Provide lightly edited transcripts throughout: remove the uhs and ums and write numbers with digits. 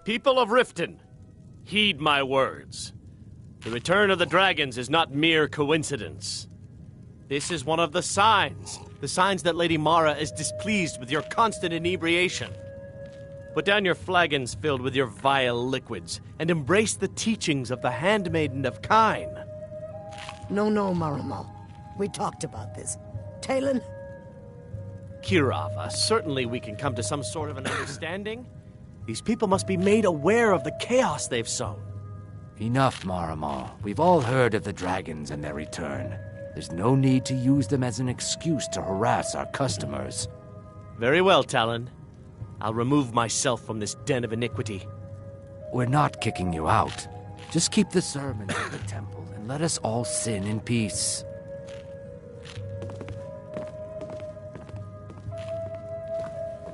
People of Riften, heed my words. The return of the dragons is not mere coincidence. This is one of the signs that Lady Mara is displeased with your constant inebriation. Put down your flagons filled with your vile liquids, and embrace the teachings of the Handmaiden of Kine. No, Maramo. We talked about this. Talon? Kirava, certainly we can come to some sort of an understanding. These people must be made aware of the chaos they've sown. Enough, Maramo. We've all heard of the dragons and their return. There's no need to use them as an excuse to harass our customers. Very well, Talon. I'll remove myself from this den of iniquity. We're not kicking you out. Just keep the sermons at the temple and let us all sin in peace.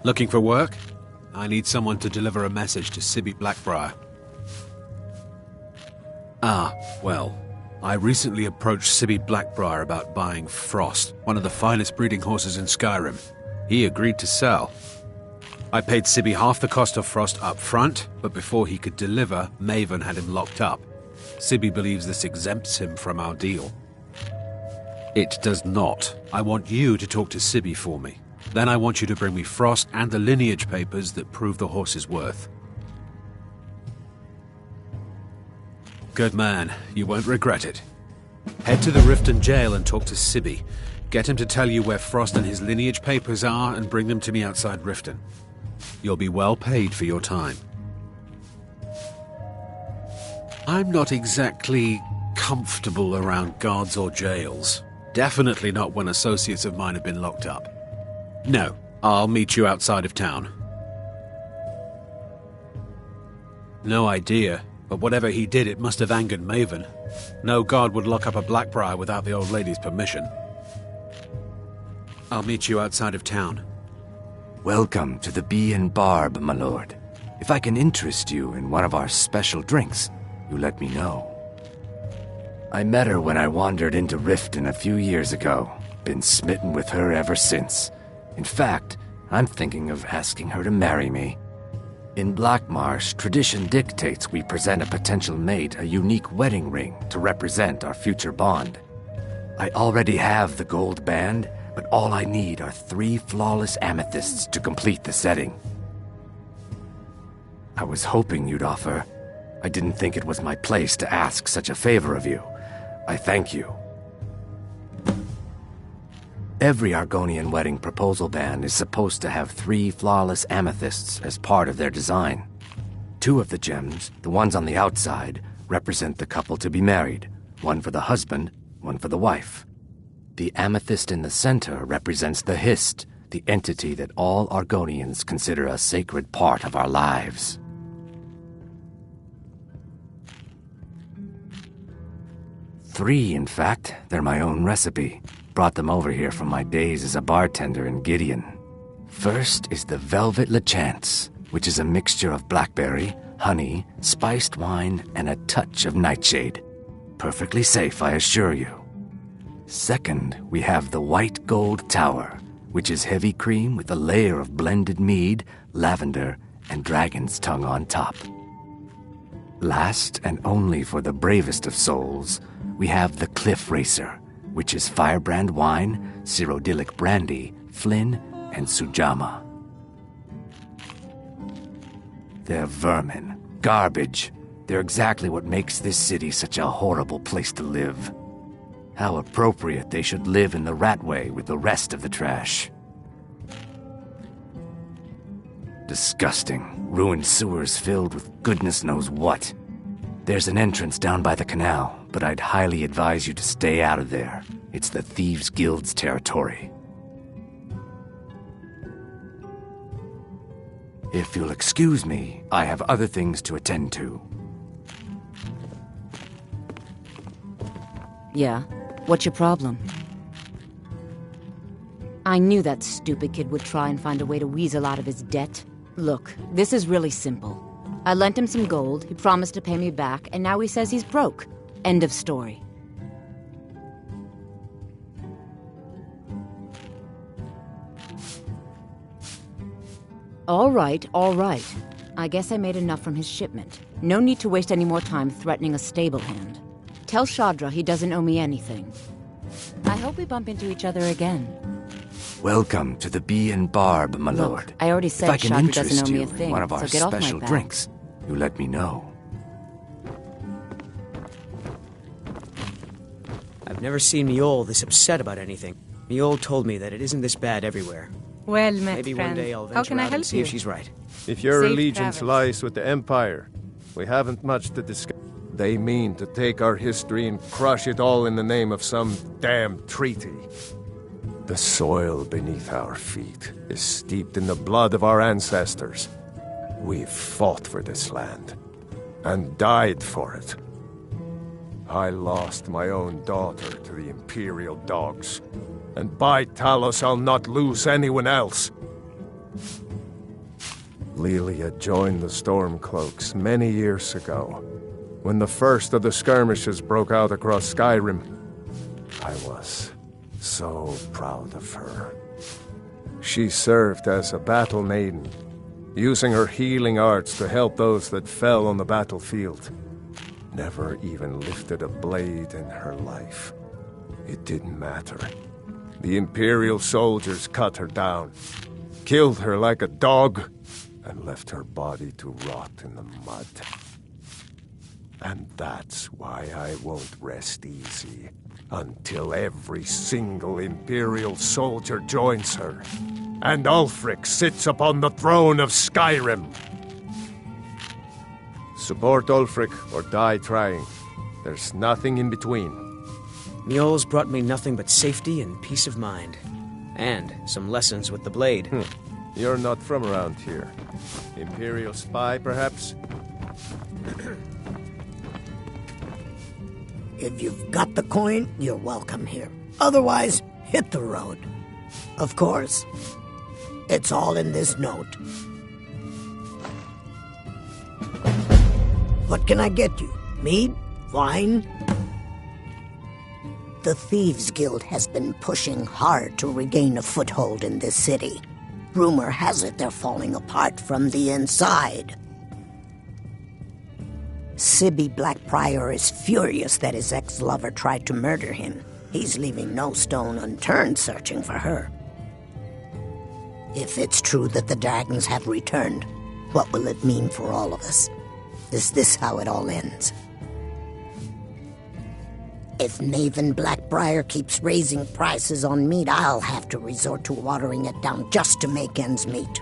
Looking for work? I need someone to deliver a message to Sibby Blackbriar. Well, I recently approached Sibby Blackbriar about buying Frost, one of the finest breeding horses in Skyrim. He agreed to sell. I paid Sibby half the cost of Frost up front, but before he could deliver, Maven had him locked up. Sibby believes this exempts him from our deal. It does not. I want you to talk to Sibby for me. Then I want you to bring me Frost and the lineage papers that prove the horse's worth. Good man. You won't regret it. Head to the Riften jail and talk to Sibby. Get him to tell you where Frost and his lineage papers are and bring them to me outside Riften. You'll be well paid for your time. I'm not exactly comfortable around guards or jails. Definitely not when associates of mine have been locked up. No, I'll meet you outside of town. No idea, but whatever he did, it must have angered Maven. No guard would lock up a Blackbriar without the old lady's permission. I'll meet you outside of town. Welcome to the Bee and Barb, my lord. If I can interest you in one of our special drinks, you let me know. I met her when I wandered into Riften a few years ago. Been smitten with her ever since. In fact, I'm thinking of asking her to marry me. In Blackmarsh, tradition dictates we present a potential mate a unique wedding ring to represent our future bond. I already have the gold band, but all I need are 3 flawless amethysts to complete the setting. I was hoping you'd offer. I didn't think it was my place to ask such a favor of you. I thank you. Every Argonian wedding proposal band is supposed to have 3 flawless amethysts as part of their design. 2 of the gems, the ones on the outside, represent the couple to be married. 1 for the husband, 1 for the wife. The amethyst in the center represents the Hist, the entity that all Argonians consider a sacred part of our lives. Three, in fact. They're my own recipe. Brought them over here from my days as a bartender in Gideon. First is the Velvet Lechance, which is a mixture of blackberry, honey, spiced wine, and a touch of nightshade. Perfectly safe, I assure you. Second, we have the White Gold Tower, which is heavy cream with a layer of blended mead, lavender, and dragon's tongue on top. Last, and only for the bravest of souls, we have the Cliff Racer, which is firebrand wine, Cyrodiilic brandy, Flynn, and Sujama. They're vermin, garbage. They're exactly what makes this city such a horrible place to live. How appropriate they should live in the Ratway with the rest of the trash. Disgusting, ruined sewers filled with goodness knows what. There's an entrance down by the canal, but I'd highly advise you to stay out of there. It's the Thieves' Guild's territory. If you'll excuse me, I have other things to attend to. Yeah? What's your problem? I knew that stupid kid would try and find a way to weasel out of his debt. Look, this is really simple. I lent him some gold, he promised to pay me back, and now he says he's broke. End of story. All right. I guess I made enough from his shipment. No need to waste any more time threatening a stable hand. Tell Shadra he doesn't owe me anything. I hope we bump into each other again. Welcome to the Bee and Barb, my Look, lord. I already If said I can Shadra doesn't interest owe me you a thing, in one of our so get off my special back. drinks, you let me know. I've never seen Miol this upset about anything. Miol told me that it isn't this bad everywhere. Well met, Maybe friend. one day I'll How venture can I out and help see you? if she's right. If your Safe allegiance travels. lies with the Empire, we haven't much to discuss. They mean to take our history and crush it all in the name of some damn treaty. The soil beneath our feet is steeped in the blood of our ancestors. We've fought for this land and died for it. I lost my own daughter to the Imperial dogs, and by Talos I'll not lose anyone else. Lilia joined the Stormcloaks many years ago, when the first of the skirmishes broke out across Skyrim. I was so proud of her. She served as a battle maiden, using her healing arts to help those that fell on the battlefield. Never even lifted a blade in her life. It didn't matter. The Imperial soldiers cut her down, killed her like a dog, and left her body to rot in the mud. And that's why I won't rest easy until every single Imperial soldier joins her, and Ulfric sits upon the throne of Skyrim. Support Ulfric or die trying. There's nothing in between. Miol's brought me nothing but safety and peace of mind. And some lessons with the blade. You're not from around here. Imperial spy, perhaps? If you've got the coin, you're welcome here. Otherwise, hit the road. Of course, it's all in this note. What can I get you? Mead? Wine? The Thieves Guild has been pushing hard to regain a foothold in this city. Rumor has it they're falling apart from the inside. Sibby Blackbriar is furious that his ex-lover tried to murder him. He's leaving no stone unturned searching for her. If it's true that the dragons have returned, what will it mean for all of us? Is this how it all ends? If Maven Blackbriar keeps raising prices on meat, I'll have to resort to watering it down just to make ends meet.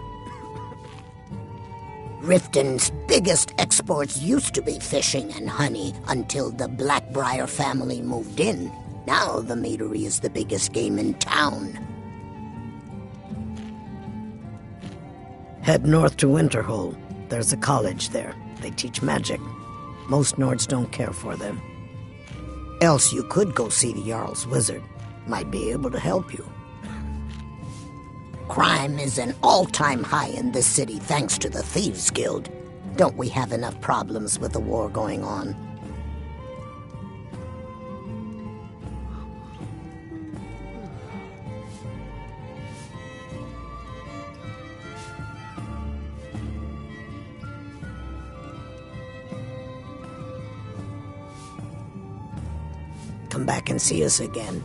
Riften's biggest exports used to be fishing and honey until the Blackbriar family moved in. Now the meadery is the biggest game in town. Head north to Winterhold. There's a college there. They teach magic. Most Nords don't care for them. Else you could go see the Jarl's wizard. Might be able to help you. Crime is an all-time high in this city thanks to the Thieves Guild. Don't we have enough problems with the war going on? Come back and see us again.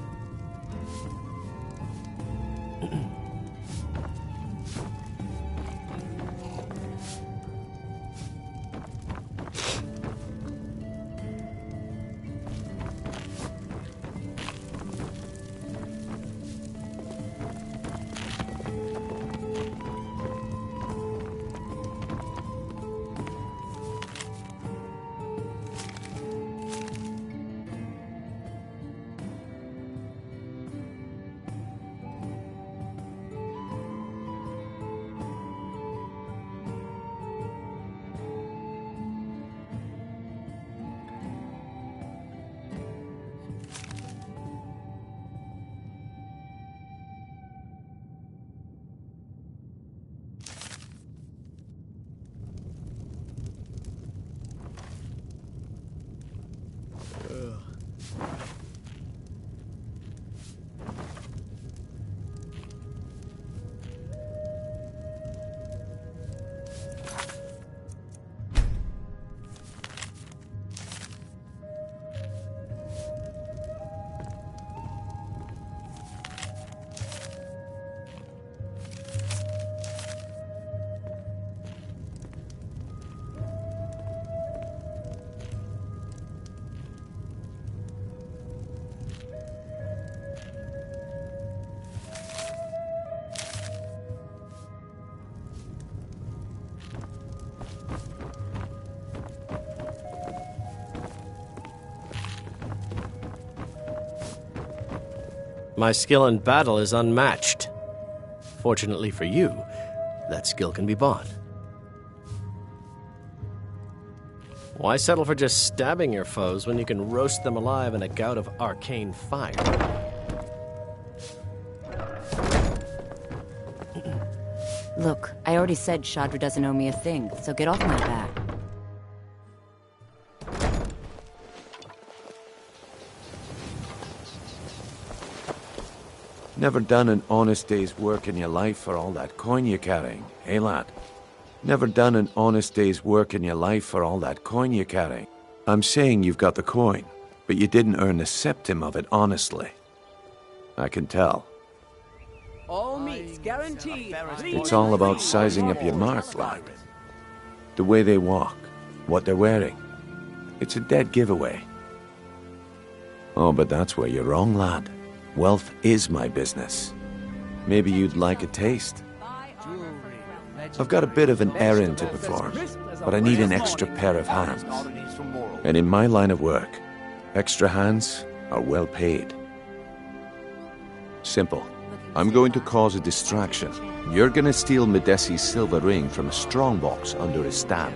My skill in battle is unmatched. Fortunately for you, that skill can be bought. Why settle for just stabbing your foes when you can roast them alive in a gout of arcane fire? Look, I already said Shadra doesn't owe me a thing, so get off my back. Never done an honest day's work in your life for all that coin you're carrying, eh, lad? Never done an honest day's work in your life for all that coin you're carrying. I'm saying you've got the coin, but you didn't earn a septim of it honestly. I can tell. All meats guaranteed. It's all about sizing up your mark, lad. The way they walk, what they're wearing. It's a dead giveaway. Oh, but that's where you're wrong, lad. Wealth is my business. Maybe you'd like a taste. I've got a bit of an errand to perform, but I need an extra pair of hands. And in my line of work, extra hands are well paid. Simple. I'm going to cause a distraction. You're gonna steal Medesi's silver ring from a strongbox under his stand.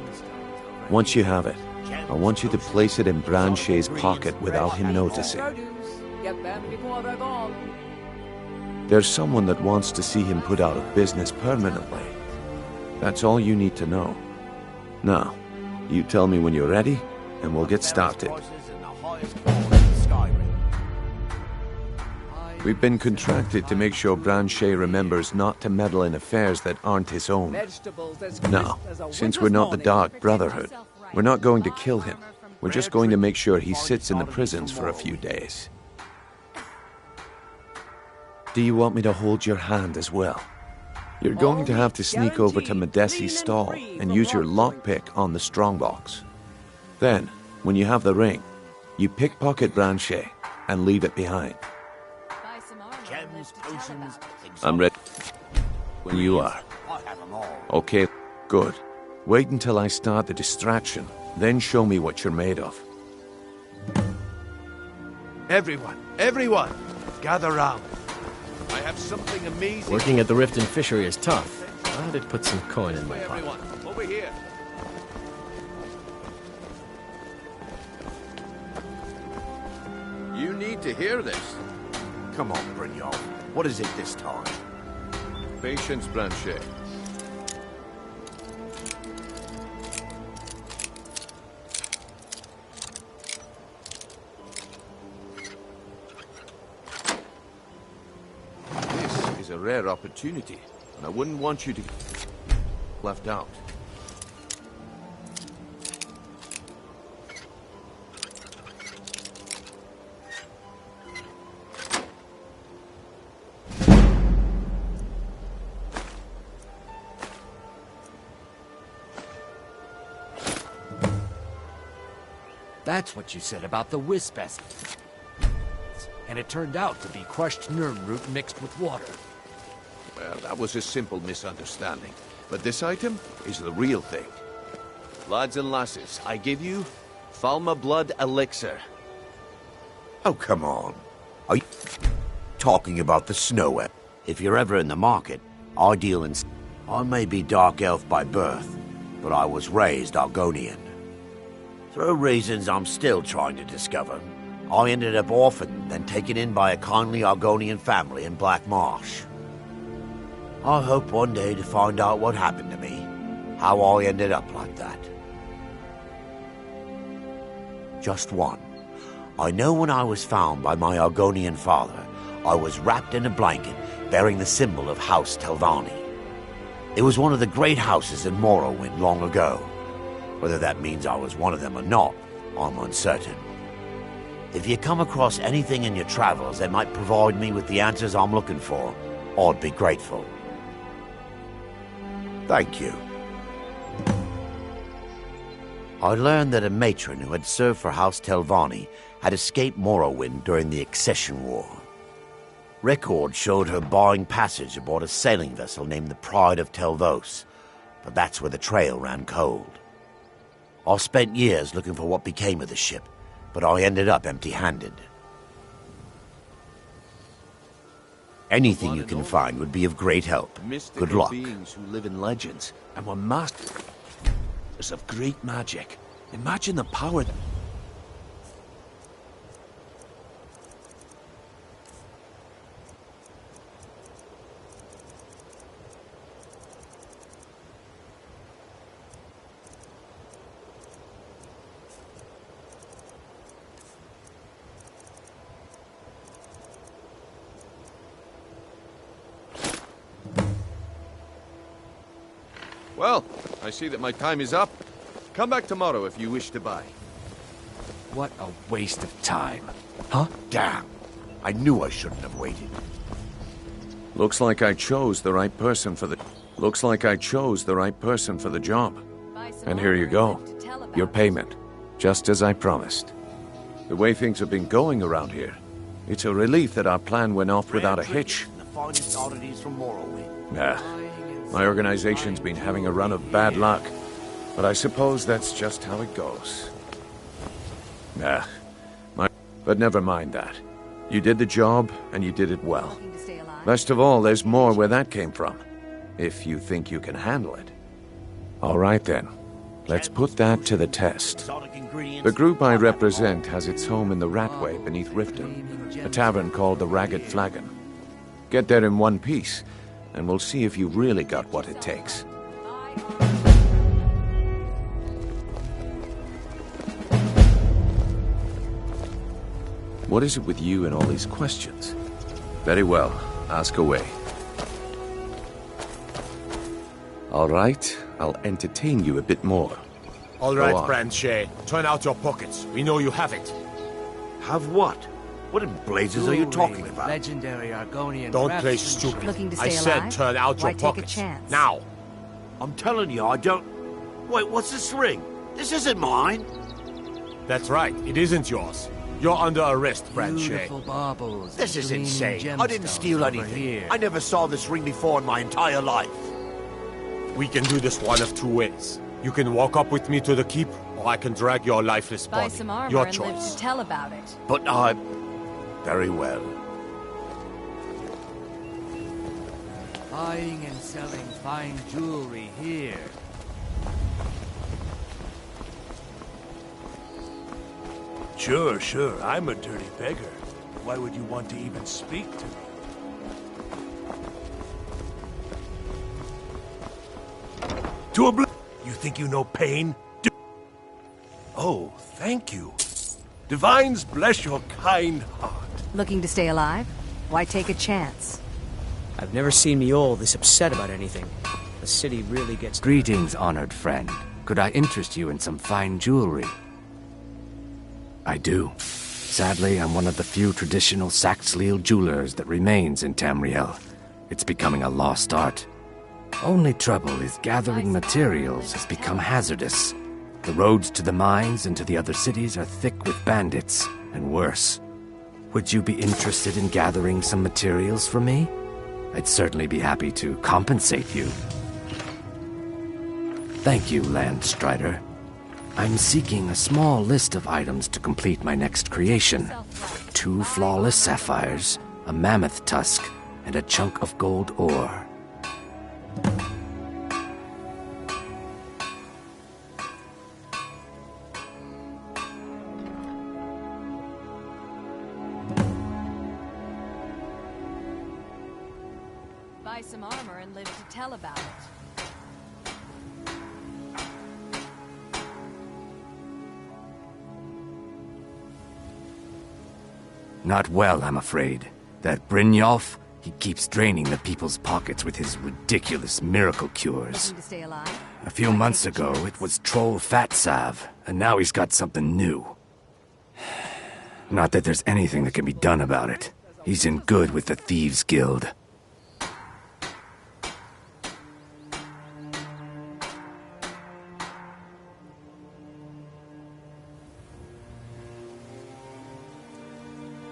Once you have it, I want you to place it in Branche's pocket without him noticing. Get them before they're gone. There's someone that wants to see him put out of business permanently. That's all you need to know. Now, you tell me when you're ready, and we'll get started. We've been contracted to make sure Branche remembers not to meddle in affairs that aren't his own. Now, since we're not the Dark Brotherhood, we're not going to kill him. We're just going to make sure he sits in the prisons for a few days. Do you want me to hold your hand as well? You're going to have to sneak over to Medesi's stall and use your lockpick on the strongbox. Then, when you have the ring, you pickpocket Branche and leave it behind. I'm ready when you are. Okay, good. Wait until I start the distraction, then show me what you're made of. Everyone, gather round. I have something amazing. Working at the Riften Fishery is tough. I did put some coin in my pocket. Everyone, over here. You need to hear this. Come on, Brignon. What is it this time? Patience, Branche. This is a rare opportunity, and I wouldn't want you to get left out. That's what you said about the wisp acid. And it turned out to be crushed nerm root mixed with water. Well, that was a simple misunderstanding. But this item is the real thing. Lads and lasses, I give you Falma Blood Elixir. Oh, come on. Are you talking about the snow elf? If you're ever in the market, I deal in... I may be Dark Elf by birth, but I was raised Argonian. Through reasons I'm still trying to discover, I ended up orphaned, then taken in by a kindly Argonian family in Black Marsh. I hope one day to find out what happened to me, how I ended up like that. Just one. I know when I was found by my Argonian father, I was wrapped in a blanket bearing the symbol of House Telvanni. It was one of the great houses in Morrowind long ago. Whether that means I was one of them or not, I'm uncertain. If you come across anything in your travels that might provide me with the answers I'm looking for, I'd be grateful. Thank you. I learned that a matron who had served for House Telvanni had escaped Morrowind during the Accession War. Records showed her buying passage aboard a sailing vessel named the Pride of Telvos, but that's where the trail ran cold. I spent years looking for what became of the ship, but I ended up empty-handed. Anything you can find would be of great help. Mystical Good luck. beings who live in legends and were masters of great magic. Imagine the power. Well, I see that my time is up. Come back tomorrow if you wish to buy. What a waste of time. Huh? Damn. I knew I shouldn't have waited. Looks like I chose the right person for the... Looks like I chose the right person for the job. And here you go. Your payment. Just as I promised. The way things have been going around here, it's a relief that our plan went off without a hitch. The finest oddities from Morrowind. Nah. My organization's been having a run of bad luck. But I suppose that's just how it goes. Nah. But never mind that. You did the job, and you did it well. Best of all, there's more where that came from. If you think you can handle it. All right then. Let's put that to the test. The group I represent has its home in the Ratway beneath Riften, a tavern called the Ragged Flagon. Get there in one piece, and we'll see if you've really got what it takes. What is it with you and all these questions? Very well, ask away. All right, I'll entertain you a bit more. All right, Branche, turn out your pockets. We know you have it. Have what? What in blazes are you talking about? Legendary Argonian. Don't play stupid. Looking to stay I said alive? turn out Why your take a pockets. chance? Now. I'm telling you, I don't... Wait, what's this ring? This isn't mine. That's right, it isn't yours. You're under arrest, Branche. Beautiful baubles. This is gleaming insane. I didn't gemstones steal over anything. here. I never saw this ring before in my entire life. We can do this one of two ways. You can walk up with me to the keep, or I can drag your lifeless body. Buy some armor Your and live choice. to tell about it. But I... Very well. Buying and selling fine jewelry here. Sure. I'm a dirty beggar. Why would you want to even speak to me? You think you know pain? Oh, thank you. Divines bless your kind heart. Looking to stay alive? Why take a chance? I've never seen Mjol this upset about anything. The city really gets... Greetings, honored friend. Could I interest you in some fine jewelry? I do. Sadly, I'm one of the few traditional Saxhleel jewelers that remains in Tamriel. It's becoming a lost art. Only trouble is gathering materials has become hazardous. The roads to the mines and to the other cities are thick with bandits, and worse. Would you be interested in gathering some materials for me? I'd certainly be happy to compensate you. Thank you, Landstrider. I'm seeking a small list of items to complete my next creation. 2 flawless sapphires, a mammoth tusk, and a chunk of gold ore. Buy some armor and live to tell about it. Not well, I'm afraid. That Brynjolf, he keeps draining the people's pockets with his ridiculous miracle cures. Looking to stay alive? A few months ago, it was Troll Fatsav, and now he's got something new. Not that there's anything that can be done about it. He's in good with the Thieves' Guild.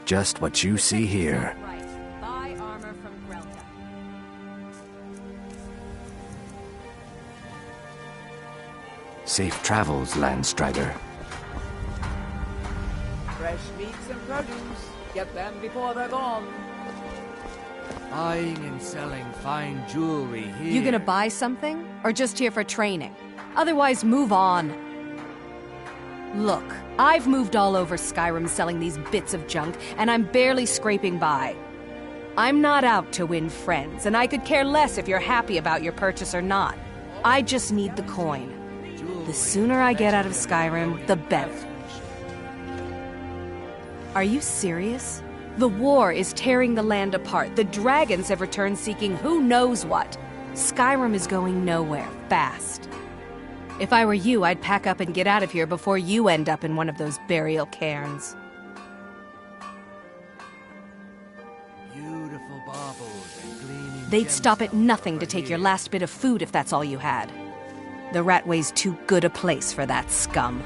Just what you see here. Right. Buy armor from Grelta. Safe travels, Landstrider. Fresh meats and produce. Get them before they're gone. Buying and selling fine jewelry here. You gonna buy something? Or just here for training? Otherwise, move on. Look, I've moved all over Skyrim selling these bits of junk, and I'm barely scraping by. I'm not out to win friends, and I could care less if you're happy about your purchase or not. I just need the coin. The sooner I get out of Skyrim, the better. Are you serious? The war is tearing the land apart. The dragons have returned seeking who knows what. Skyrim is going nowhere, fast. If I were you, I'd pack up and get out of here before you end up in one of those burial cairns. Beautiful baubles and gleaming They'd stop at nothing to take your last bit of food if that's all you had. The Ratway's too good a place for that scum.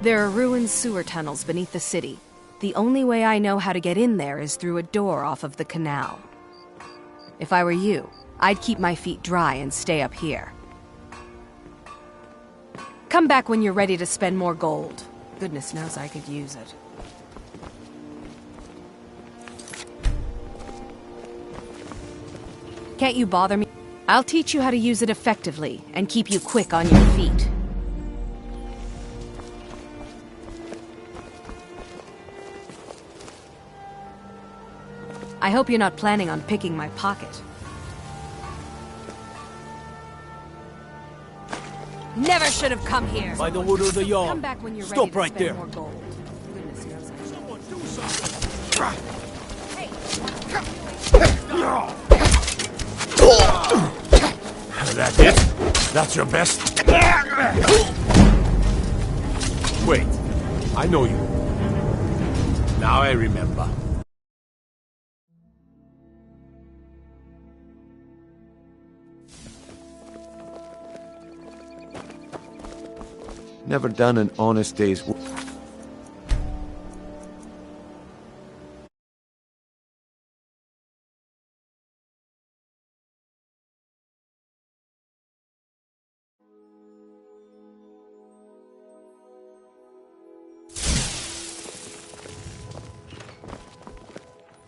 There are ruined sewer tunnels beneath the city. The only way I know how to get in there is through a door off of the canal. If I were you, I'd keep my feet dry and stay up here. Come back when you're ready to spend more gold. Goodness knows I could use it. Can't you bother me? I'll teach you how to use it effectively and keep you quick on your feet. I hope you're not planning on picking my pocket. Never should have come here. By the wood of the yard. Come back when you're Stop ready to right spend there. more gold. Goodness knows I Someone do something! That it? That's your best? Wait, I know you. Now I remember. Never done an honest day's work.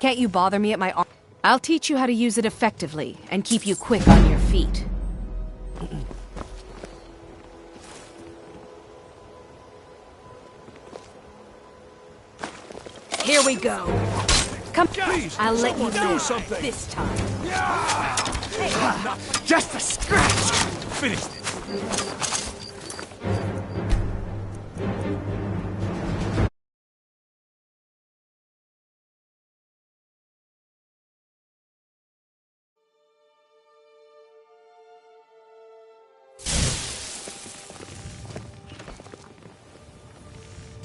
Can't you bother me at my arm? I'll teach you how to use it effectively and keep you quick on your feet. Here we go. Come, Please, I'll let you someone do live something. this time. Just a scratch! Finish it.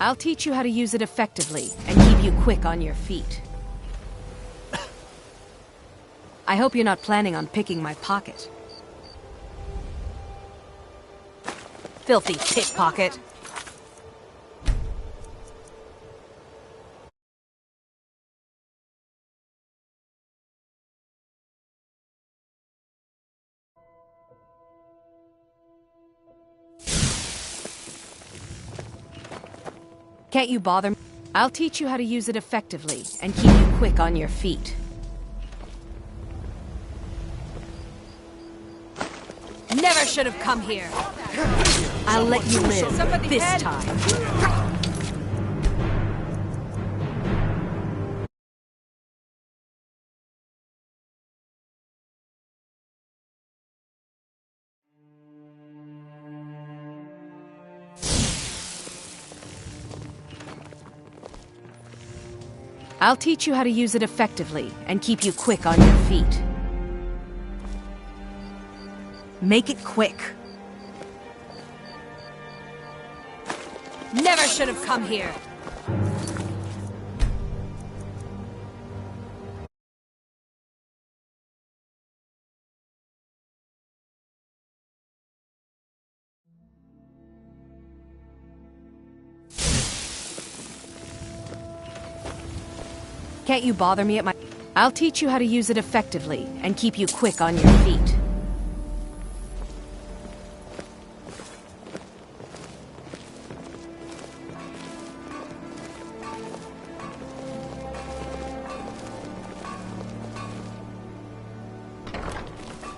I'll teach you how to use it effectively and keep you quick on your feet. I hope you're not planning on picking my pocket. Filthy pickpocket. Can't you bother me? I'll teach you how to use it effectively and keep you quick on your feet. Never should have come here. I'll let you live this time. I'll teach you how to use it effectively and keep you quick on your feet. Make it quick. Never should have come here. Can't you bother me at my... I'll teach you how to use it effectively and keep you quick on your feet.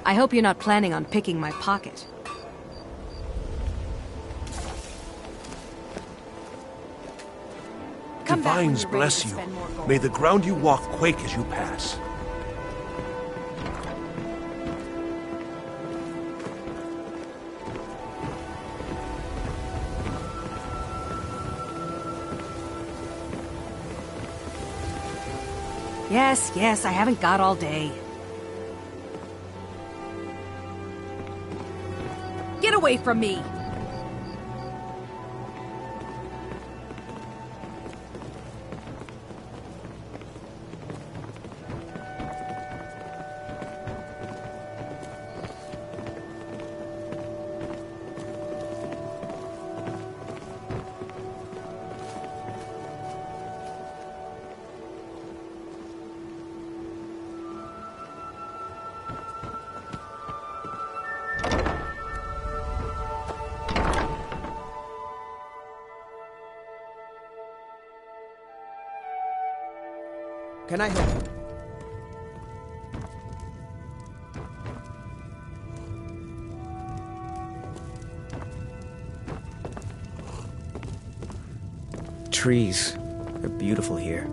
I hope you're not planning on picking my pocket. Come back when Divines you're ready bless to you. spend more gold. May the ground you walk quake as you pass. Yes, yes, I haven't got all day. Get away from me! Can I help you? Trees. They're beautiful here.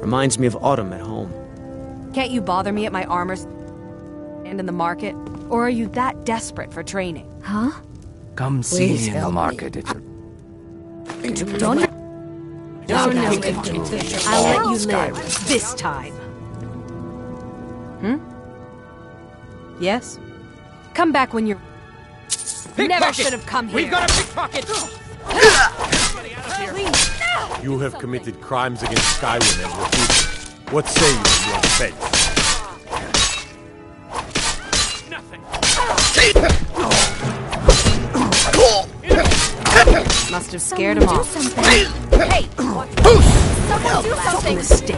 Reminds me of autumn at home. Can't you bother me at my armor and in the market? Or are you that desperate for training? Huh? Come see Please me in the help market. me. It's I'll let you Skyrim. live this time. Yes? Come back when you're... Never should have come here. We've got a pickpocket! Please. You have committed crimes against Skyrim and refused. What say you in your defense? Must have scared him off. Hey! Someone do something! Mistake.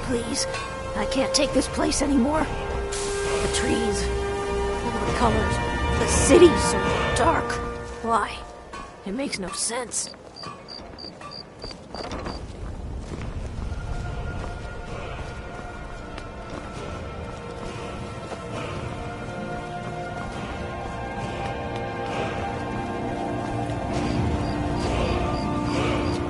Please, I can't take this place anymore. The trees, all the colors, the city's so dark. Why? It makes no sense.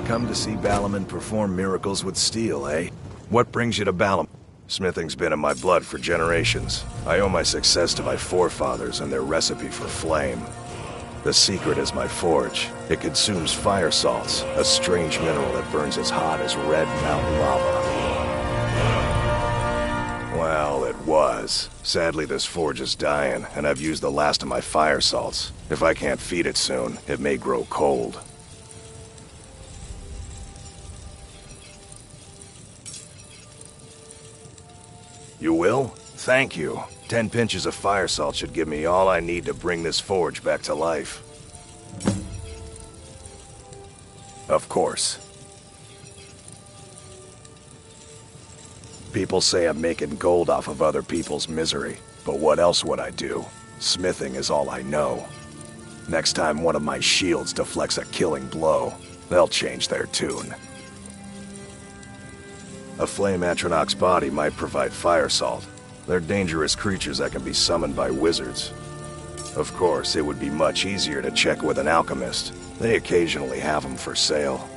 Come to see Balaman perform miracles with steel, eh? What brings you to Balaman? Smithing's been in my blood for generations. I owe my success to my forefathers and their recipe for flame. The secret is my forge. It consumes fire salts, a strange mineral that burns as hot as red mountain lava. Well, it was. Sadly, this forge is dying, and I've used the last of my fire salts. If I can't feed it soon, it may grow cold. You will? Thank you. 10 pinches of fire salt should give me all I need to bring this forge back to life. Of course. People say I'm making gold off of other people's misery, but what else would I do? Smithing is all I know. Next time one of my shields deflects a killing blow, they'll change their tune. A flame Atronach's body might provide fire salt. They're dangerous creatures that can be summoned by wizards. Of course, it would be much easier to check with an alchemist. They occasionally have them for sale.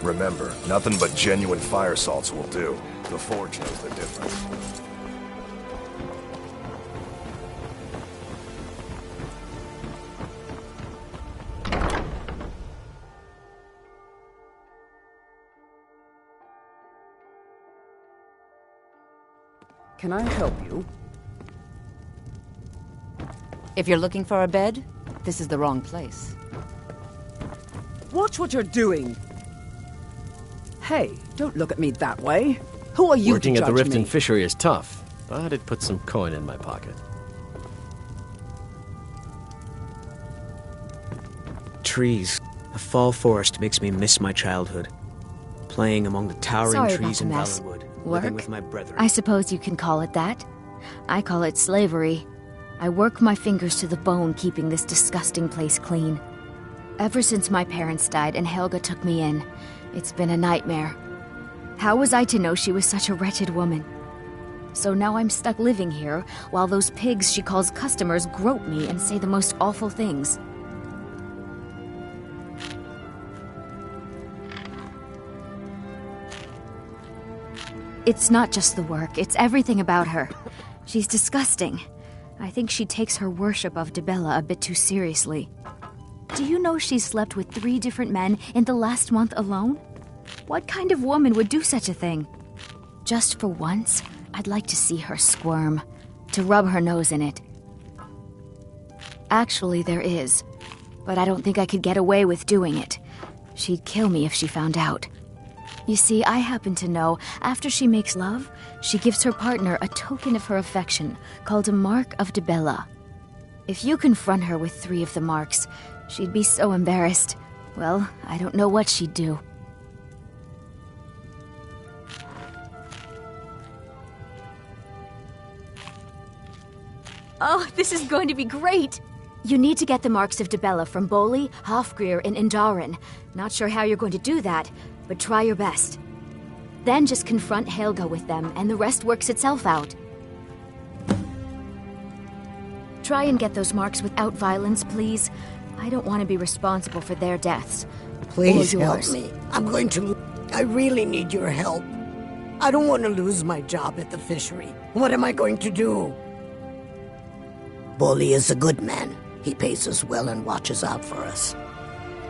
Remember, nothing but genuine fire salts will do. The Forge knows the difference. Can I help you? If you're looking for a bed, this is the wrong place. Watch what you're doing. Hey, don't look at me that way. Who are you Working to at the judge Riften me? Fishery is tough, but it puts some coin in my pocket. Trees. The fall forest makes me miss my childhood. Playing among the towering Sorry trees about in the mess. Valenwood. Work? Living with my brethren. I suppose you can call it that. I call it slavery. I work my fingers to the bone keeping this disgusting place clean. Ever since my parents died and Helga took me in, it's been a nightmare. How was I to know she was such a wretched woman? So now I'm stuck living here while those pigs she calls customers grope me and say the most awful things. It's not just the work, it's everything about her. She's disgusting. I think she takes her worship of Dibella a bit too seriously. Do you know she's slept with 3 different men in the last month alone? What kind of woman would do such a thing? Just for once, I'd like to see her squirm, to rub her nose in it. Actually, there is, but I don't think I could get away with doing it. She'd kill me if she found out. You see, I happen to know after she makes love, she gives her partner a token of her affection called a Mark of Dibella. If you confront her with 3 of the marks, she'd be so embarrassed. Well, I don't know what she'd do. Oh, this is going to be great! You need to get the marks of Dibella from Boli, Hofgrir, and Indaren. Not sure how you're going to do that, but try your best. Then just confront Helga with them, and the rest works itself out. Try and get those marks without violence, please. I don't want to be responsible for their deaths. Please Or help yours. me. I really need your help. I don't want to lose my job at the fishery. What am I going to do? Bolly is a good man. He pays us well and watches out for us.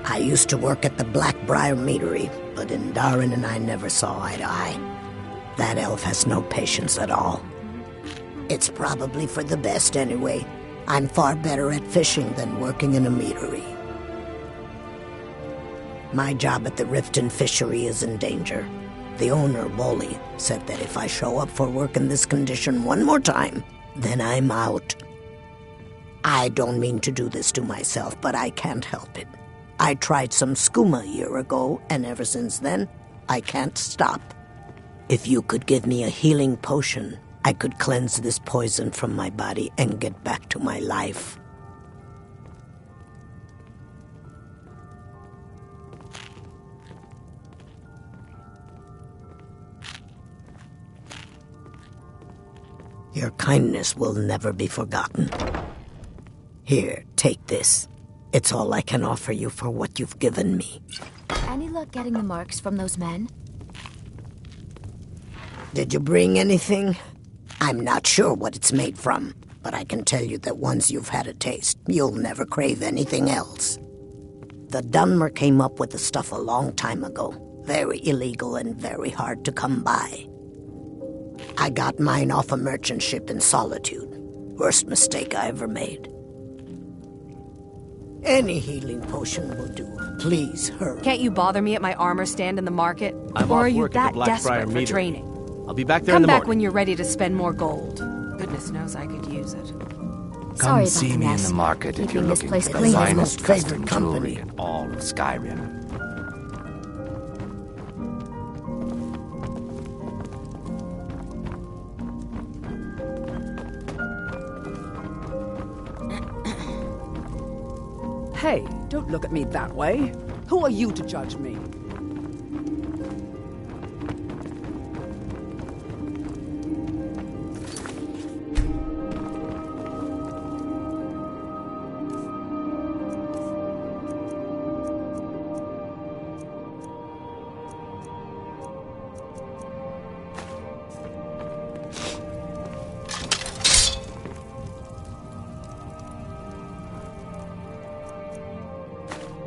I used to work at the Blackbriar meadery, but Indaren and I never saw eye to eye. That elf has no patience at all. It's probably for the best anyway. I'm far better at fishing than working in a meadery. My job at the Riften Fishery is in danger. The owner, Bolly, said that if I show up for work in this condition one more time, then I'm out. I don't mean to do this to myself, but I can't help it. I tried some skooma a year ago, and ever since then, I can't stop. If you could give me a healing potion, I could cleanse this poison from my body and get back to my life. Your kindness will never be forgotten. Here, take this. It's all I can offer you for what you've given me. Any luck getting the marks from those men? Did you bring anything? I'm not sure what it's made from, but I can tell you that once you've had a taste, you'll never crave anything else. The Dunmer came up with the stuff a long time ago. Very illegal and very hard to come by. I got mine off a merchant ship in Solitude. Worst mistake I ever made. Any healing potion will do. Please, hurry. Can't you bother me at my armor stand in the market? I'm or off are you work at the that Blackbriar desperate for meeting. training? I'll be back there Come in the back morning. when you're ready to spend more gold. Goodness knows I could use it. Sorry Come about see the me in mess. the market if Keeping you're this looking place for the clean is my finest favorite custom company. jewelry in all of Skyrim. Hey, don't look at me that way. Who are you to judge me?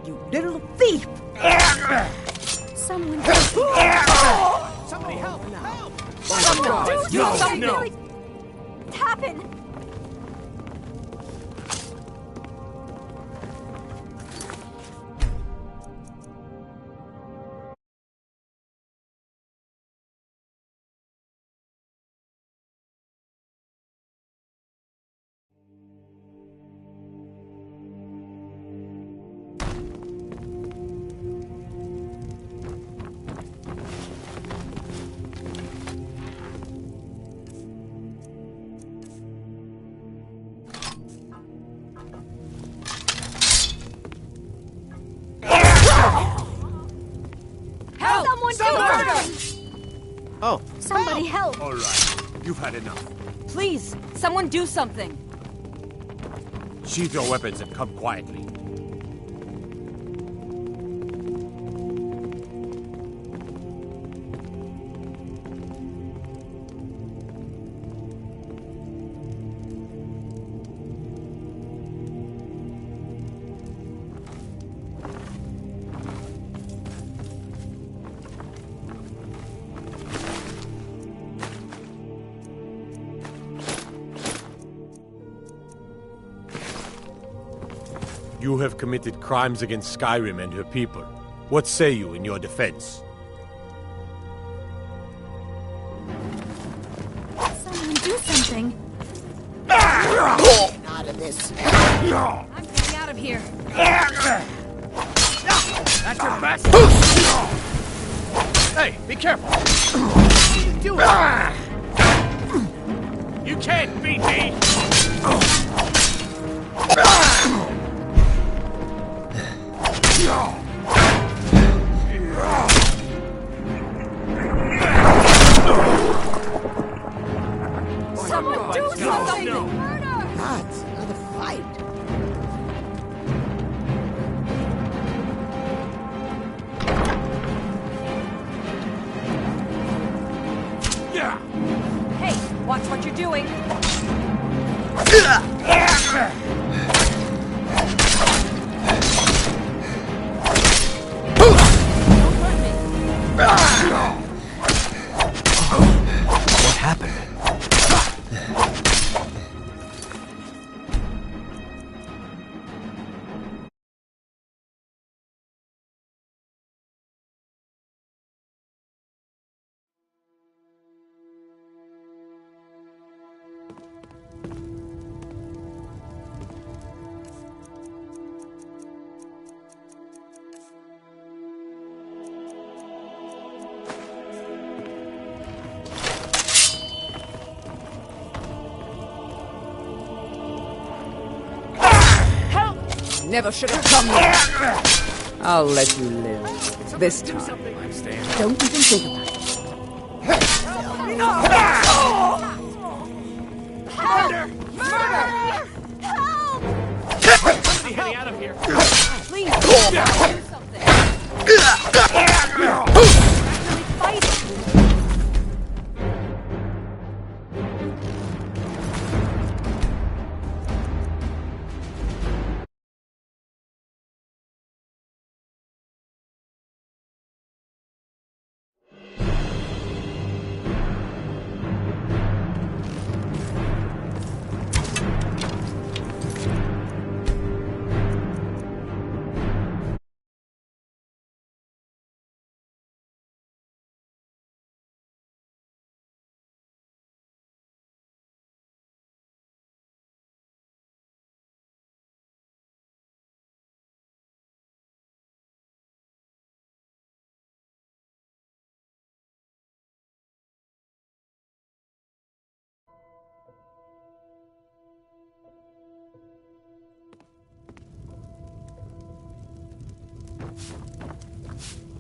You little thief! Someone Somebody help! Help! Someone do No, something! no. What's happened? Help! Someone do Someone! something! Oh. Somebody help! All right, you've had enough. Please, someone do something. Sheath your weapons and come quietly. You have committed crimes against Skyrim and her people. What say you in your defense? Someone do something! Out of this. I'm getting out of here. That's your best. Hey, be careful. What are you doing? You can't beat me. Someone do something! Gods, another fight. Hey, watch what you're doing. What happened? Never should have come here. I'll let you live. This time. Don't even think about it. Murder! Murder! Help! Somebody heading out of here. Please, do something. Actually fight.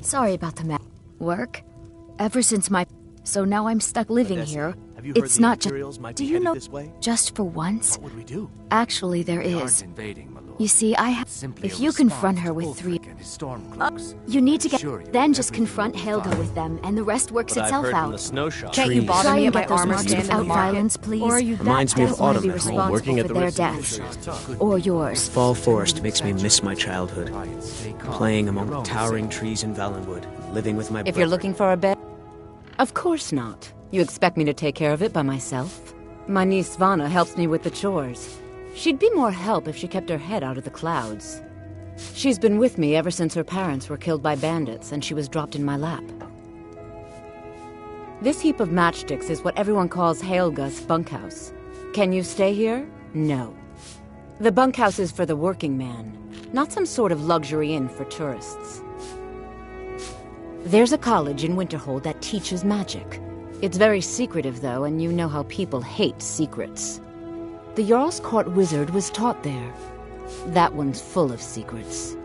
Sorry about the work. Ever since my... So now I'm stuck living here, Have you heard It's the not Imperials might Do be you headed know this way? just for once? What would we do? Actually, there They is. aren't invading, my lord. You see, I have. Simply If a you confront response her to with three. Ulfric and his Stormcloaks. You need to get. Assure you Then just everything confront will be Helga fine. with them, and the rest works But I've itself heard out. from the snow shop. Can't you Trees. bother Try me and at my get those armor monsters stand in the without market? violence, please. Or are you Reminds me of Doesn't want to be Autumn at home, responsible working at for the their Rift deaths. Or yours. Fall Forest makes me miss my childhood. Try and stay calm Playing for your among own towering sake. trees in Valenwood, living with my If brother. you're looking for a bed... Of course not. You expect me to take care of it by myself? My niece Svana helps me with the chores. She'd be more help if she kept her head out of the clouds. She's been with me ever since her parents were killed by bandits and she was dropped in my lap. This heap of matchsticks is what everyone calls Helga's bunkhouse. Can you stay here? No. The bunkhouse is for the working man, not some sort of luxury inn for tourists. There's a college in Winterhold that teaches magic. It's very secretive, though, and you know how people hate secrets. The Jarl's Court wizard was taught there. That one's full of secrets.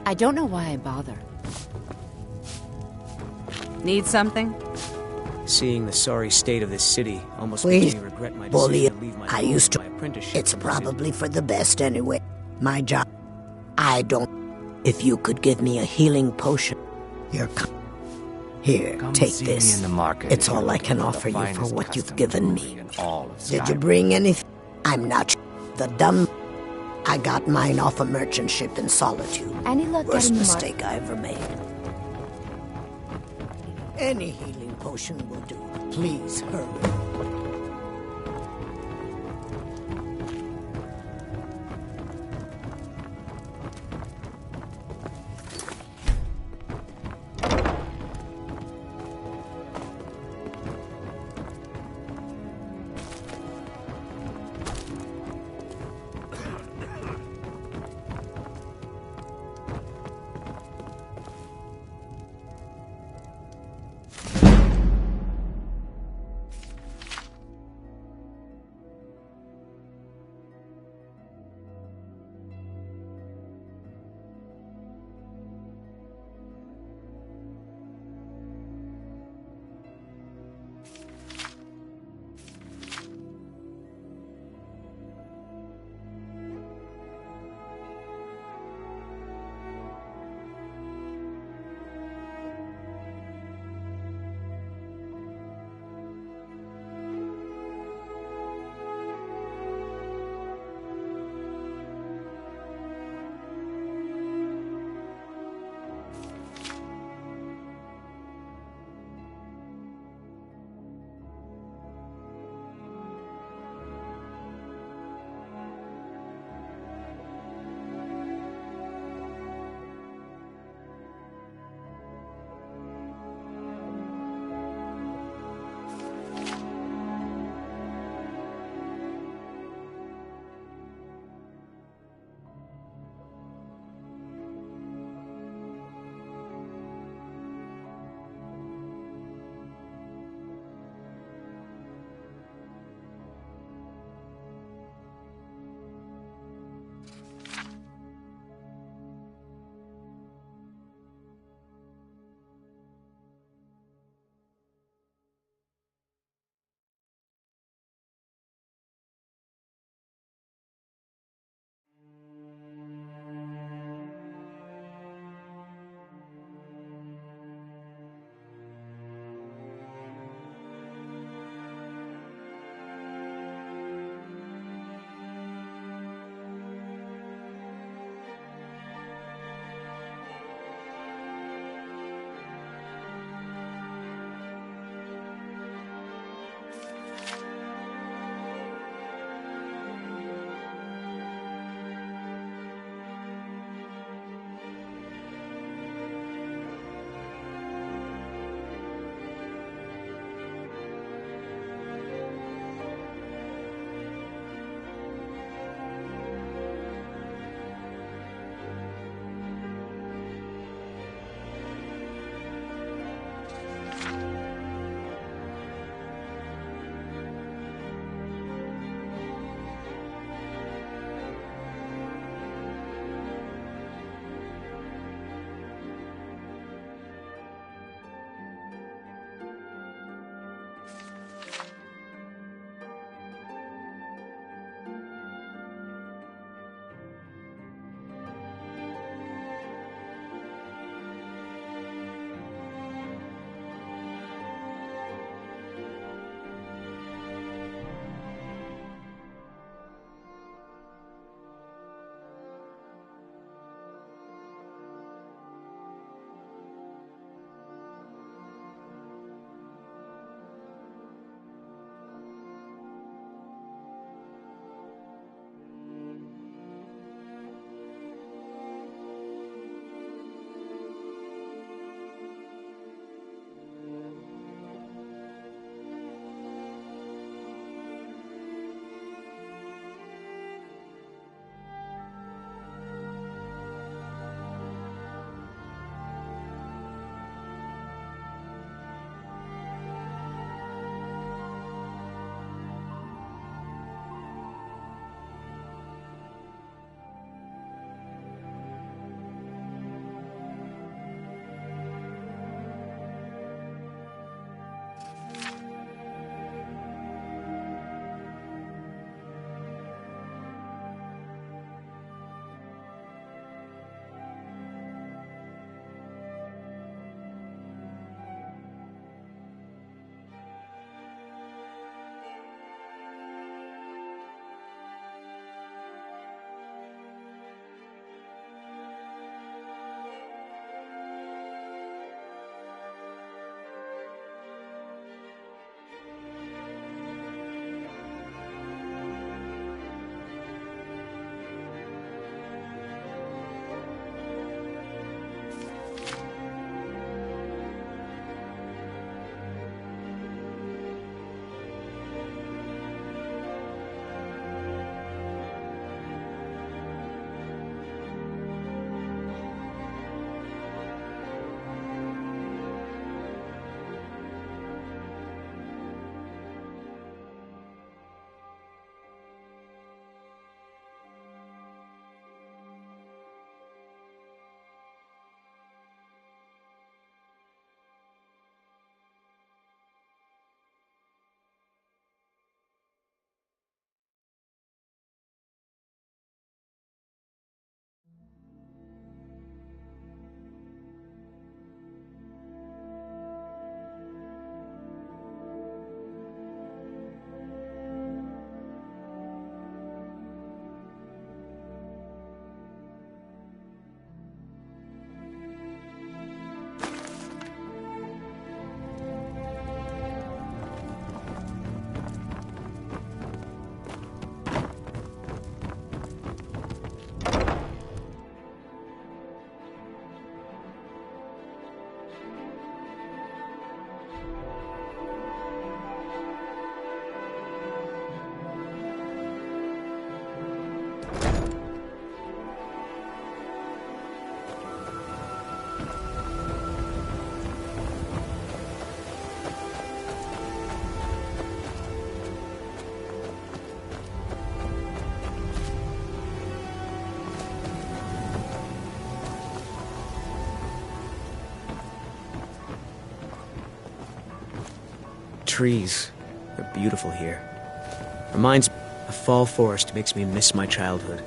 I don't know why I bother. Need something? Seeing the sorry state of this city almost Please, makes me regret my bully. decision to leave my I home used to. and my apprenticeship. It's to pursue- probably for the best anyway. My job. I don't. If you could give me a healing potion, you're. Here, Come take see me this. in the market It's if you're all I looking can for the offer you for finest what custom you've given me. jewelry in all of Did you Skyrim. bring anything? I'm not the dumb. I got mine off a merchant ship in Solitude. Any luck Worst getting the mistake I ever made. Any healing potion will do. Please hurry. trees. They're beautiful here. Reminds me, a fall forest makes me miss my childhood.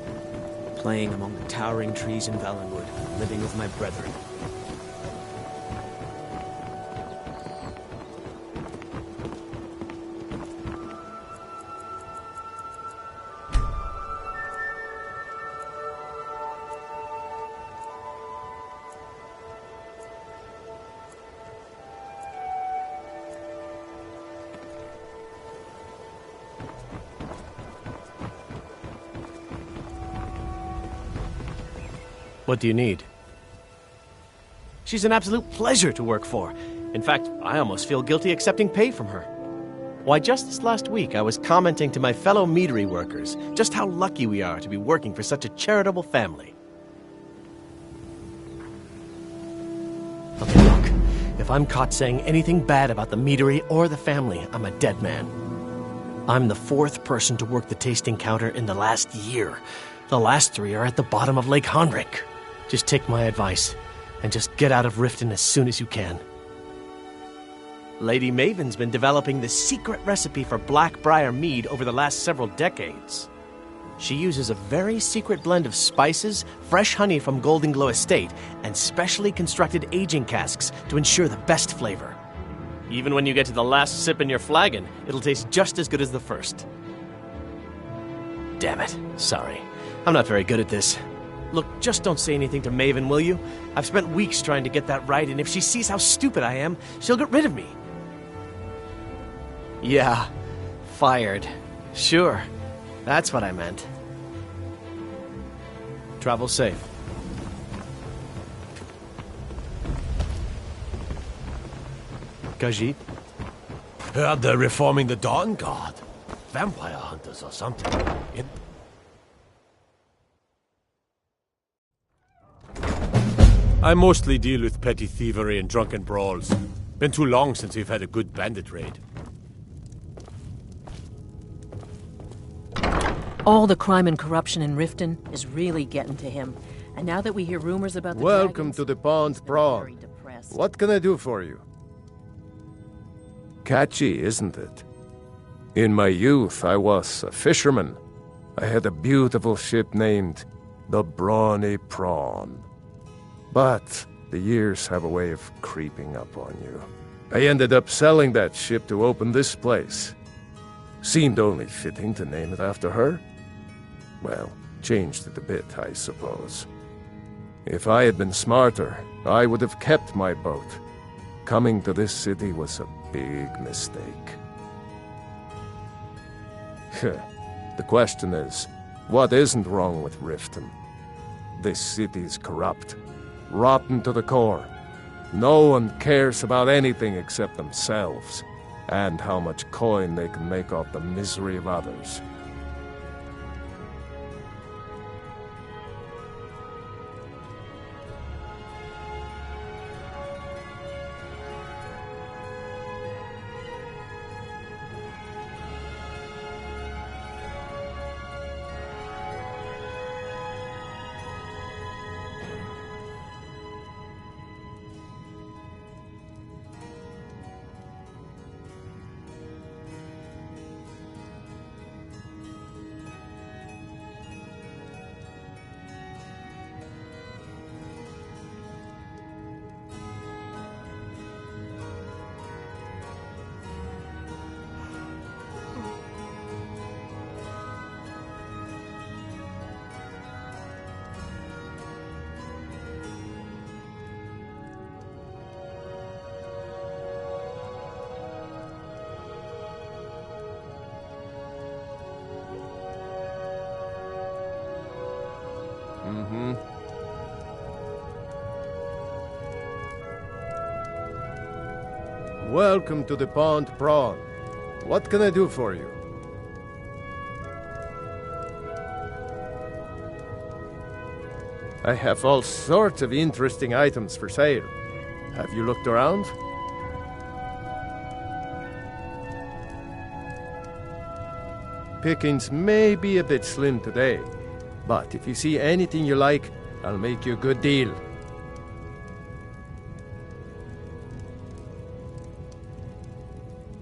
Playing among the towering trees in Valenwood, living with my brethren. What do you need? She's an absolute pleasure to work for. In fact, I almost feel guilty accepting pay from her. Why, just this last week, I was commenting to my fellow meadery workers just how lucky we are to be working for such a charitable family. Okay, look. If I'm caught saying anything bad about the meadery or the family, I'm a dead man. I'm the 4th person to work the tasting counter in the last year. The last 3 are at the bottom of Lake Honrick. Just take my advice, and just get out of Riften as soon as you can. Lady Maven's been developing the secret recipe for Blackbriar mead over the last several decades. She uses a very secret blend of spices, fresh honey from Golden Glow Estate, and specially constructed aging casks to ensure the best flavor. Even when you get to the last sip in your flagon, it'll taste just as good as the first. Damn it, sorry. I'm not very good at this. Look, just don't say anything to Maven, will you? I've spent weeks trying to get that right, and if she sees how stupid I am, she'll get rid of me. Yeah, fired. Sure, that's what I meant. Travel safe. Khajiit? Heard they're reforming the Dawn Guard. Vampire hunters or something. I mostly deal with petty thievery and drunken brawls. Been too long since we've had a good bandit raid. All the crime and corruption in Riften is really getting to him. And now that we hear rumors about the Welcome to the Pond Prawn. What can I do for you? Catchy, isn't it? In my youth, I was a fisherman. I had a beautiful ship named the Brawny Prawn. But the years have a way of creeping up on you. I ended up selling that ship to open this place. Seemed only fitting to name it after her. Well, changed it a bit, I suppose. If I had been smarter, I would have kept my boat. Coming to this city was a big mistake. The question is, what isn't wrong with Riften? This city's corrupt. Rotten to the core. No one cares about anything except themselves, and how much coin they can make off the misery of others. Welcome to the Pond Prawn. What can I do for you? I have all sorts of interesting items for sale. Have you looked around? Pickings may be a bit slim today, but if you see anything you like, I'll make you a good deal.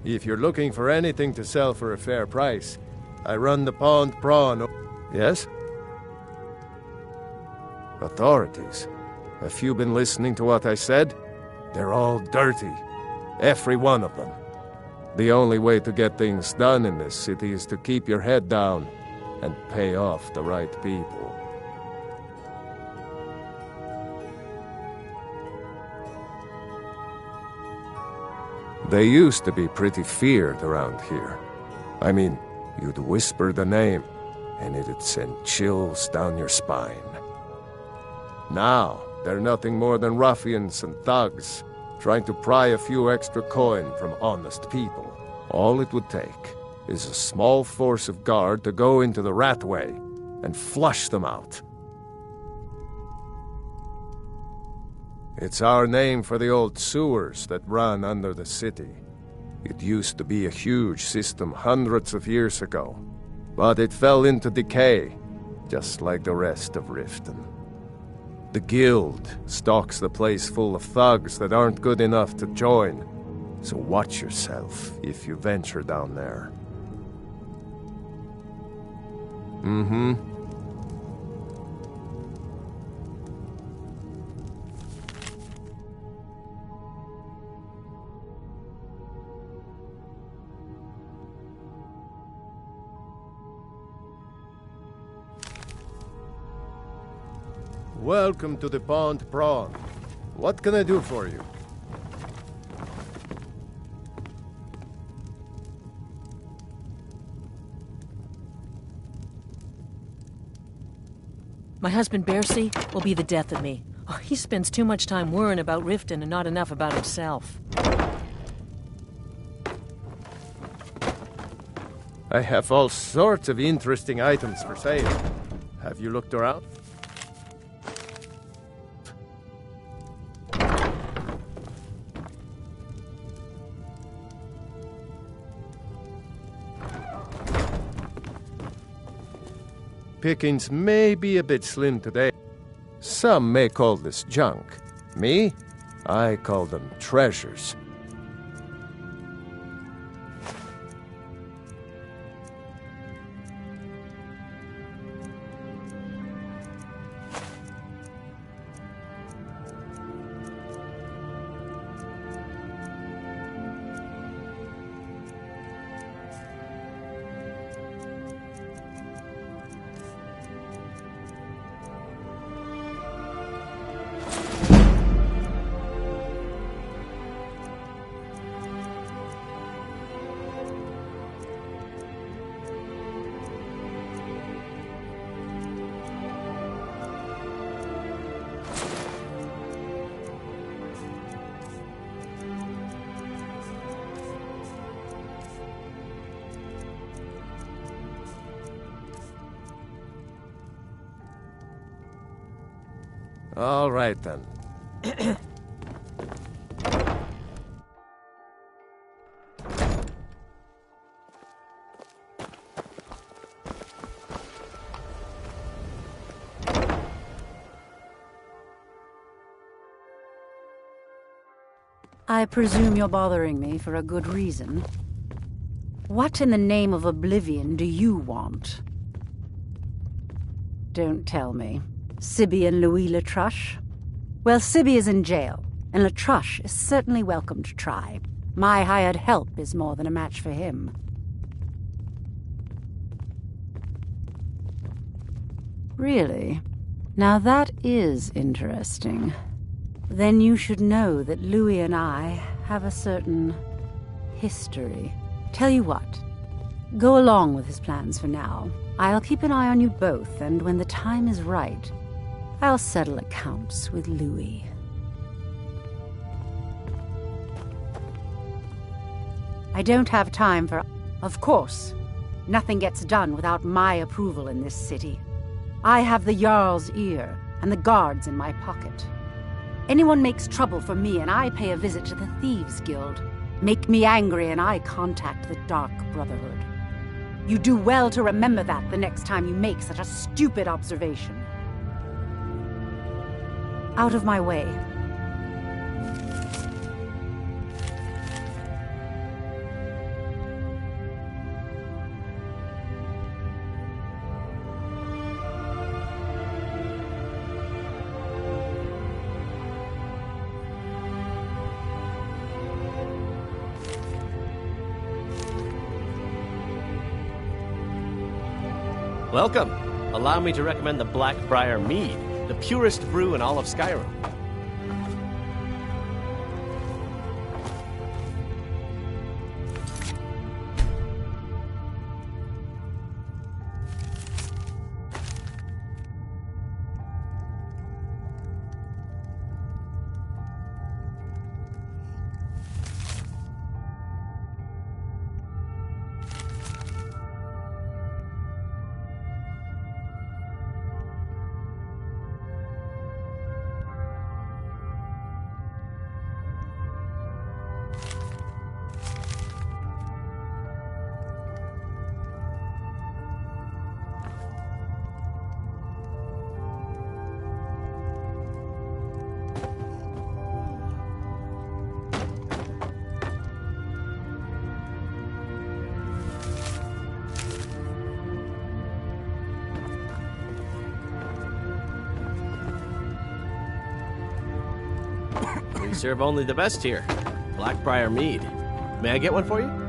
If you're looking for anything to sell for a fair price, I run the Pond Prawn. Yes? Authorities. Have you been listening to what I said? They're all dirty. Every one of them. The only way to get things done in this city is to keep your head down and pay off the right people. They used to be pretty feared around here. I mean, you'd whisper the name, and it'd send chills down your spine. Now, they're nothing more than ruffians and thugs, trying to pry a few extra coin from honest people. All it would take is a small force of guard to go into the Ratway and flush them out. It's our name for the old sewers that run under the city. It used to be a huge system hundreds of years ago, but it fell into decay, just like the rest of Riften. The Guild stocks the place full of thugs that aren't good enough to join, so watch yourself if you venture down there. Mm-hmm. Welcome to the Pond Prawn. What can I do for you? My husband, Bercy, will be the death of me. Oh, he spends too much time worrying about Riften and not enough about himself. I have all sorts of interesting items for sale. Have you looked around? Pickings may be a bit slim today. Some may call this junk. Me? I call them treasures. All right, then. I presume you're bothering me for a good reason. What in the name of oblivion do you want? Don't tell me. Sibby and Louis Latruche? Well, Sibby is in jail, and Latruche is certainly welcome to try. My hired help is more than a match for him. Really? Now that is interesting. Then you should know that Louis and I have a certain history. Tell you what, go along with his plans for now. I'll keep an eye on you both, and when the time is right, I'll settle accounts with Louis. I don't have time for... Of course, nothing gets done without my approval in this city. I have the Jarl's ear and the guards in my pocket. Anyone makes trouble for me and I pay a visit to the Thieves' Guild. Make me angry and I contact the Dark Brotherhood. You do well to remember that the next time you make such a stupid observation. Out of my way. Welcome. Allow me to recommend the Blackbriar Mead, the purest brew in all of Skyrim. We serve only the best here. Blackbriar Mead. May I get one for you?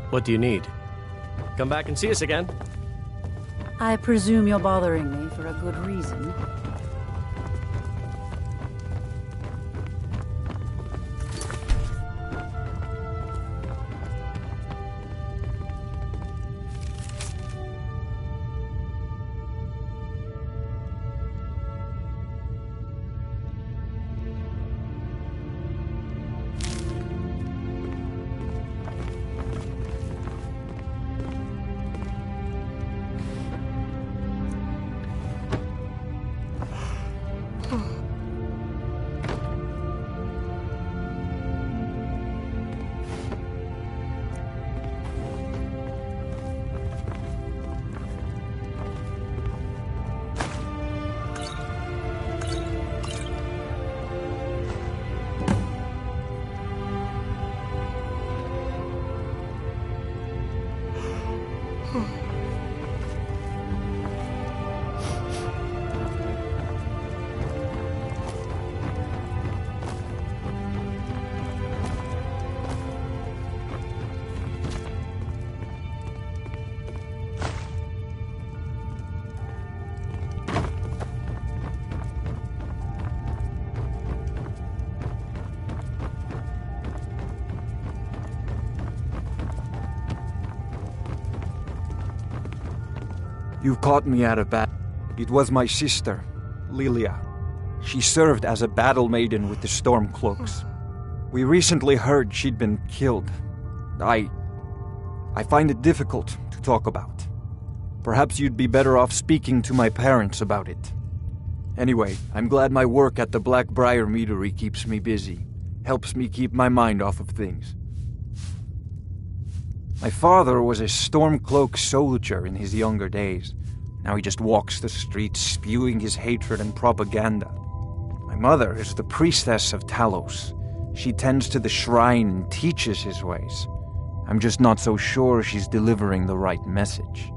What do you need? Come back and see us again. I presume you're bothering me for a good reason. You've caught me at a bad... It was my sister, Lilia. She served as a battle maiden with the Stormcloaks. We recently heard she'd been killed. I find it difficult to talk about. Perhaps you'd be better off speaking to my parents about it. Anyway, I'm glad my work at the Blackbriar Meadery keeps me busy. Helps me keep my mind off of things. My father was a Stormcloak soldier in his younger days. Now he just walks the streets spewing his hatred and propaganda. My mother is the priestess of Talos. She tends to the shrine and teaches his ways. I'm just not so sure she's delivering the right message.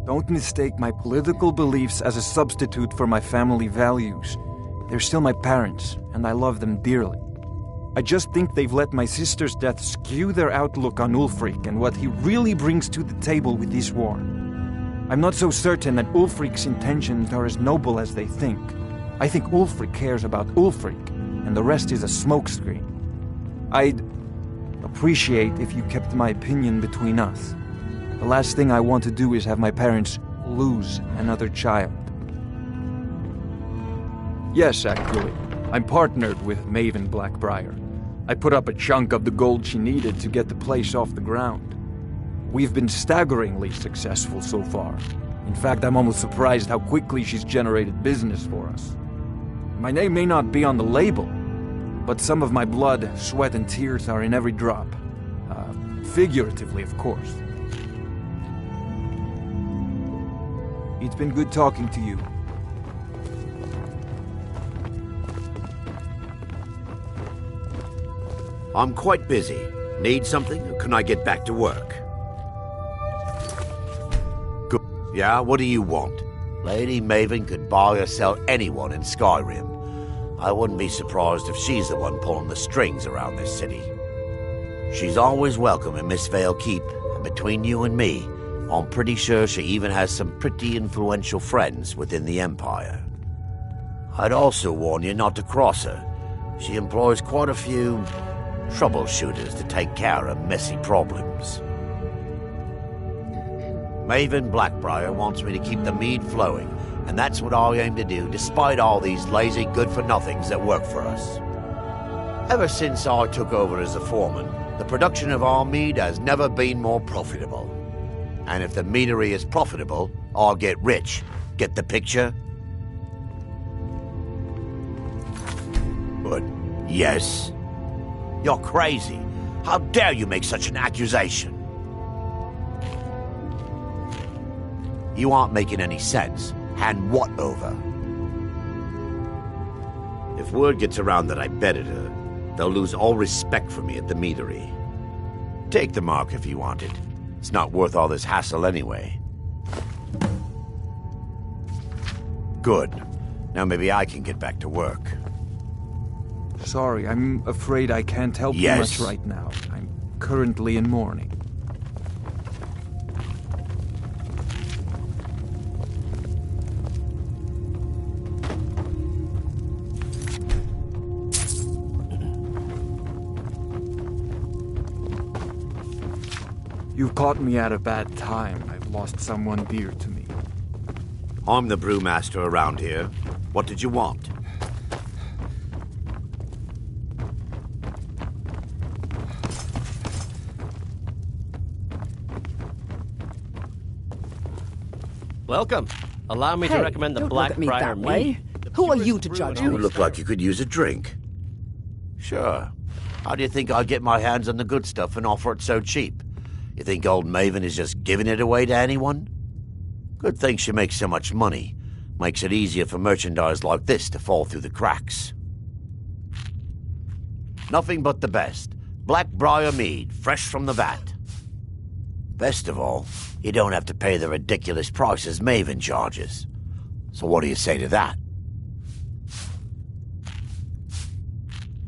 Don't mistake my political beliefs as a substitute for my family values. They're still my parents, and I love them dearly. I just think they've let my sister's death skew their outlook on Ulfric and what he really brings to the table with this war. I'm not so certain that Ulfric's intentions are as noble as they think. I think Ulfric cares about Ulfric, and the rest is a smokescreen. I'd appreciate if you kept my opinion between us. The last thing I want to do is have my parents lose another child. Yes, actually. I'm partnered with Maven Blackbriar. I put up a chunk of the gold she needed to get the place off the ground. We've been staggeringly successful so far. In fact, I'm almost surprised how quickly she's generated business for us. My name may not be on the label, but some of my blood, sweat, and tears are in every drop. Figuratively, of course. It's been good talking to you. I'm quite busy. Need something, or can I get back to work? Good. Yeah, what do you want? Lady Maven could buy or sell anyone in Skyrim. I wouldn't be surprised if she's the one pulling the strings around this city. She's always welcome in Mistveil Keep, and between you and me, I'm pretty sure she even has some pretty influential friends within the Empire. I'd also warn you not to cross her. She employs quite a few troubleshooters to take care of messy problems. Maven Blackbriar wants me to keep the mead flowing, and that's what I aim to do despite all these lazy good-for-nothings that work for us. Ever since I took over as a foreman, the production of our mead has never been more profitable. And if the meadery is profitable, I'll get rich. Get the picture? But, yes. You're crazy. How dare you make such an accusation? You aren't making any sense. Hand what over? If word gets around that I betted her, they'll lose all respect for me at the meadery. Take the mark if you want it. It's not worth all this hassle anyway. Good. Now maybe I can get back to work. Sorry, I'm afraid I can't help you much right now. I'm currently in mourning. You've caught me at a bad time. I've lost someone dear to me. I'm the brewmaster around here. What did you want? Welcome. Allow me to recommend the Blackbriar mead. Who are you to judge me? You look like you could use a drink. Sure. How do you think I'd get my hands on the good stuff and offer it so cheap? You think old Maven is just giving it away to anyone? Good thing she makes so much money. Makes it easier for merchandise like this to fall through the cracks. Nothing but the best. Blackbriar mead, fresh from the vat. Best of all, you don't have to pay the ridiculous prices Maven charges. So what do you say to that?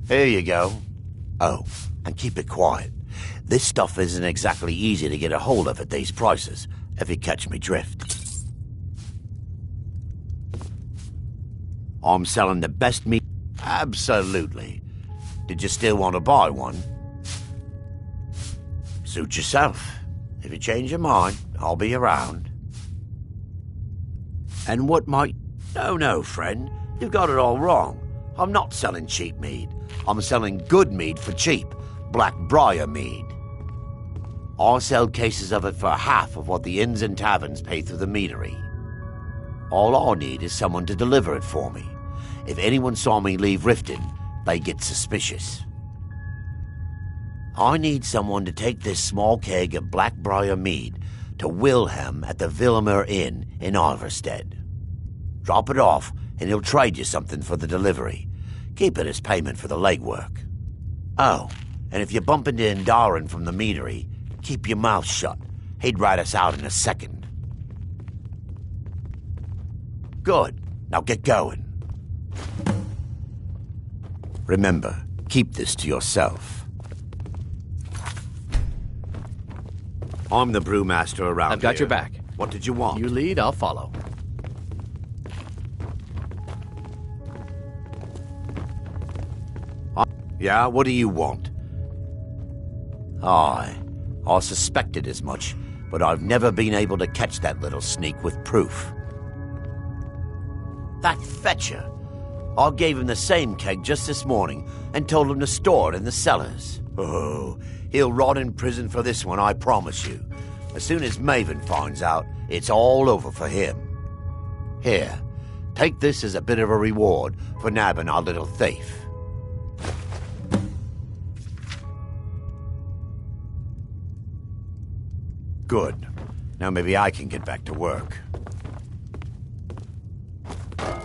Here you go. Oh, and keep it quiet. This stuff isn't exactly easy to get a hold of at these prices, if you catch me drift. I'm selling the best meat. Absolutely. Did you still want to buy one? Suit yourself. If you change your mind, I'll be around. And what might... No, friend. You've got it all wrong. I'm not selling cheap mead. I'm selling good mead for cheap. Blackbriar mead. I sell cases of it for half of what the inns and taverns pay through the meadery. All I need is someone to deliver it for me. If anyone saw me leave Riften, they get suspicious. I need someone to take this small keg of Blackbriar mead to Wilhelm at the Villimer Inn in Iverstead. Drop it off, and he'll trade you something for the delivery. Keep it as payment for the legwork. Oh, and if you bump into Indaren from the meadery, keep your mouth shut. He'd rat us out in a second. Good. Now get going. Remember, keep this to yourself. I'm the brewmaster around here. I've got your back. What did you want? You lead, I'll follow. Yeah, what do you want? I suspected as much, but I've never been able to catch that little sneak with proof. That fetcher. I gave him the same keg just this morning and told him to store it in the cellars. Oh, he'll rot in prison for this one, I promise you. As soon as Maven finds out, it's all over for him. Here, Take this as a bit of a reward for nabbing our little thief. Good. Now maybe I can get back to work.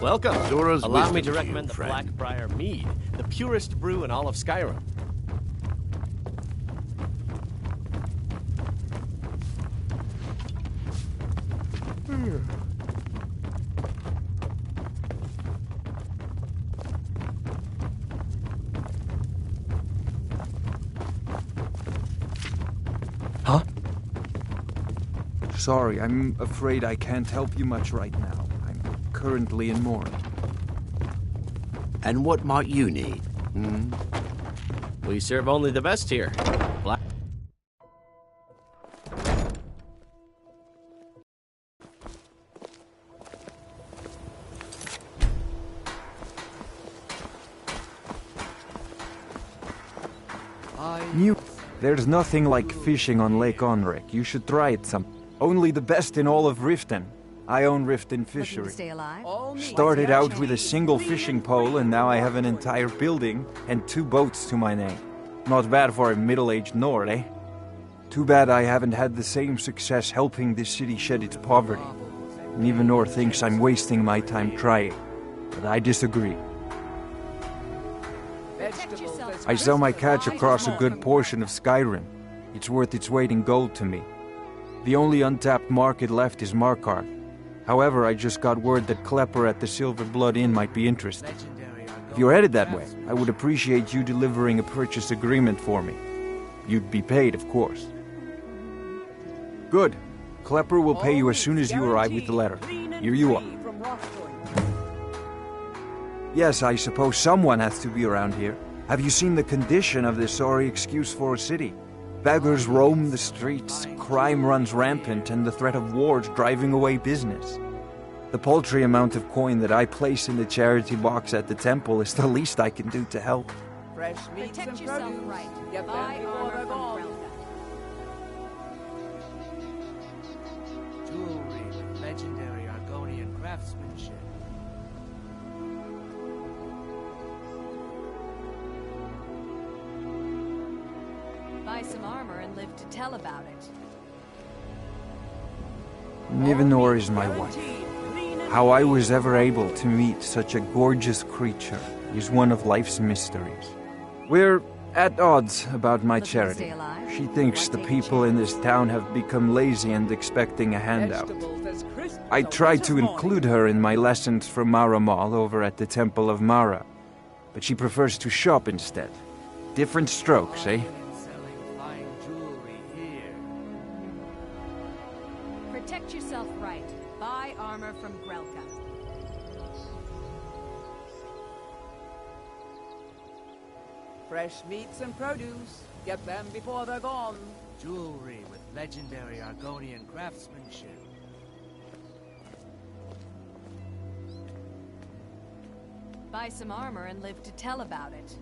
Welcome. Zora's Allow me wisdom to to recommend you, the friend. Blackbriar Mead, the purest brew in all of Skyrim. Huh? Sorry, I'm afraid I can't help you much right now. I'm currently in mourning. And what might you need? We serve only the best here. Black. There's nothing like fishing on Lake Onrek. You should try it some. Only the best in all of Riften. I own Riften Fishery. Stay alive? Started out with a single fishing pole, and now I have an entire building and 2 boats to my name. Not bad for a middle-aged Nord, eh? Too bad I haven't had the same success helping this city shed its poverty. And even Nord thinks I'm wasting my time trying. But I disagree. I sell my catch across a good portion of Skyrim. It's worth its weight in gold to me. The only untapped market left is Markarth. However, I just got word that Klepper at the Silver Blood Inn might be interested. If you're headed that way, I would appreciate you delivering a purchase agreement for me. You'd be paid, of course. Good. Klepper will pay you as soon as you arrive with the letter. Here you are. Yes, I suppose someone has to be around here. Have you seen the condition of this sorry excuse for a city? Beggars roam the streets, crime runs rampant, and the threat of wars driving away business. The paltry amount of coin that I place in the charity box at the temple is the least I can do to help. Fresh meats Protect and yourself produce. right. Get them Buy before armor they're from gone. Grelka. Jewelry with legendary Argonian craftsmanship. Buy some armor and live to tell about it. Nivenor is my wife. How I was ever able to meet such a gorgeous creature is one of life's mysteries. We're at odds about my charity. She thinks the people in this town have become lazy and expecting a handout. I try to include her in my lessons from Maramal over at the Temple of Mara, but she prefers to shop instead. Different strokes, eh? Protect yourself right. Buy armor from Grelka. Fresh meats and produce. Get them before they're gone. Jewelry with legendary Argonian craftsmanship. Buy some armor and live to tell about it.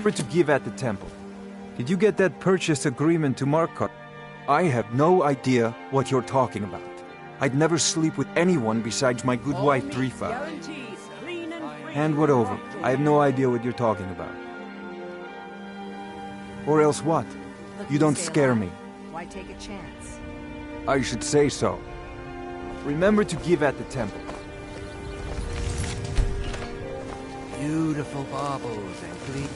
For to give at the temple. Did you get that purchase agreement to Markov? I have no idea what you're talking about. I'd never sleep with anyone besides my good wife, Drifa. Hand what over. I have no idea what you're talking about. Or else what? You don't scare me. Why take a chance? I should say so. Remember to give at the temple. Beautiful baubles and gleam.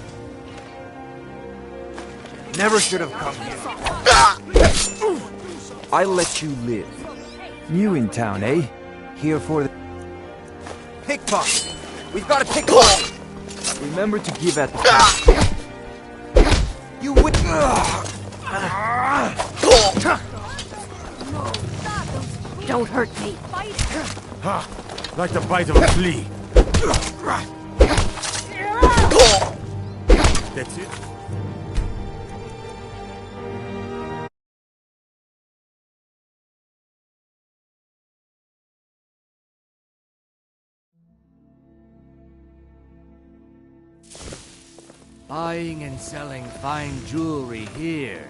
Never should have come here. I let you live. New in town, eh? Here for the... Pickpocket! We've got a pickpocket! Remember to give at the temple. You win... Don't hurt me. Ha! Like the bite of a flea. That's it. Buying and selling fine jewelry here.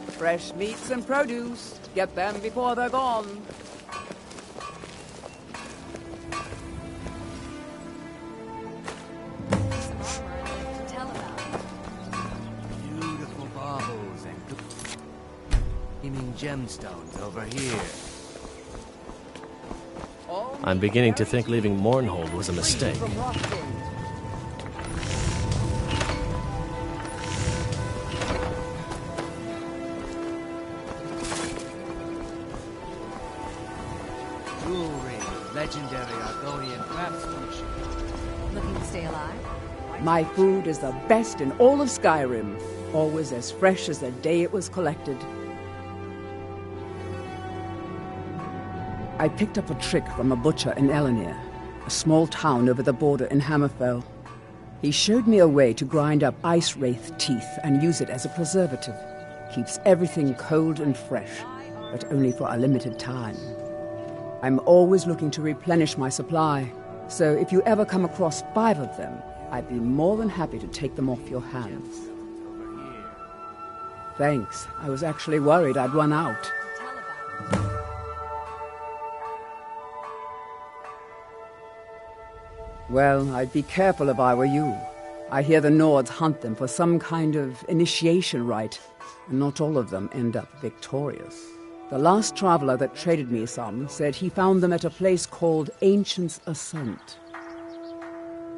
Fresh meats and produce. Get them before they're gone. Beautiful baubles and gleaming gemstones over here. I'm beginning to think leaving Mournhold was a mistake. Jewelry, legendary Argonian craftsmanship. Looking to stay alive? My food is the best in all of Skyrim. Always as fresh as the day it was collected. I picked up a trick from a butcher in Elenir, a small town over the border in Hammerfell. He showed me a way to grind up ice wraith teeth and use it as a preservative. Keeps everything cold and fresh, but only for a limited time. I'm always looking to replenish my supply, so if you ever come across 5 of them, I'd be more than happy to take them off your hands. Thanks. I was actually worried I'd run out. Well, I'd be careful if I were you. I hear the Nords hunt them for some kind of initiation rite, and not all of them end up victorious. The last traveler that traded me some said he found them at a place called Ancient's Ascent.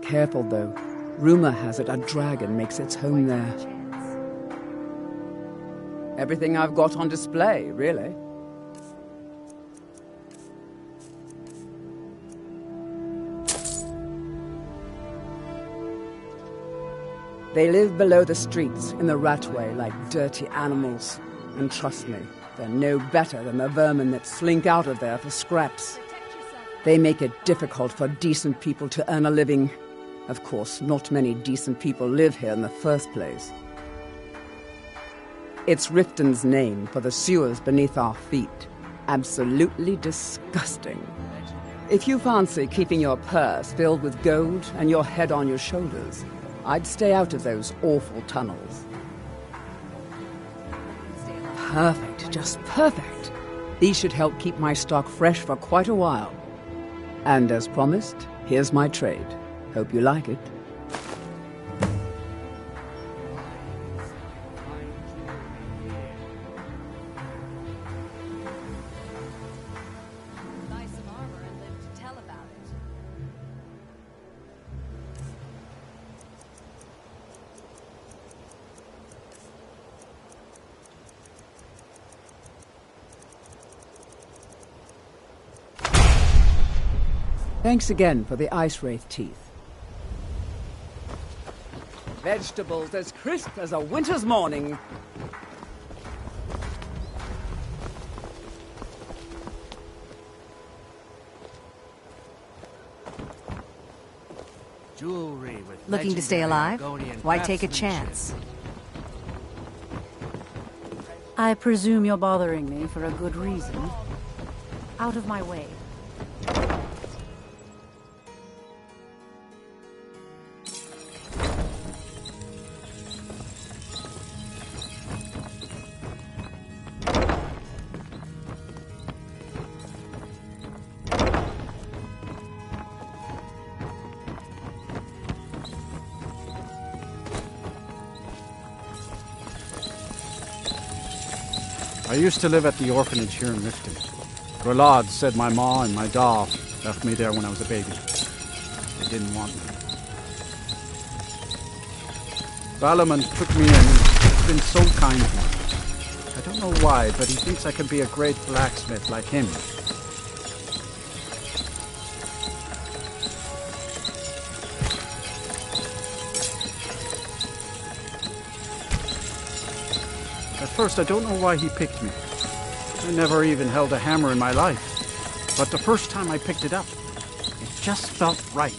Careful, though. Rumor has it a dragon makes its home there. Everything I've got on display, really. They live below the streets, in the ratway, like dirty animals. And trust me, they're no better than the vermin that slink out of there for scraps. They make it difficult for decent people to earn a living. Of course, not many decent people live here in the first place. It's Riften's name for the sewers beneath our feet. Absolutely disgusting. If you fancy keeping your purse filled with gold and your head on your shoulders, I'd stay out of those awful tunnels. Perfect, just perfect. These should help keep my stock fresh for quite a while. And as promised, here's my trade. Hope you like it. Thanks again for the ice wraith teeth. Vegetables as crisp as a winter's morning. Jewelry with Looking to stay alive? Why take a chance? I presume you're bothering me for a good reason. Out of my way. I used to live at the orphanage here in Riften. Grelad said my ma and my da left me there when I was a baby. They didn't want me. Balaman took me in and has been so kind to me. I don't know why, but he thinks I could be a great blacksmith like him. At first, I don't know why he picked me. I never even held a hammer in my life. But the first time I picked it up, it just felt right.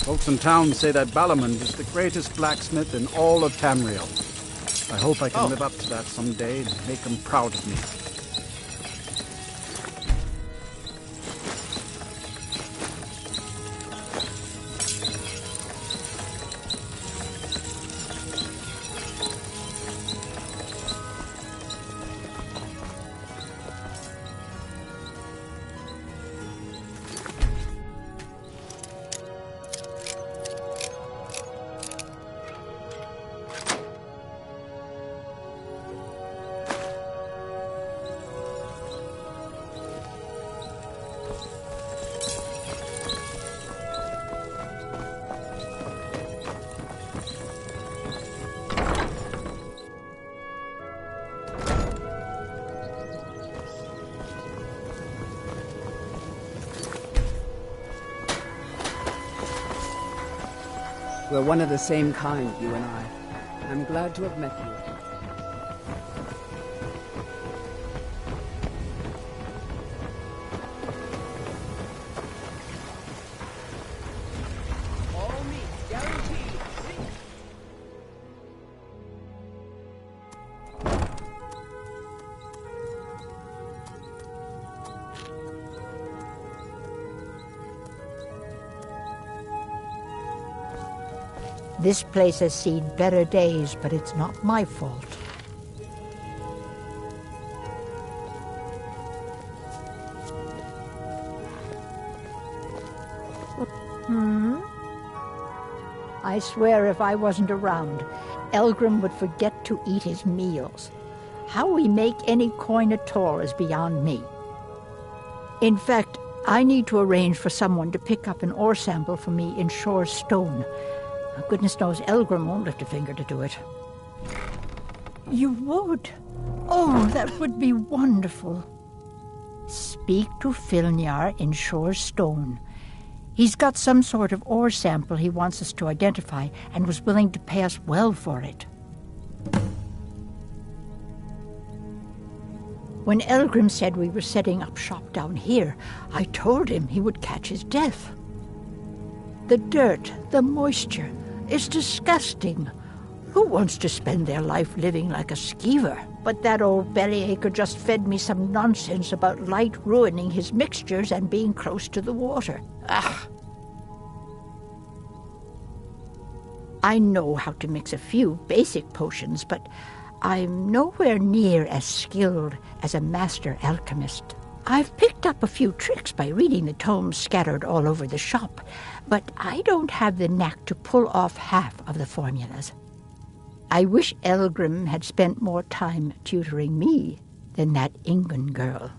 Folks in town say that Balamund is the greatest blacksmith in all of Tamriel. I hope I can live up to that someday and make him proud of me. We're one of the same kind, you and I. I'm glad to have met you. All meat, guaranteed. This place has seen better days, but it's not my fault. I swear if I wasn't around, Elgrim would forget to eat his meals. How we make any coin at all is beyond me. In fact, I need to arrange for someone to pick up an ore sample for me in Shore's Stone. Goodness knows Elgrim won't lift a finger to do it. You would? Oh, that would be wonderful. Speak to Filnyar in Shore's Stone. He's got some sort of ore sample he wants us to identify and was willing to pay us well for it. When Elgrim said we were setting up shop down here, I told him he would catch his death. The dirt, the moisture, is disgusting. Who wants to spend their life living like a skeever? But that old bellyacre just fed me some nonsense about light ruining his mixtures and being close to the water. Ugh. I know how to mix a few basic potions, but I'm nowhere near as skilled as a master alchemist. I've picked up a few tricks by reading the tomes scattered all over the shop, but I don't have the knack to pull off half of the formulas. I wish Elgrim had spent more time tutoring me than that Ingun girl.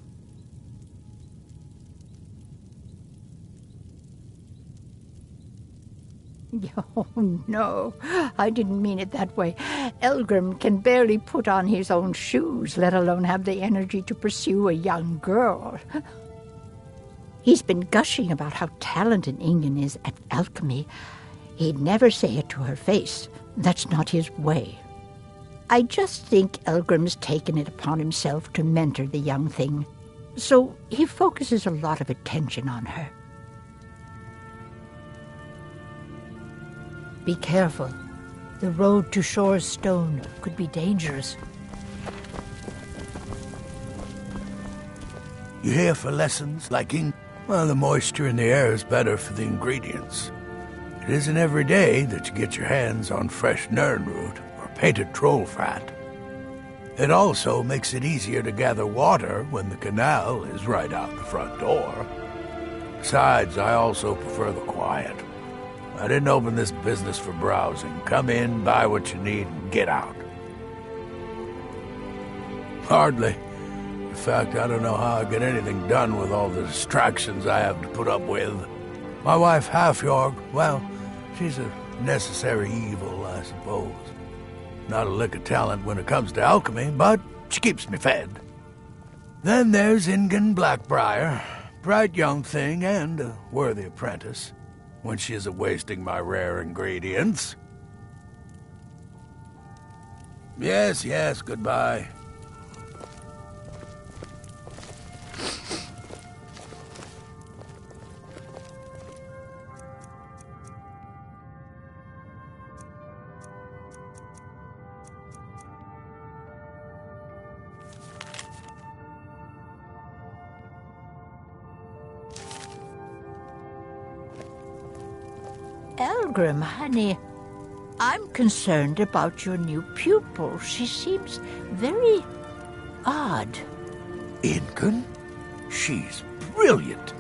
Oh, no, I didn't mean it that way. Elgrim can barely put on his own shoes, let alone have the energy to pursue a young girl. He's been gushing about how talented Ingun is at alchemy. He'd never say it to her face. That's not his way. I just think Elgrim's taken it upon himself to mentor the young thing, so he focuses a lot of attention on her. Be careful. The road to Shore's Stone could be dangerous. You here for lessons, like in? Well, the moisture in the air is better for the ingredients. It isn't every day that you get your hands on fresh nernroot or painted troll fat. It also makes it easier to gather water when the canal is right out the front door. Besides, I also prefer the quiet. I didn't open this business for browsing. Come in, buy what you need, and get out. Hardly. In fact, I don't know how I get anything done with all the distractions I have to put up with. My wife, Half-York, well, she's a necessary evil, I suppose. Not a lick of talent when it comes to alchemy, but she keeps me fed. Then there's Ingen Blackbriar, bright young thing and a worthy apprentice, when she isn't wasting my rare ingredients. Yes, goodbye. Elgrim, honey, I'm concerned about your new pupil. She seems very odd. Ingen? She's brilliant.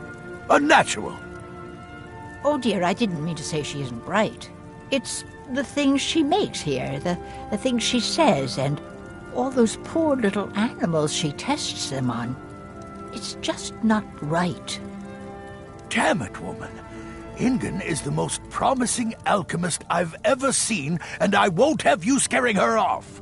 A natural. Oh dear, I didn't mean to say she isn't bright. It's the things she makes here, the things she says, and all those poor little animals she tests them on. It's just not right. Damn it, woman. Ingen is the most promising alchemist I've ever seen, and I won't have you scaring her off.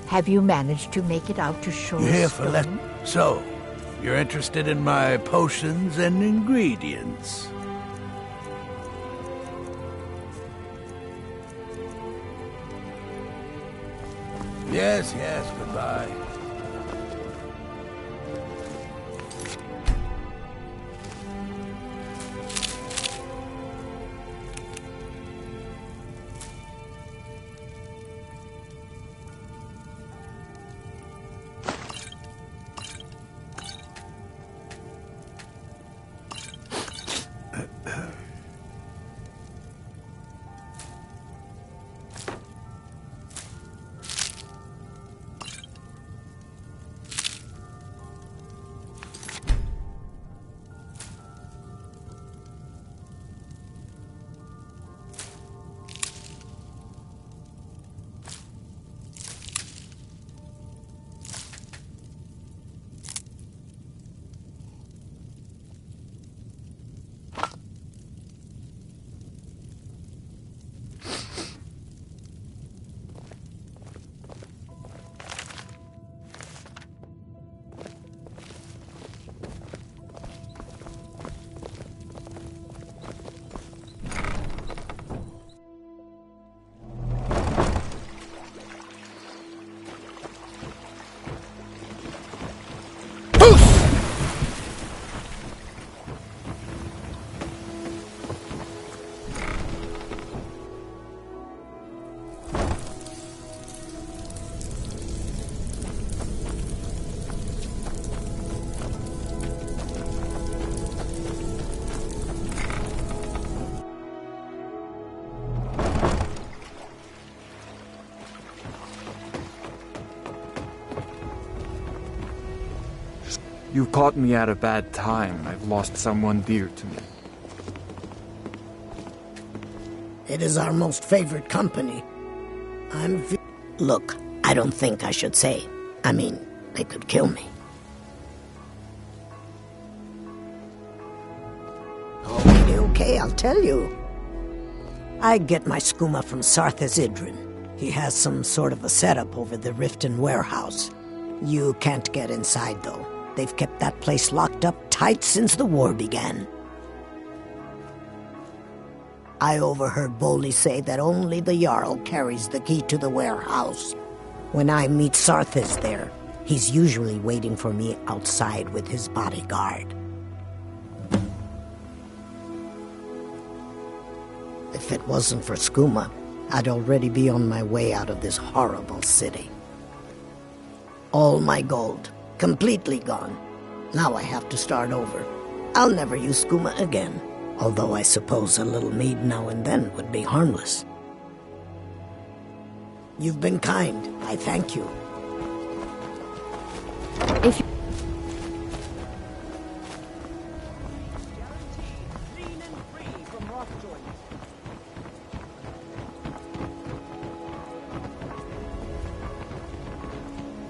Have you managed to make it out to shore? Here, Philette. So, you're interested in my potions and ingredients? Yes, goodbye. You've caught me at a bad time. I've lost someone dear to me. It is our most favorite company. Look, I don't think I should say. I mean, They could kill me. Okay, I'll tell you. I get my skooma from Sarthas Idrin. He has some sort of a setup over the Riften warehouse. You can't get inside, though. They've kept that place locked up tight since the war began. I overheard Bolli say that only the Jarl carries the key to the warehouse. When I meet Sarthas there, he's usually waiting for me outside with his bodyguard. If it wasn't for skooma, I'd already be on my way out of this horrible city. All my gold, completely gone. Now I have to start over. I'll never use skooma again, although I suppose a little mead now and then would be harmless. You've been kind. I thank you. If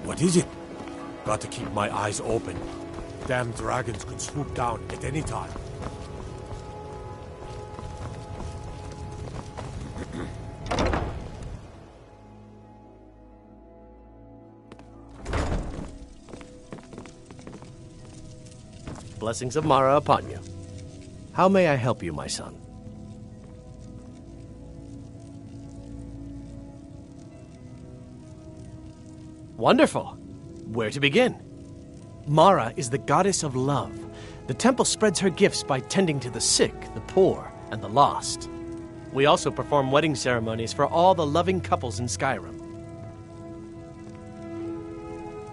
What is it? Got to keep my eyes open. Damn dragons could swoop down at any time. Blessings of Mara upon you. How may I help you, my son? Wonderful. Where to begin? Mara is the goddess of love. The temple spreads her gifts by tending to the sick, the poor, and the lost. We also perform wedding ceremonies for all the loving couples in Skyrim.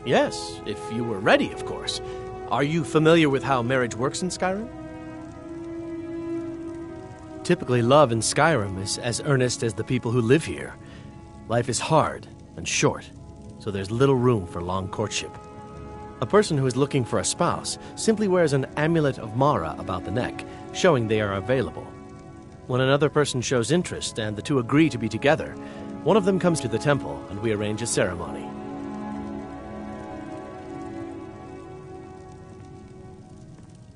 Yes, if you were ready, of course. Are you familiar with how marriage works in Skyrim? Typically, love in Skyrim is as earnest as the people who live here. Life is hard and short, so there's little room for long courtship. A person who is looking for a spouse simply wears an amulet of Mara about the neck, showing they are available. When another person shows interest and the two agree to be together, one of them comes to the temple and we arrange a ceremony.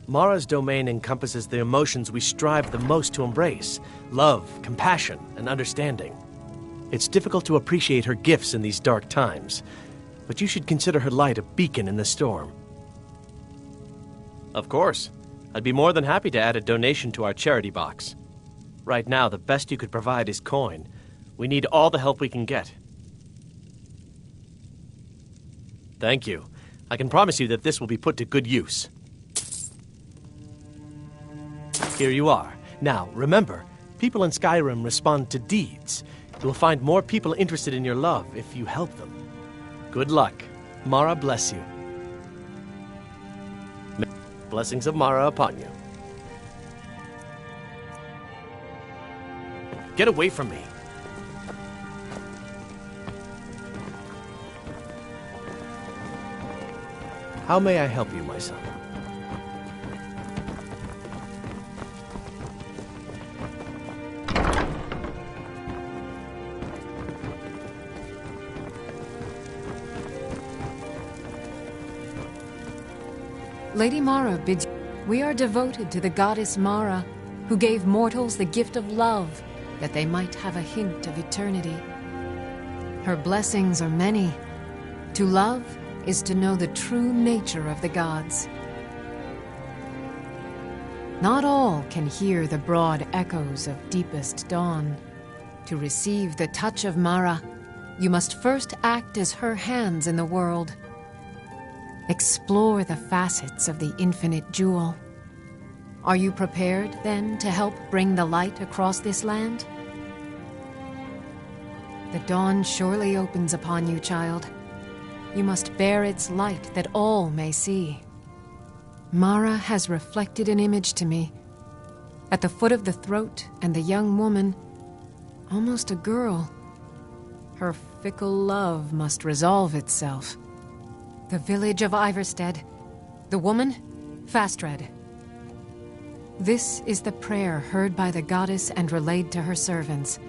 Mara's domain encompasses the emotions we strive the most to embrace: love, compassion, and understanding. It's difficult to appreciate her gifts in these dark times, but you should consider her light a beacon in the storm. Of course. I'd be more than happy to add a donation to our charity box. Right now, the best you could provide is coin. We need all the help we can get. Thank you. I can promise you that this will be put to good use. Here you are. Now, remember, people in Skyrim respond to deeds. You'll find more people interested in your love if you help them. Good luck. Mara bless you. Blessings of Mara upon you. Get away from me. How may I help you, my son? Lady Mara bids you. We are devoted to the goddess Mara, who gave mortals the gift of love, that they might have a hint of eternity. Her blessings are many. To love is to know the true nature of the gods. Not all can hear the broad echoes of deepest dawn. To receive the touch of Mara, you must first act as her hands in the world. Explore the facets of the infinite jewel. Are you prepared, then, to help bring the light across this land? The dawn surely opens upon you, child. You must bear its light that all may see. Mara has reflected an image to me. At the foot of the throat and the young woman, almost a girl. Her fickle love must resolve itself. The village of Iverstead. The woman, Fastred. This is the prayer heard by the goddess and relayed to her servants.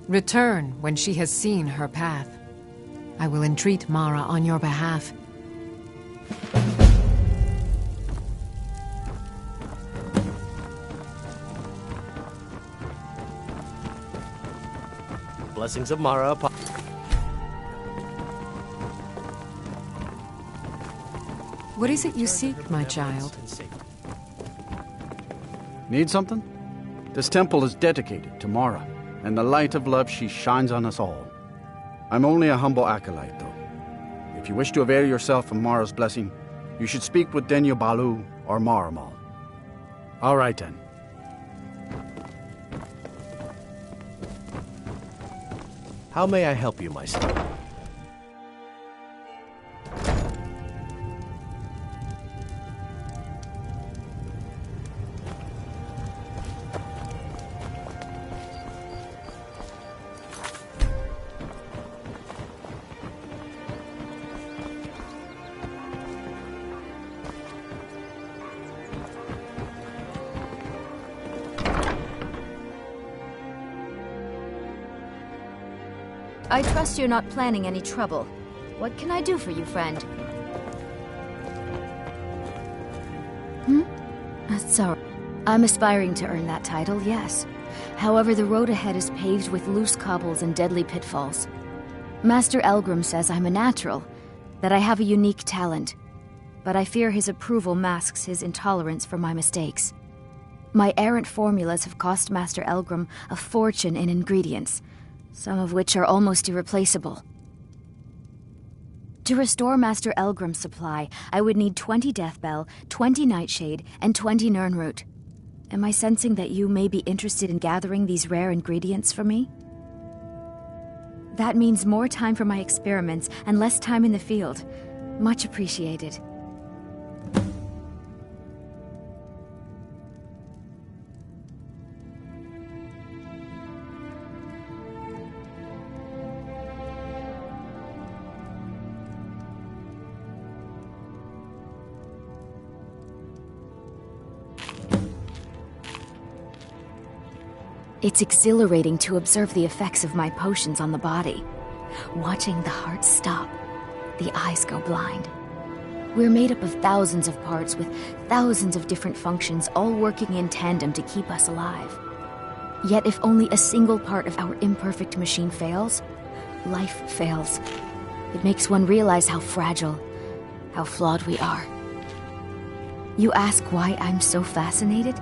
Return when she has seen her path. I will entreat Mara on your behalf. Blessings of Mara upon... What is it you seek, my child? Need something? This temple is dedicated to Mara, and the light of love she shines on us all. I'm only a humble acolyte, though. If you wish to avail yourself of Mara's blessing, you should speak with Denya Balu or Maramal. All right, then. How may I help you, my son? I trust you're not planning any trouble. What can I do for you, friend? Sorry. I'm aspiring to earn that title, yes. However, the road ahead is paved with loose cobbles and deadly pitfalls. Master Elgrim says I'm a natural, that I have a unique talent, but I fear his approval masks his intolerance for my mistakes. My errant formulas have cost Master Elgrim a fortune in ingredients, some of which are almost irreplaceable. To restore Master Elgrim's supply, I would need 20 Deathbell, 20 Nightshade, and 20 Nirnroot. Am I sensing that you may be interested in gathering these rare ingredients for me? That means more time for my experiments and less time in the field. Much appreciated. It's exhilarating to observe the effects of my potions on the body. Watching the heart stop, the eyes go blind. We're made up of thousands of parts with thousands of different functions, all working in tandem to keep us alive. Yet if only a single part of our imperfect machine fails, life fails. It makes one realize how fragile, how flawed we are. You ask why I'm so fascinated?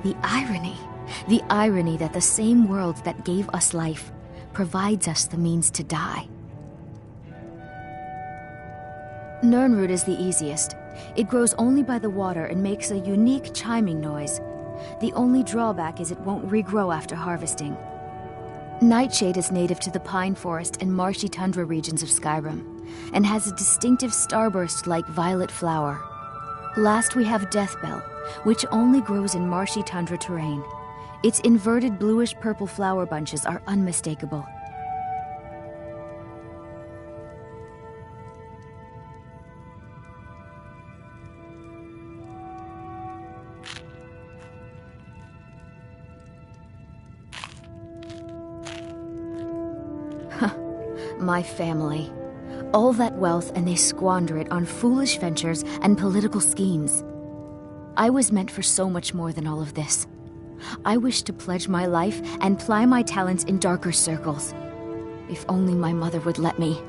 The irony that the same world that gave us life provides us the means to die. Nirnroot is the easiest. It grows only by the water and makes a unique chiming noise. The only drawback is it won't regrow after harvesting. Nightshade is native to the pine forest and marshy tundra regions of Skyrim, and has a distinctive starburst-like violet flower. Last we have Deathbell, which only grows in marshy tundra terrain. Its inverted bluish-purple flower bunches are unmistakable. My family. All that wealth and they squander it on foolish ventures and political schemes. I was meant for so much more than all of this. I wish to pledge my life and ply my talents in darker circles. If only my mother would let me,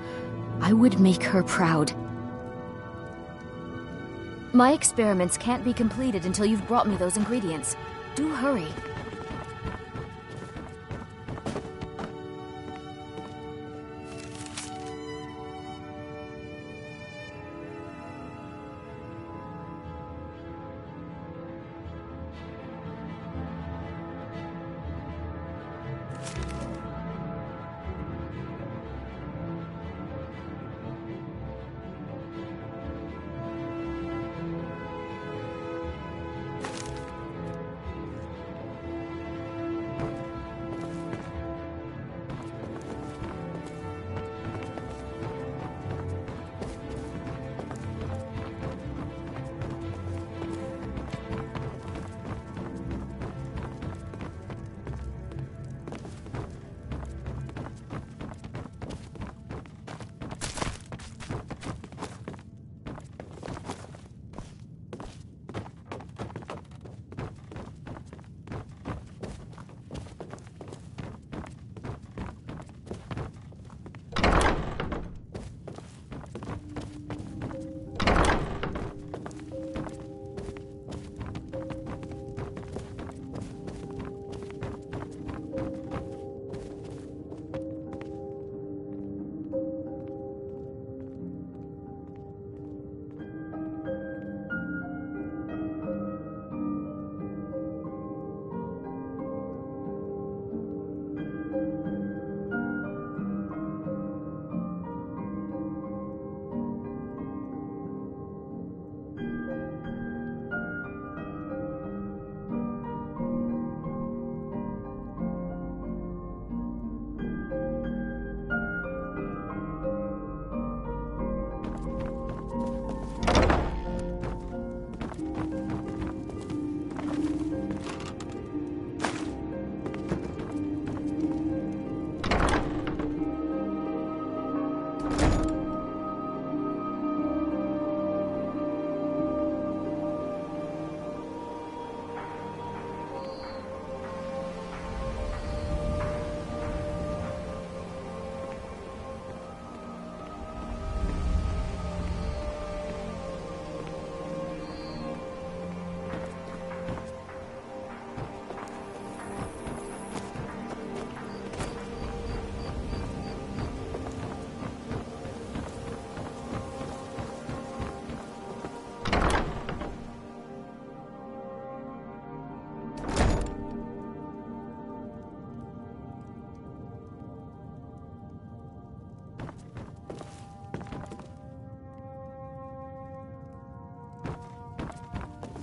I would make her proud. My experiments can't be completed until you've brought me those ingredients. Do hurry.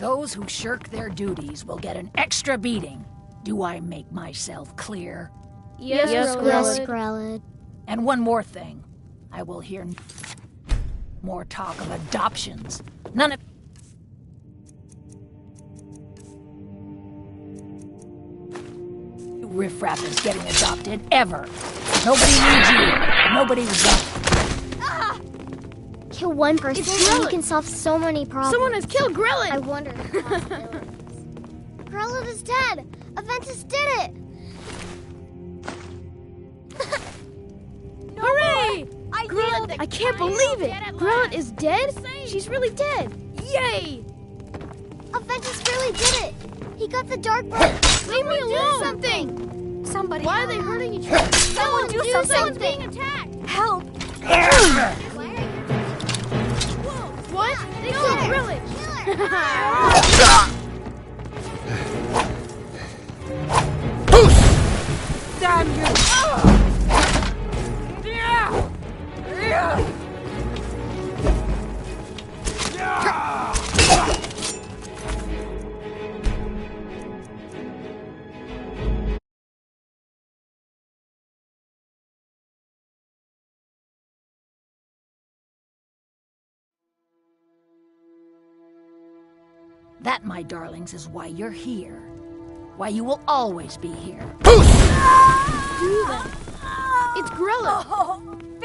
Those who shirk their duties will get an extra beating. Do I make myself clear? Yes, Grelid. And one more thing. I will hear more talk of adoptions. None of... Riffraff is getting adopted, ever. Nobody needs you. Nobody's done. Kill one person and you can solve so many problems. Someone has killed Grelid! I wonder the possibilities. Grelid is dead! Aventus did it! Hooray! I can't believe it! Grelid is dead? She's really dead! Yay! Aventus really did it! He got the dark bird! Leave me alone! Do something! Somebody Why are they hurting each other? Someone do something! Someone's being attacked! Help! What? They killed Grelid! Damn you! That, my darlings, is why you're here. Why you will always be here. Do that. It's Grelid.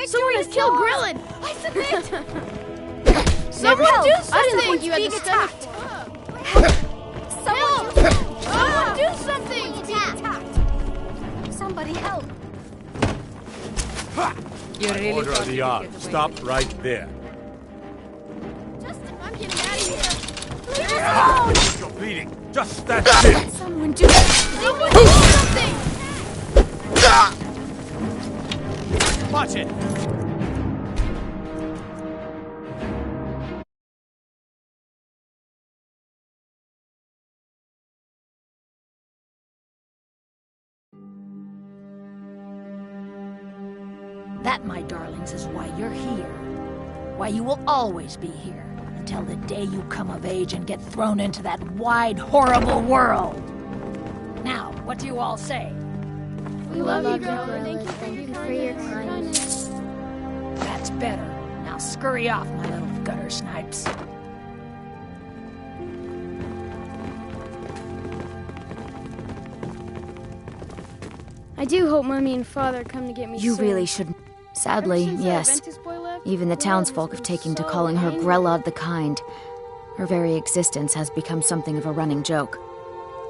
Someone has killed Grelid. I submit. Someone do something. I didn't think you had the stomach. Someone do something. Somebody help. Order of the yard. Stop right there. I'm getting out of here. You're bleeding. Just stand still. Someone do something. Someone do something. Watch it. That, my darlings, is why you're here. Why you will always be here. Until the day you come of age and get thrown into that wide, horrible world. Now, what do you all say? We love you, Grelid. Thank you for your kindness. That's better. Now scurry off, my little gutter snipes. I do hope Mommy and Father come to get me You soon. really should. Sadly, yes. Even the townsfolk have taken to calling her Grelod the Kind. Her very existence has become something of a running joke.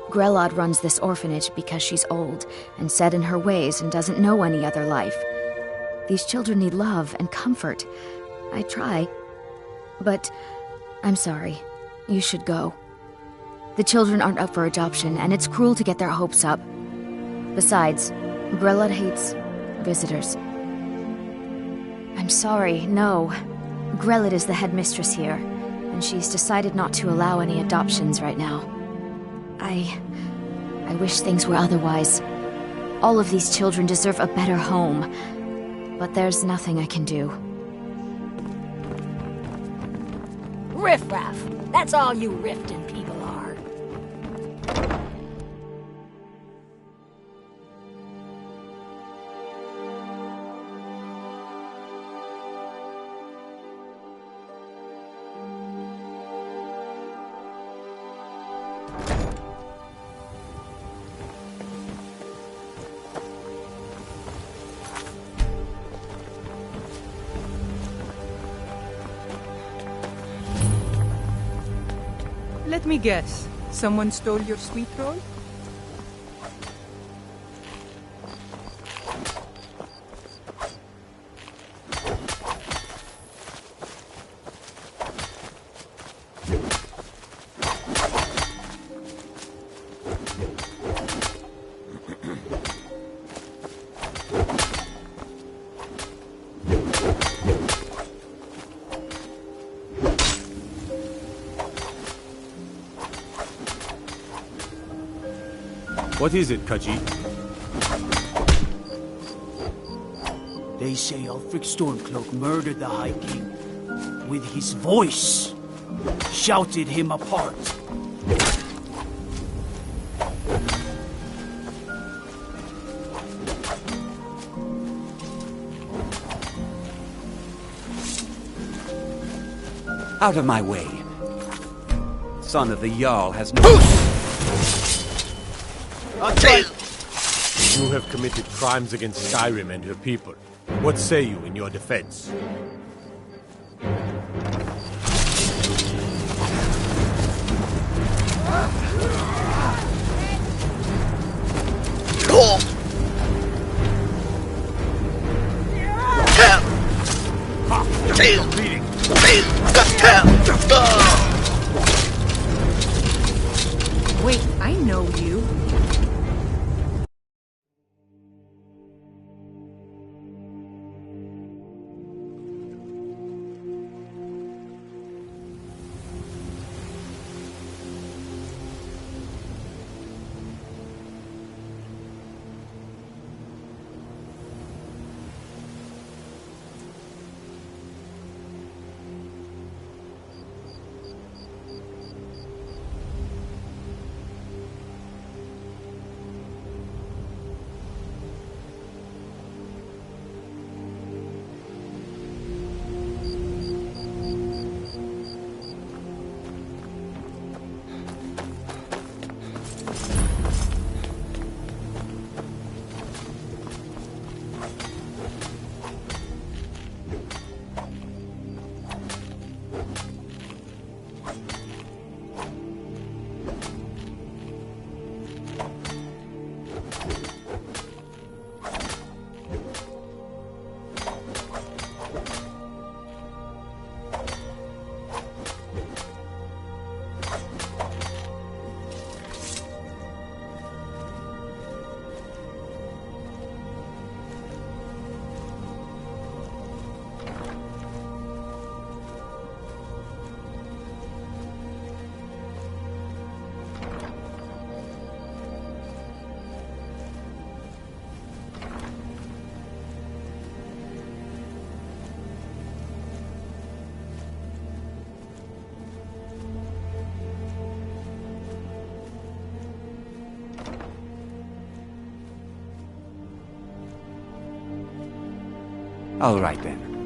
Grelod runs this orphanage because she's old and set in her ways and doesn't know any other life. These children need love and comfort. I try. But I'm sorry. You should go. The children aren't up for adoption, and it's cruel to get their hopes up. Besides, Grelod hates visitors. I'm sorry, no. Grelid is the headmistress here, and she's decided not to allow any adoptions right now. I wish things were otherwise. All of these children deserve a better home, but there's nothing I can do. Riffraff! That's all you Riften people are. Let me guess. Someone stole your sweet roll? What is it, Khajiit? They say Ulfric Stormcloak murdered the High King with his voice. shouted him apart. Out of my way. Son of the Jarl has no... You have committed crimes against Skyrim and her people. What say you in your defense? Wait, I know you. All right, then.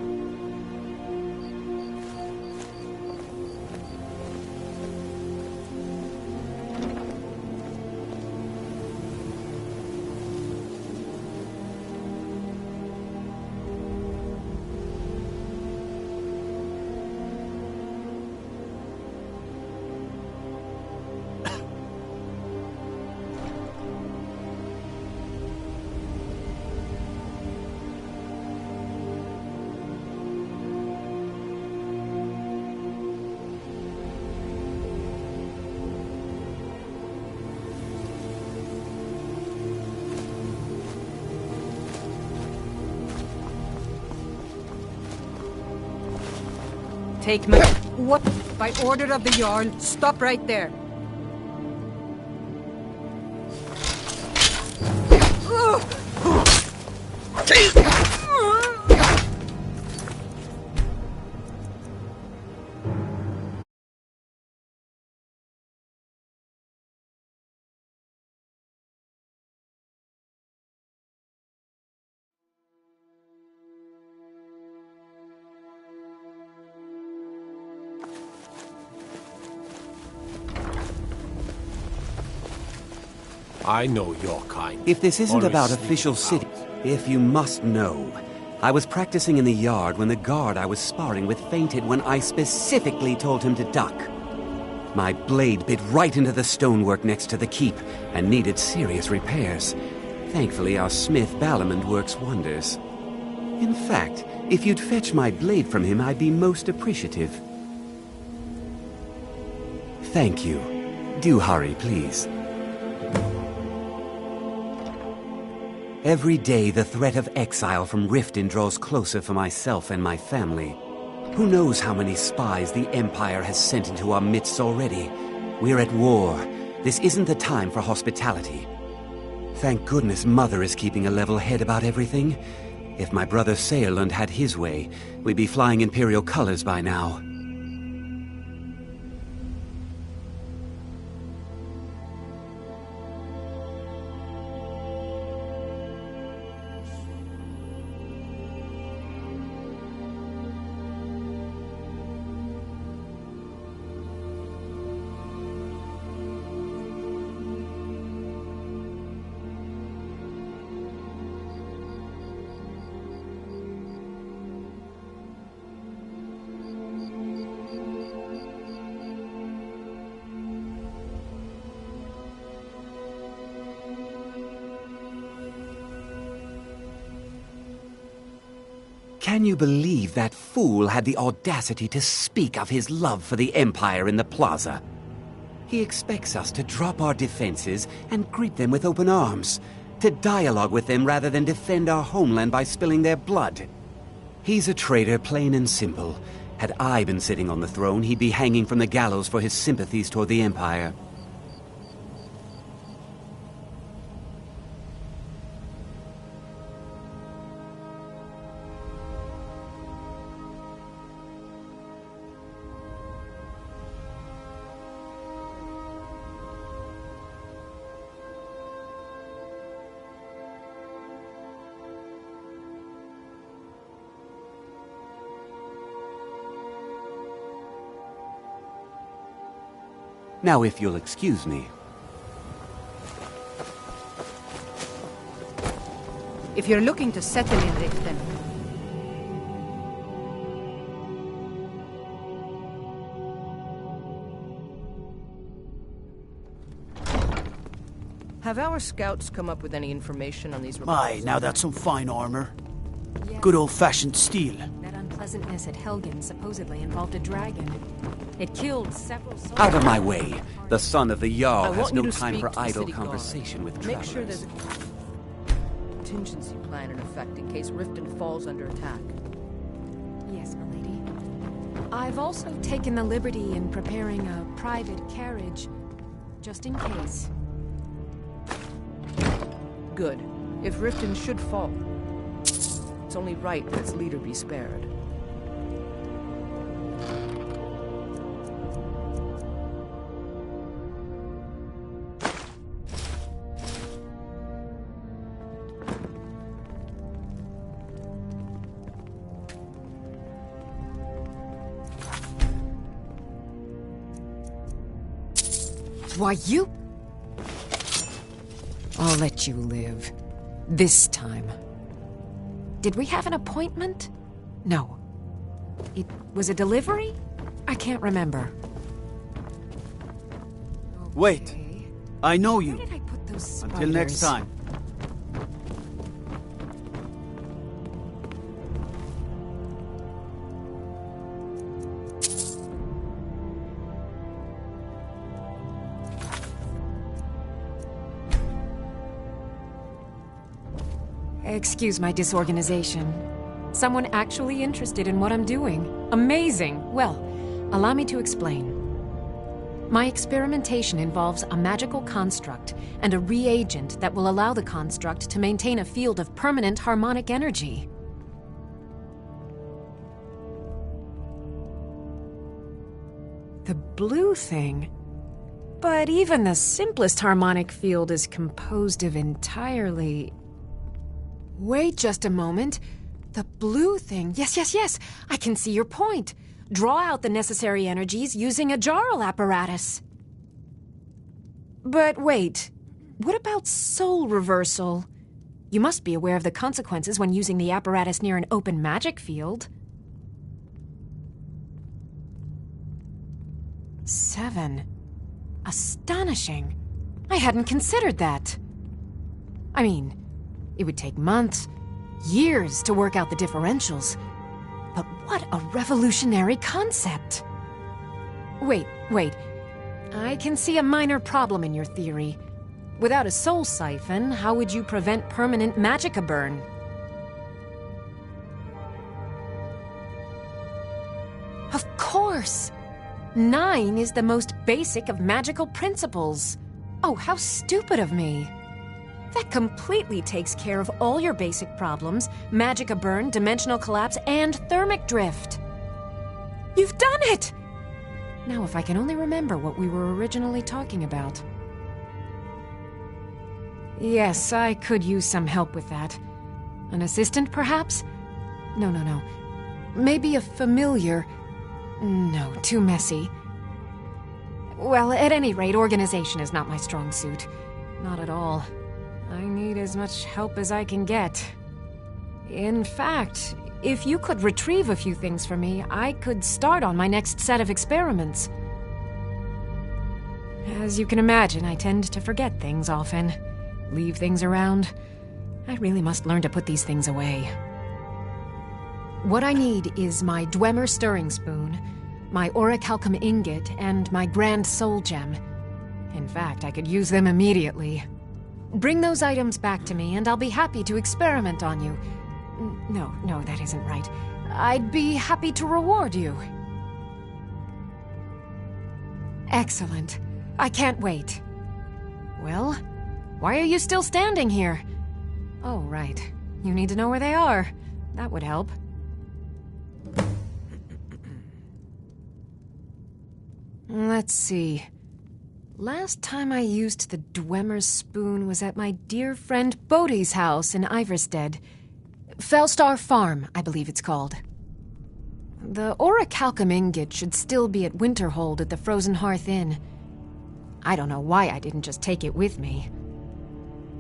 Take me. What? By order of the Jarl, stop right there. I know your kind. If this isn't Always about sneaking official about. city, if you must know, I was practicing in the yard when the guard I was sparring with fainted when I specifically told him to duck. My blade bit right into the stonework next to the keep and needed serious repairs. Thankfully, our smith Balamond works wonders. In fact, if you'd fetch my blade from him, I'd be most appreciative. Thank you. Do hurry, please. Every day, the threat of exile from Riften draws closer for myself and my family. Who knows how many spies the Empire has sent into our midst already? We're at war. This isn't the time for hospitality. Thank goodness Mother is keeping a level head about everything. If my brother Saerlund had his way, we'd be flying Imperial colors by now. Can you believe that fool had the audacity to speak of his love for the Empire in the plaza? He expects us to drop our defenses and greet them with open arms, to dialogue with them rather than defend our homeland by spilling their blood. He's a traitor, plain and simple. Had I been sitting on the throne, he'd be hanging from the gallows for his sympathies toward the Empire. Now, if you'll excuse me. If you're looking to settle in Riften, have our scouts come up with any information on these My, reports? now that's some fine armor. Good old-fashioned steel. That unpleasantness at Helgen supposedly involved a dragon. It killed several soldiers. Out of my way! The son of the I Jarl has want you no to time speak for to the idle city guard. conversation with Make travelers. sure there's a contingency plan in effect in case Riften falls under attack. Yes, milady. I've also taken the liberty in preparing a private carriage, just in case. Good. If Riften should fall, it's only right that its leader be spared. Why, you... I'll let you live. This time. Did we have an appointment? No. It was a delivery? I can't remember. Wait. I know you. Where did I put those Until next spiders? time. Excuse my disorganization. Someone actually interested in what I'm doing. Amazing! Well, allow me to explain. My experimentation involves a magical construct and a reagent that will allow the construct to maintain a field of permanent harmonic energy. The blue thing? But even the simplest harmonic field is composed of entirely... Wait just a moment. The blue thing. Yes. I can see your point. Draw out the necessary energies using a Jarl apparatus. But wait. What about soul reversal? You must be aware of the consequences when using the apparatus near an open magic field. 7. Astonishing. I hadn't considered that. I mean... It would take months, years to work out the differentials. But what a revolutionary concept! Wait. I can see a minor problem in your theory. Without a soul siphon, how would you prevent permanent magicka burn? Of course! 9 is the most basic of magical principles. Oh, how stupid of me. That completely takes care of all your basic problems: magicka burn, dimensional collapse, and thermic drift. You've done it! Now, if I can only remember what we were originally talking about. Yes, I could use some help with that. An assistant, perhaps? No. Maybe a familiar. No, too messy. Well, at any rate, organization is not my strong suit. Not at all. I need as much help as I can get. In fact, if you could retrieve a few things for me, I could start on my next set of experiments. As you can imagine, I tend to forget things often. Leave things around. I really must learn to put these things away. What I need is my Dwemer stirring spoon, my orichalcum ingot, and my grand soul gem. In fact, I could use them immediately. Bring those items back to me, and I'll be happy to experiment on you. No, that isn't right. I'd be happy to reward you. Excellent. I can't wait. Well, why are you still standing here? Oh, right. You need to know where they are. That would help. Let's see. Last time I used the Dwemer spoon was at my dear friend Bodhi's house in Iverstead. Fellstar Farm, I believe it's called. The orichalcum ingot should still be at Winterhold at the Frozen Hearth Inn. I don't know why I didn't just take it with me.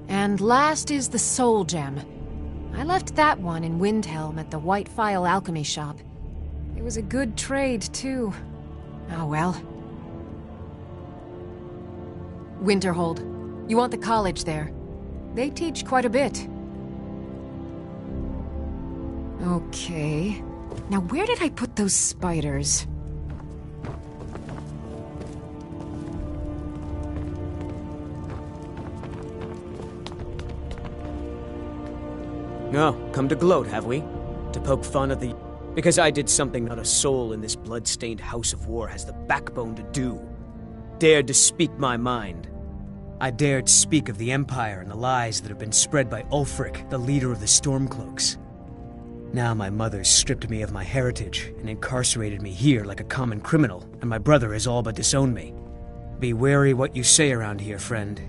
And last is the soul gem. I left that one in Windhelm at the White Phial alchemy shop. It was a good trade, too. Oh well. Winterhold. You want the college there. They teach quite a bit. Okay. Now where did I put those spiders? Oh, come to gloat, have we? To poke fun at the... Because I did something not a soul in this blood-stained house of war has the backbone to do. Dared to speak my mind. I dared speak of the Empire and the lies that have been spread by Ulfric, the leader of the Stormcloaks. Now my mother's stripped me of my heritage and incarcerated me here like a common criminal, and my brother has all but disowned me. Be wary what you say around here, friend.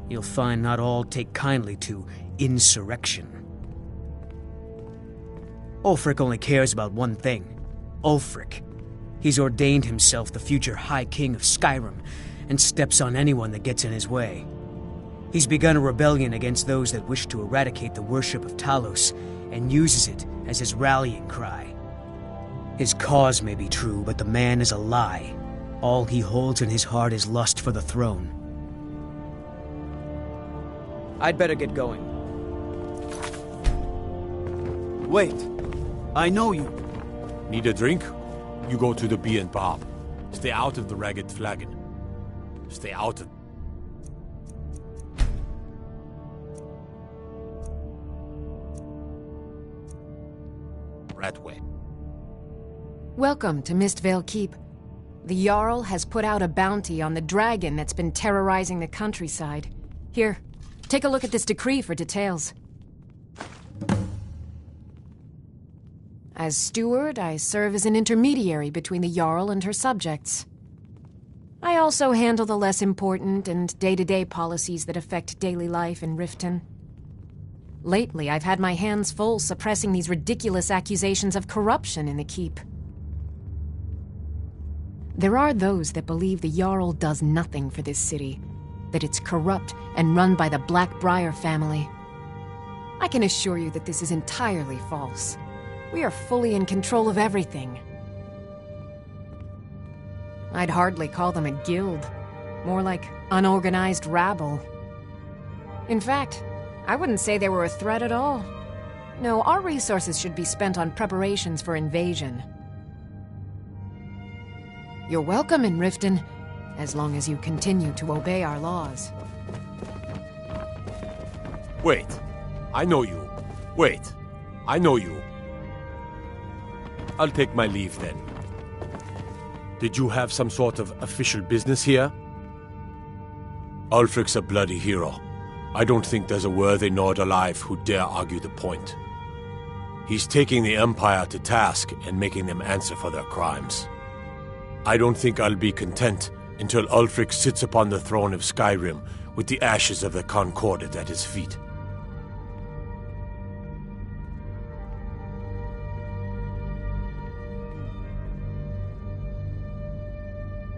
You'll find not all take kindly to insurrection. Ulfric only cares about one thing. Ulfric. He's ordained himself the future High King of Skyrim, and steps on anyone that gets in his way. He's begun a rebellion against those that wish to eradicate the worship of Talos, and uses it as his rallying cry. His cause may be true, but the man is a lie. All he holds in his heart is lust for the throne. I'd better get going. Wait. I know you. Need a drink? You go to the Bee and Bob. Stay out of the Ragged Flagon. Stay out of... Ratway. Welcome to Mistvale Keep. The Jarl has put out a bounty on the dragon that's been terrorizing the countryside. Here, take a look at this decree for details. As steward, I serve as an intermediary between the Jarl and her subjects. I also handle the less important and day-to-day policies that affect daily life in Riften. Lately, I've had my hands full suppressing these ridiculous accusations of corruption in the keep. There are those that believe the Jarl does nothing for this city, that it's corrupt and run by the Blackbriar family. I can assure you that this is entirely false. We are fully in control of everything. I'd hardly call them a guild, more like unorganized rabble. In fact, I wouldn't say they were a threat at all. No, our resources should be spent on preparations for invasion. You're welcome in Riften, as long as you continue to obey our laws. Wait. I know you. Wait. I know you. I'll take my leave then. Did you have some sort of official business here? Ulfric's a bloody hero. I don't think there's a worthy Nord alive who dare argue the point. He's taking the Empire to task and making them answer for their crimes. I don't think I'll be content until Ulfric sits upon the throne of Skyrim with the ashes of the Concordat at his feet.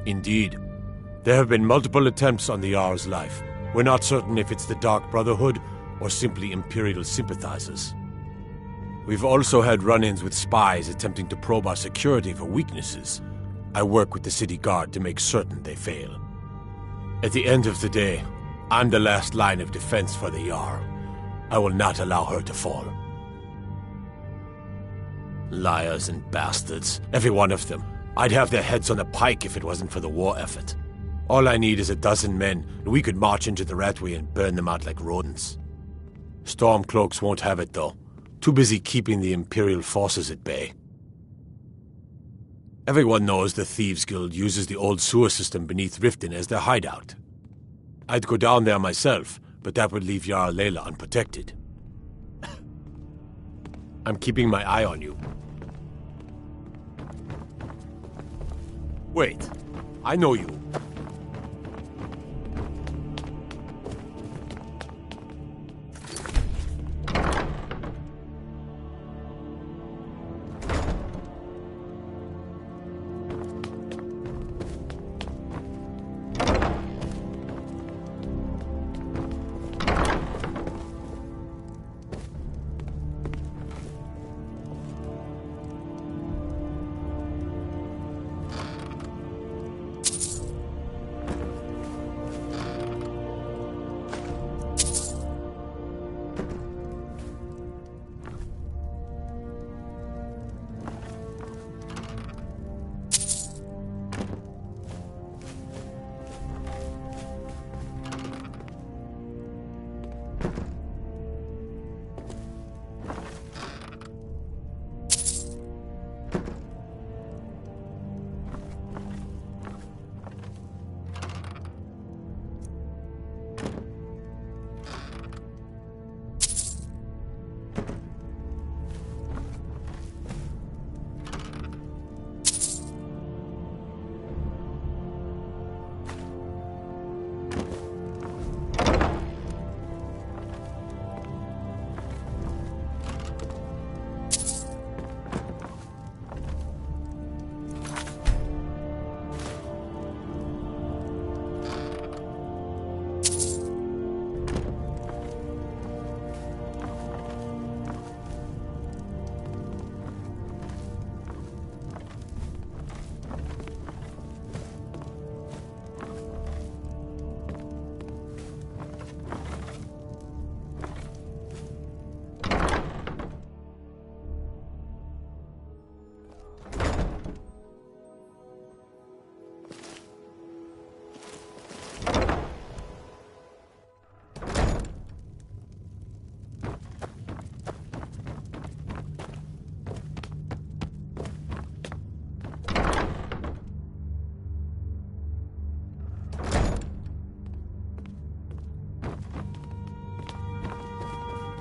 Indeed. There have been multiple attempts on the Jarl's life. We're not certain if it's the Dark Brotherhood or simply Imperial sympathizers. We've also had run-ins with spies attempting to probe our security for weaknesses. I work with the city guard to make certain they fail. At the end of the day, I'm the last line of defense for the Jarl. I will not allow her to fall. Liars and bastards. Every one of them. I'd have their heads on a pike if it wasn't for the war effort. All I need is a dozen men, and we could march into the Ratway and burn them out like rodents. Stormcloaks won't have it, though. Too busy keeping the Imperial forces at bay. Everyone knows the Thieves Guild uses the old sewer system beneath Riften as their hideout. I'd go down there myself, but that would leave Jarl Layla unprotected. I'm keeping my eye on you. Wait, I know you.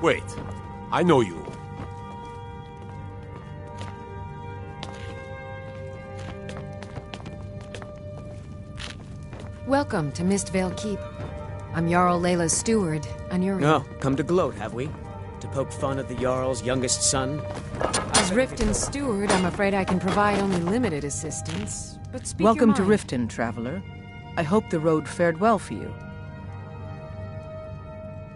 Wait, I know you. Welcome to Mistvale Keep. I'm Jarl Layla's steward, and you're... Oh, come to gloat, have we? To poke fun at the Jarl's youngest son? As Riften's steward, I'm afraid I can provide only limited assistance, but speak Welcome your to mind. Riften, traveler. I hope the road fared well for you.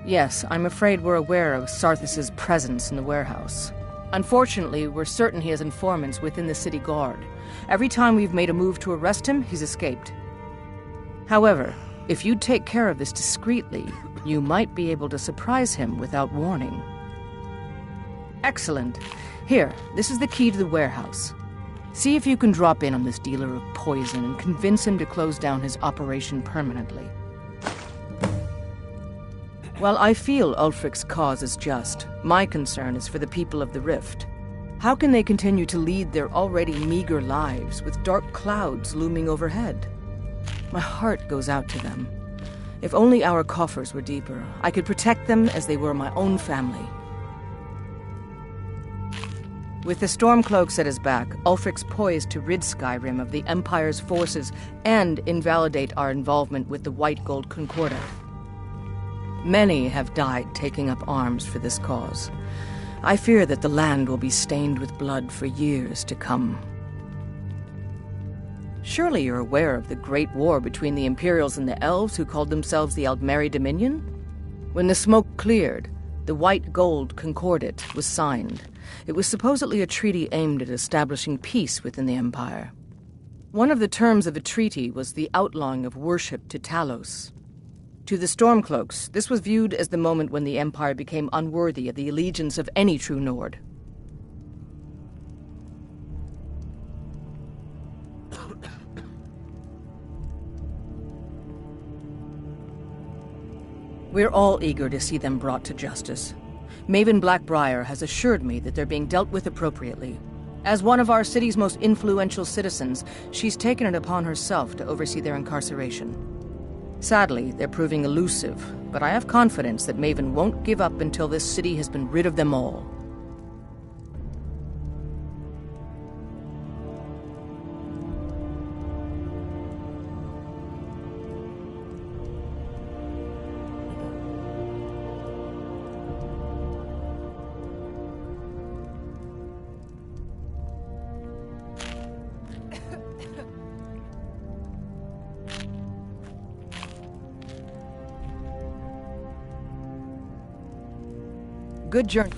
Yes, I'm afraid we're aware of Sarthis' presence in the warehouse. Unfortunately, we're certain he has informants within the city guard. Every time we've made a move to arrest him, he's escaped. However, if you take care of this discreetly, you might be able to surprise him without warning. Excellent. Here, this is the key to the warehouse. See if you can drop in on this dealer of poison and convince him to close down his operation permanently. While I feel Ulfric's cause is just, my concern is for the people of the Rift. How can they continue to lead their already meager lives with dark clouds looming overhead? My heart goes out to them. If only our coffers were deeper, I could protect them as they were my own family. With the Stormcloaks at his back, Ulfric's poised to rid Skyrim of the Empire's forces and invalidate our involvement with the White Gold Concordat. Many have died taking up arms for this cause. I fear that the land will be stained with blood for years to come. Surely you're aware of the Great War between the Imperials and the Elves who called themselves the Aldmeri Dominion? When the smoke cleared, the White Gold Concordat was signed. It was supposedly a treaty aimed at establishing peace within the Empire. One of the terms of the treaty was the outlawing of worship to Talos. To the Stormcloaks, this was viewed as the moment when the Empire became unworthy of the allegiance of any true Nord. We're all eager to see them brought to justice. Maven Blackbriar has assured me that they're being dealt with appropriately. As one of our city's most influential citizens, she's taken it upon herself to oversee their incarceration. Sadly, they're proving elusive, but I have confidence that Maven won't give up until this city has been rid of them all. Good journey.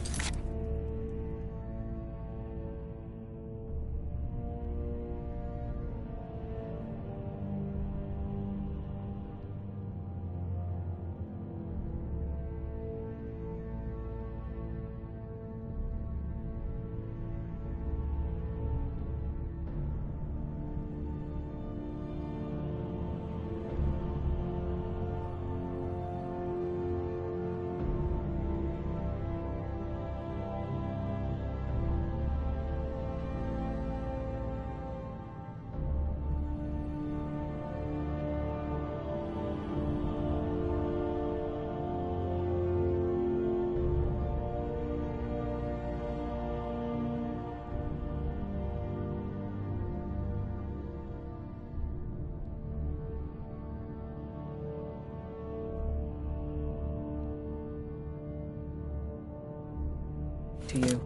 To you.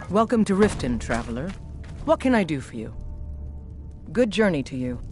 Welcome to Riften, traveler. What can I do for you? Good journey to you.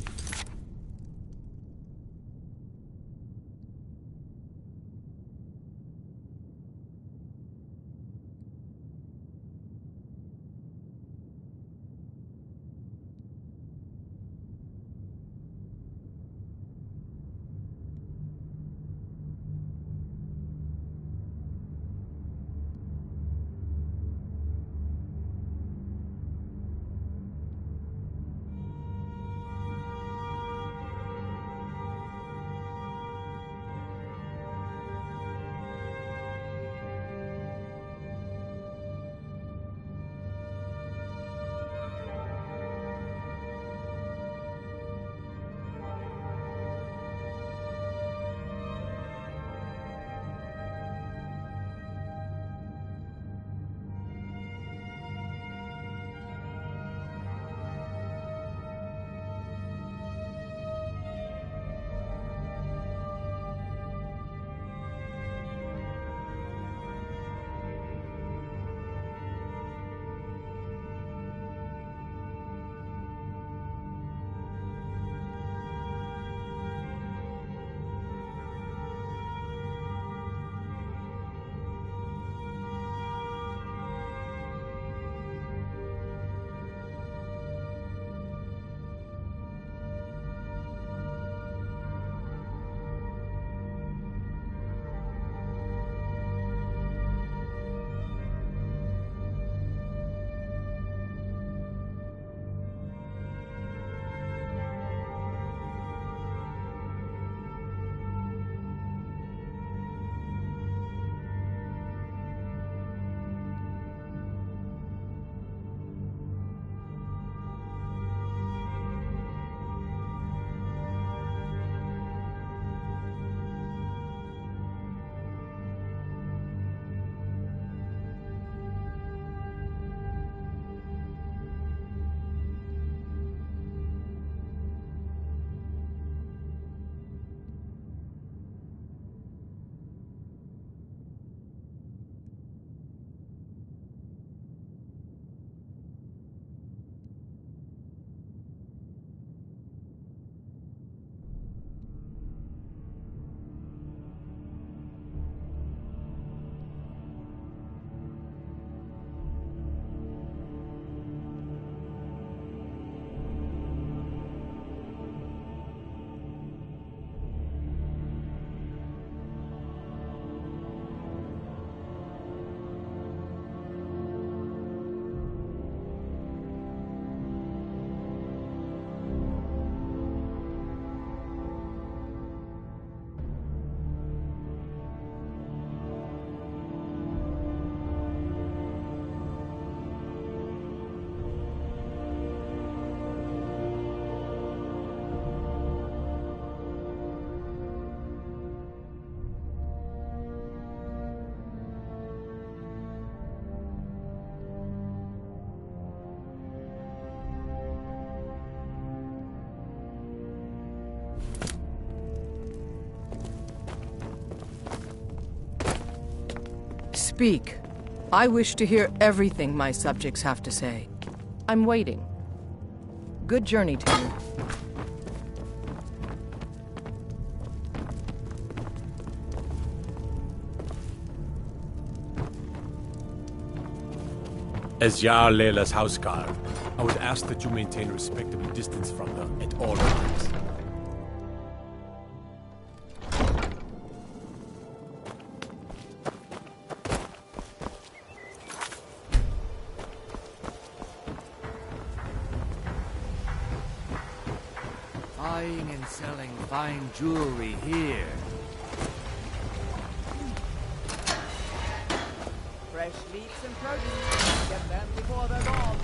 Speak. I wish to hear everything my subjects have to say. I'm waiting. Good journey to you. As Jarl Leila's houseguard, I would ask that you maintain a respectable distance from her at all times. Buying and selling fine jewelry here. Fresh meats and produce. Get them before they're gone.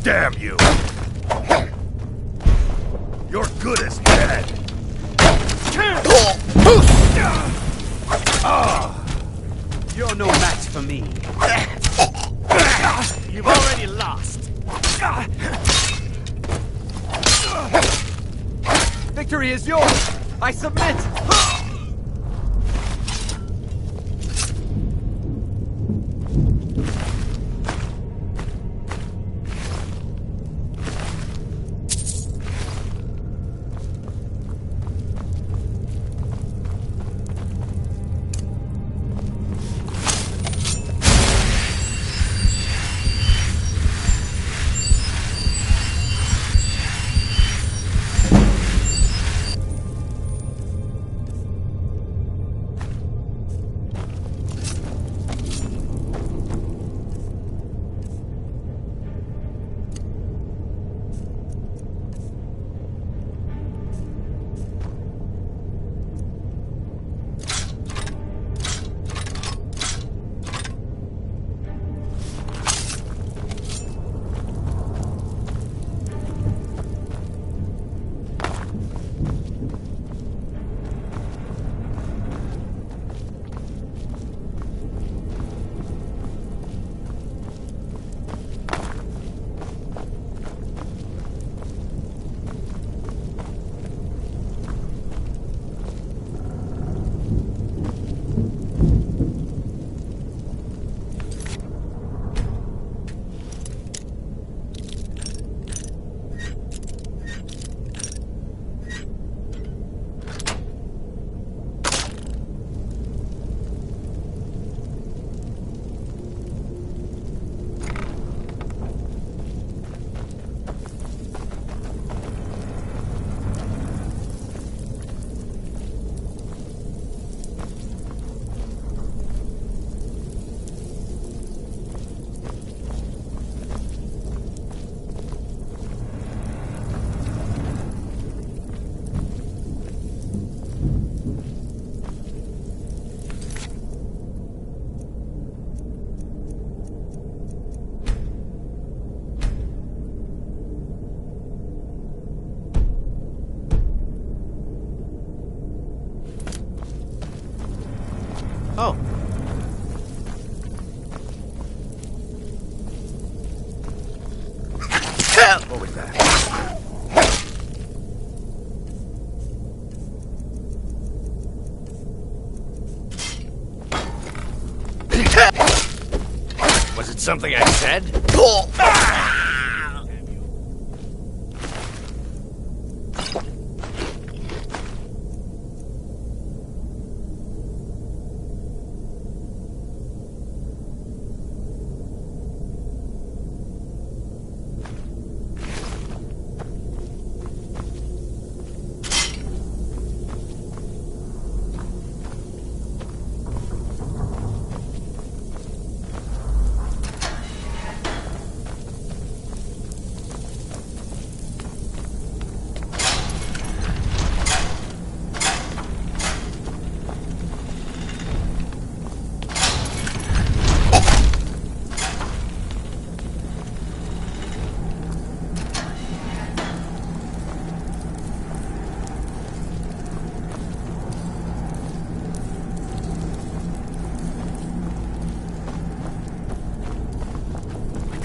Damn you! You're good as dead! You're no match for me. You've already lost. Victory is yours! I submit! Oh. What was that? Was it something I said?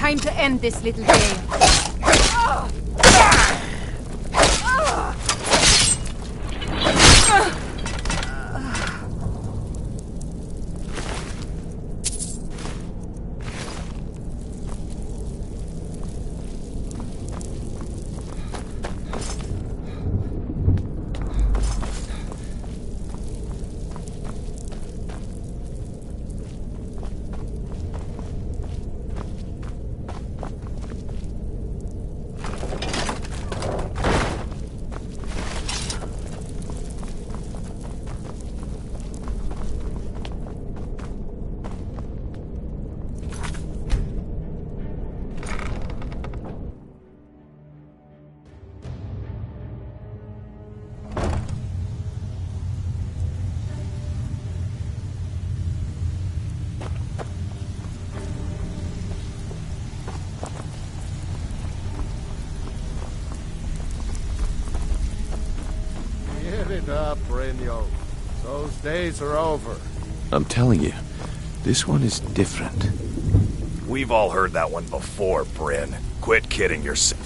time to end this little game. Give it up, Brynjolf. Those days are over. I'm telling you, this one is different. We've all heard that one before, Bryn. Quit kidding yourself.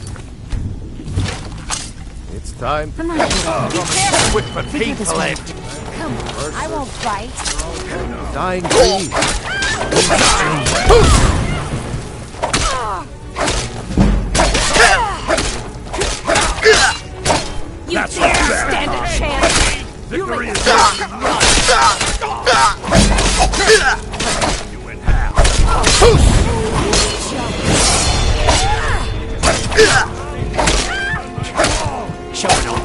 It's time. Come on, with the people in. Come on, I won't bite. Dying breed. You dare stand a chance? You Victory like is a You in half. Showing off.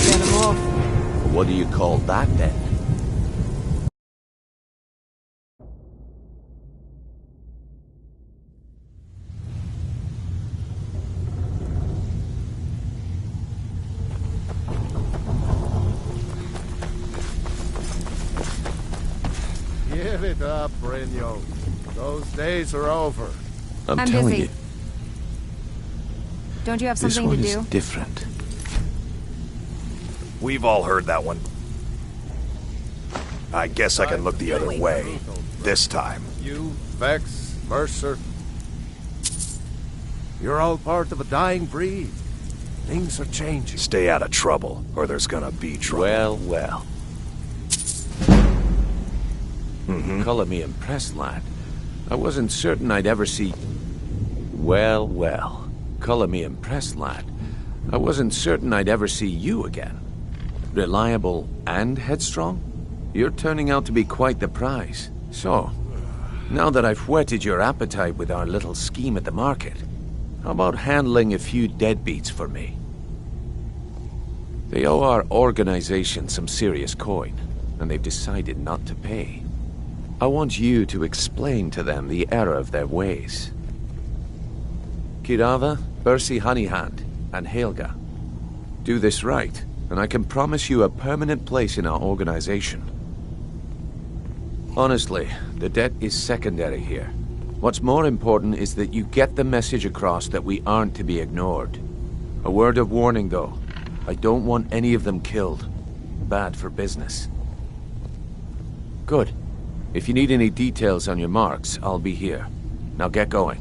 Get him off. What do you call that then? Give it up, Brynjolf. Those days are over. I'm I'm telling busy. you, Don't you have this something one to is do? different. We've all heard that one. I guess I can look the other way. This time. You, Vex, Mercer. You're all part of a dying breed. Things are changing. Stay out of trouble, or there's gonna be trouble. Well, well. Mm-hmm. Color me impressed, lad. I wasn't certain I'd ever see... Well, well. Color me impressed, lad. I wasn't certain I'd ever see you again. Reliable and headstrong? You're turning out to be quite the prize. So, now that I've whetted your appetite with our little scheme at the market, how about handling a few deadbeats for me? They owe our organization some serious coin, and they've decided not to pay. I want you to explain to them the error of their ways. Kirava, Bersi Honeyhand, and Helga. Do this right, and I can promise you a permanent place in our organization. Honestly, the debt is secondary here. What's more important is that you get the message across that we aren't to be ignored. A word of warning, though. I don't want any of them killed. Bad for business. Good. If you need any details on your marks, I'll be here. Now get going.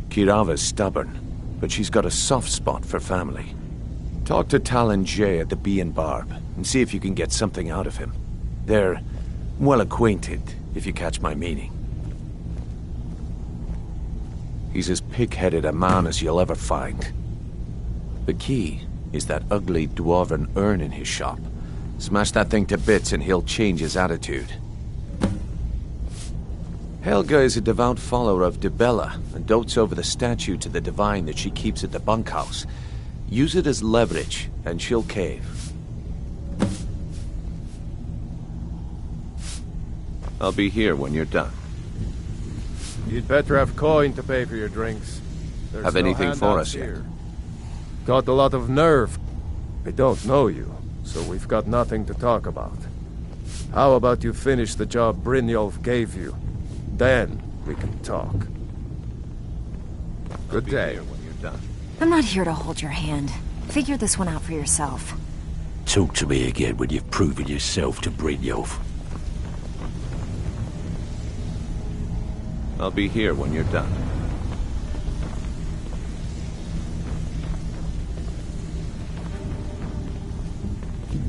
Kirava's stubborn, but she's got a soft spot for family. Talk to Talon Jay at the Bee and Barb, and see if you can get something out of him. They're well acquainted, if you catch my meaning. He's as pig-headed a man as you'll ever find. The key is that ugly dwarven urn in his shop. Smash that thing to bits and he'll change his attitude. Helga is a devout follower of Dibella and dotes over the statue to the divine that she keeps at the bunkhouse. Use it as leverage and she'll cave. I'll be here when you're done. You'd better have coin to pay for your drinks. There's Have no anything for handouts us yet? here. Got a lot of nerve. I don't know you, so we've got nothing to talk about. How about you finish the job Brynjolf gave you? Then we can talk. Good day. When you're done. I'm not here to hold your hand. Figure this one out for yourself. Talk to me again when you've proven yourself to Brynjolf. I'll be here when you're done.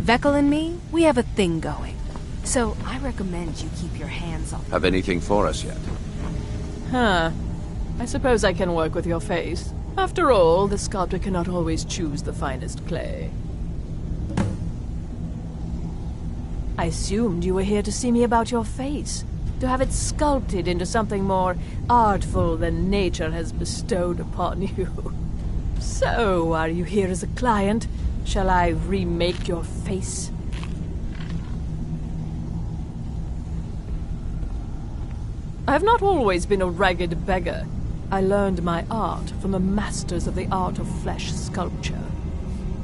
Vekel and me, we have a thing going. So I recommend you keep your hands off. Have anything for us yet? Huh. I suppose I can work with your face. After all, the sculptor cannot always choose the finest clay. I assumed you were here to see me about your face. To have it sculpted into something more artful than nature has bestowed upon you. So, are you here as a client? Shall I remake your face? I have not always been a ragged beggar. I learned my art from the masters of the art of flesh sculpture.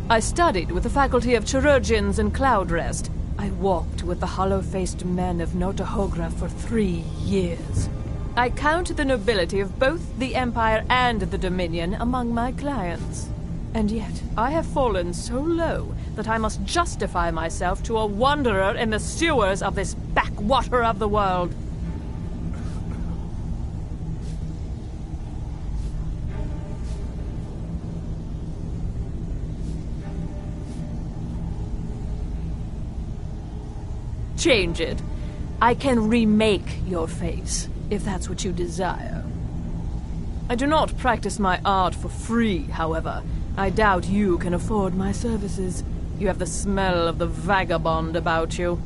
I studied with the faculty of chirurgeons and Cloudrest. I walked with the hollow-faced men of Notahogra for 3 years. I count the nobility of both the Empire and the Dominion among my clients. And yet, I have fallen so low that I must justify myself to a wanderer in the sewers of this backwater of the world. Change it. I can remake your face, if that's what you desire. I do not practice my art for free, however. I doubt you can afford my services. You have the smell of the vagabond about you.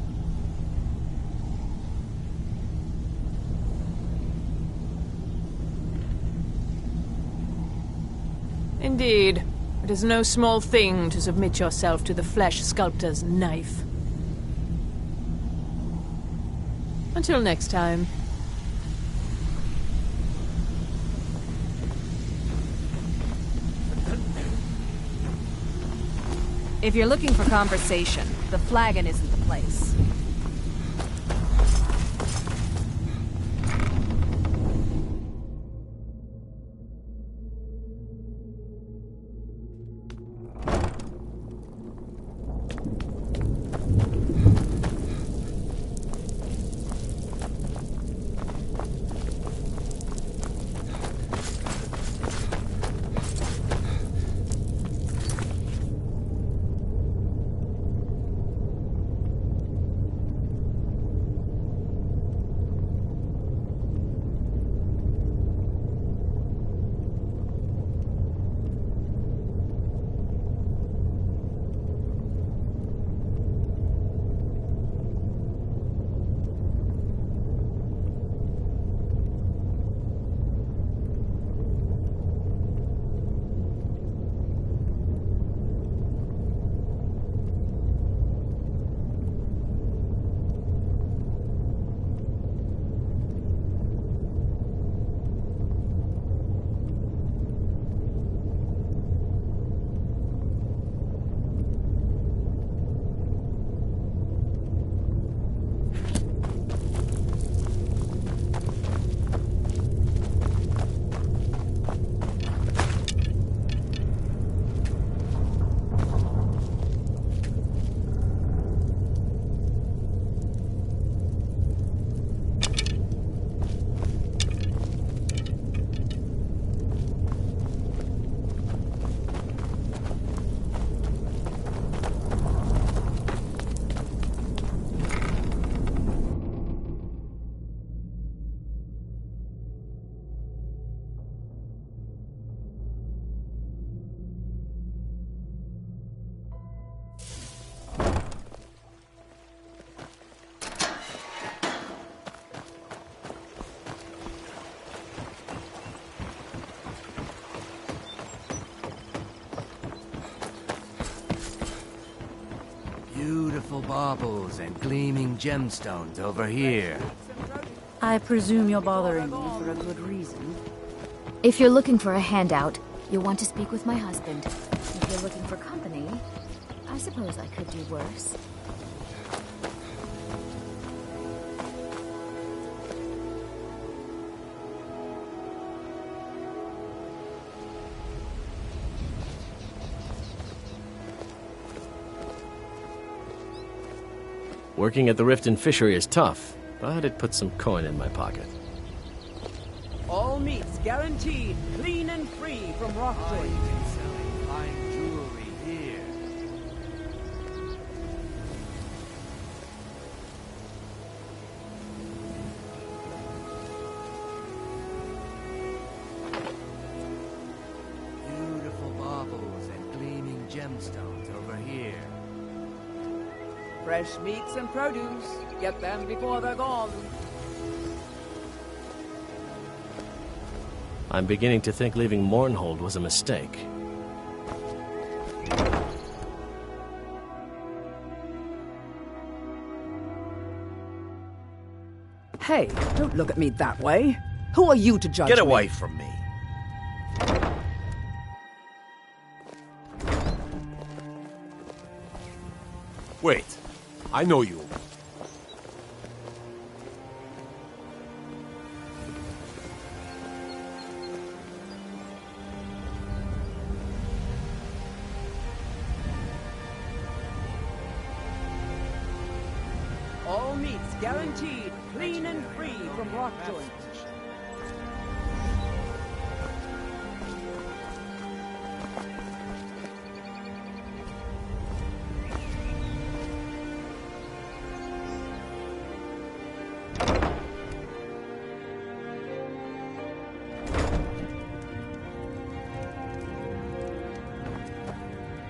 Indeed. It is no small thing to submit yourself to the flesh sculptor's knife. Until next time. If you're looking for conversation, the flagon isn't the place. Beautiful baubles and gleaming gemstones over here. I presume you're bothering me for a good reason. If you're looking for a handout, you'll want to speak with my husband. If you're looking for company, I suppose I could do worse. Working at the Riften Fishery is tough, but it puts some coin in my pocket. All meats guaranteed, clean and free from rock joint. Buying and selling fine jewelry here. Beautiful baubles and gleaming gemstones over here. Fresh meats and produce. Get them before they're gone. I'm beginning to think leaving Mournhold was a mistake. Hey, don't look at me that way. Who are you to judge me? Get away from me. Wait, I know you. All meats guaranteed, clean and free from rock joint.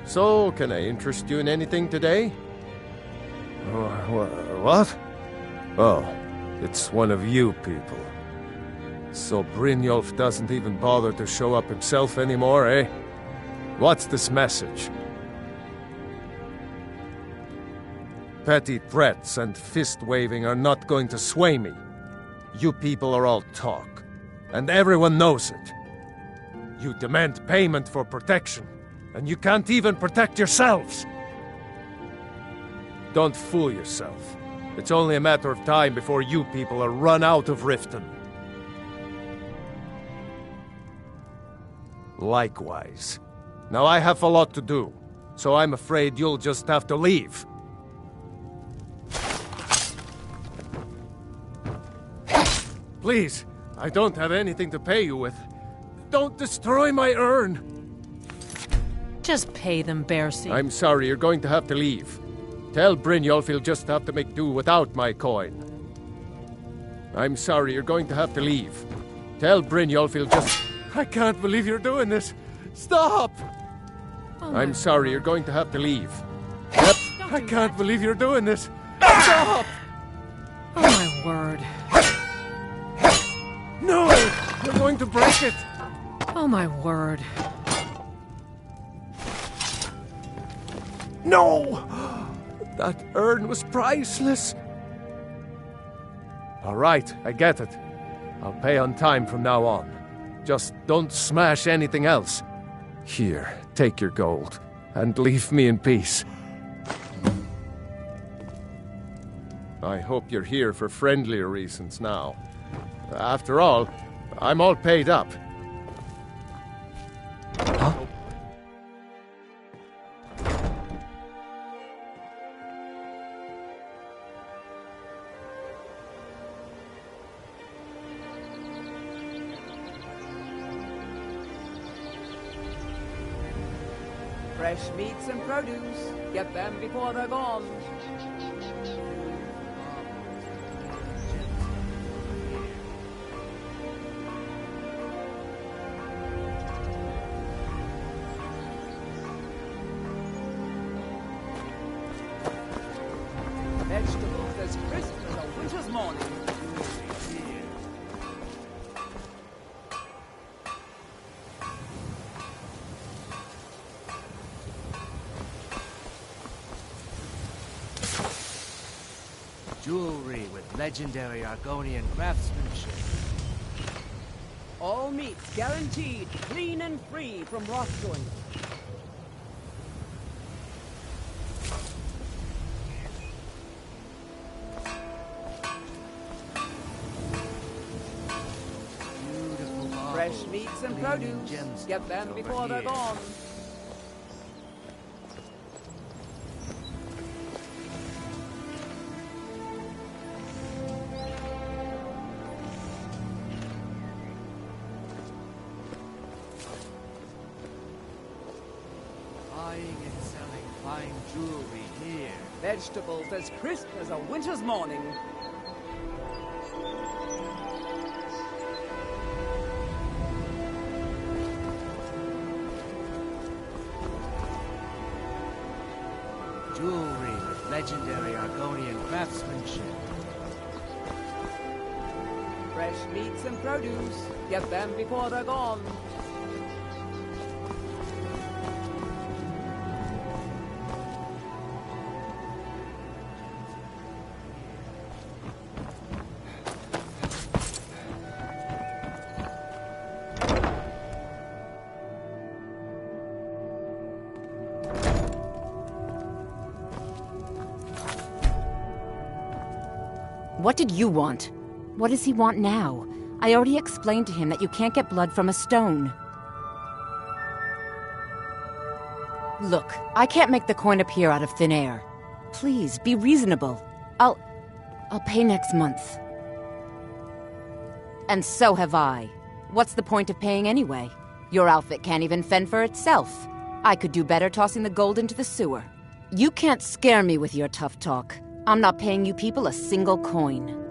So, can I interest you in anything today? What? Oh, it's one of you people. So Brynjolf doesn't even bother to show up himself anymore, eh? What's this message? Petty threats and fist-waving are not going to sway me. You people are all talk, and everyone knows it. You demand payment for protection, and you can't even protect yourselves. Don't fool yourself. It's only a matter of time before you people are run out of Riften. Likewise. Now I have a lot to do, so I'm afraid you'll just have to leave. Please, I don't have anything to pay you with. Don't destroy my urn! Just pay them, Bercy. I'm sorry, you're going to have to leave. Tell Brynjolf he'll just have to make do without my coin. I'm sorry, you're going to have to leave. Tell Brynjolf he'll just... I can't believe you're doing this! Stop! I'm sorry, you're going to have to leave. Yep, I can't believe you're doing this! Stop! Oh my word. No! You're going to break it! Oh my word. No! That urn was priceless. All right, I get it. I'll pay on time from now on. Just don't smash anything else. Here, take your gold, and leave me in peace. I hope you're here for friendlier reasons now. After all, I'm all paid up. Huh? Fresh meats and produce. Get them before they're gone. Vegetables as crisp as a winter's morning. Jewelry with legendary Argonian craftsmanship. All meats guaranteed, clean and free from rock joint. Fresh meats and produce. Get them before they're gone. jewelry here. Vegetables as crisp as a winter's morning. Jewelry with legendary Argonian craftsmanship. Fresh meats and produce. Get them before they're gone. What did you want? What does he want now? I already explained to him that you can't get blood from a stone. Look, I can't make the coin appear out of thin air. Please, be reasonable. I'll pay next month. And so have I. What's the point of paying anyway? Your outfit can't even fend for itself. I could do better tossing the gold into the sewer. You can't scare me with your tough talk. I'm not paying you people a single coin.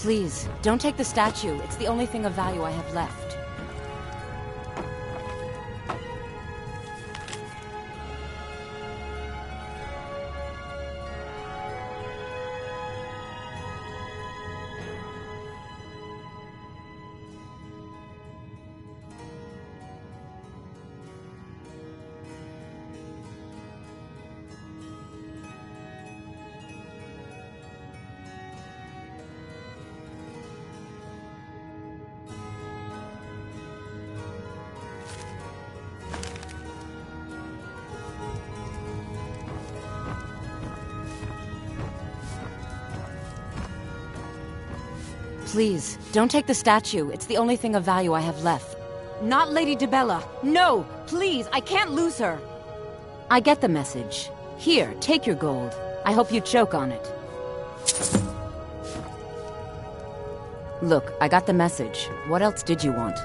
Please, don't take the statue. It's the only thing of value I have left. Please, don't take the statue. It's the only thing of value I have left. Not Lady Dibella. No! Please, I can't lose her! I get the message. Here, take your gold. I hope you choke on it. Look, I got the message. What else did you want?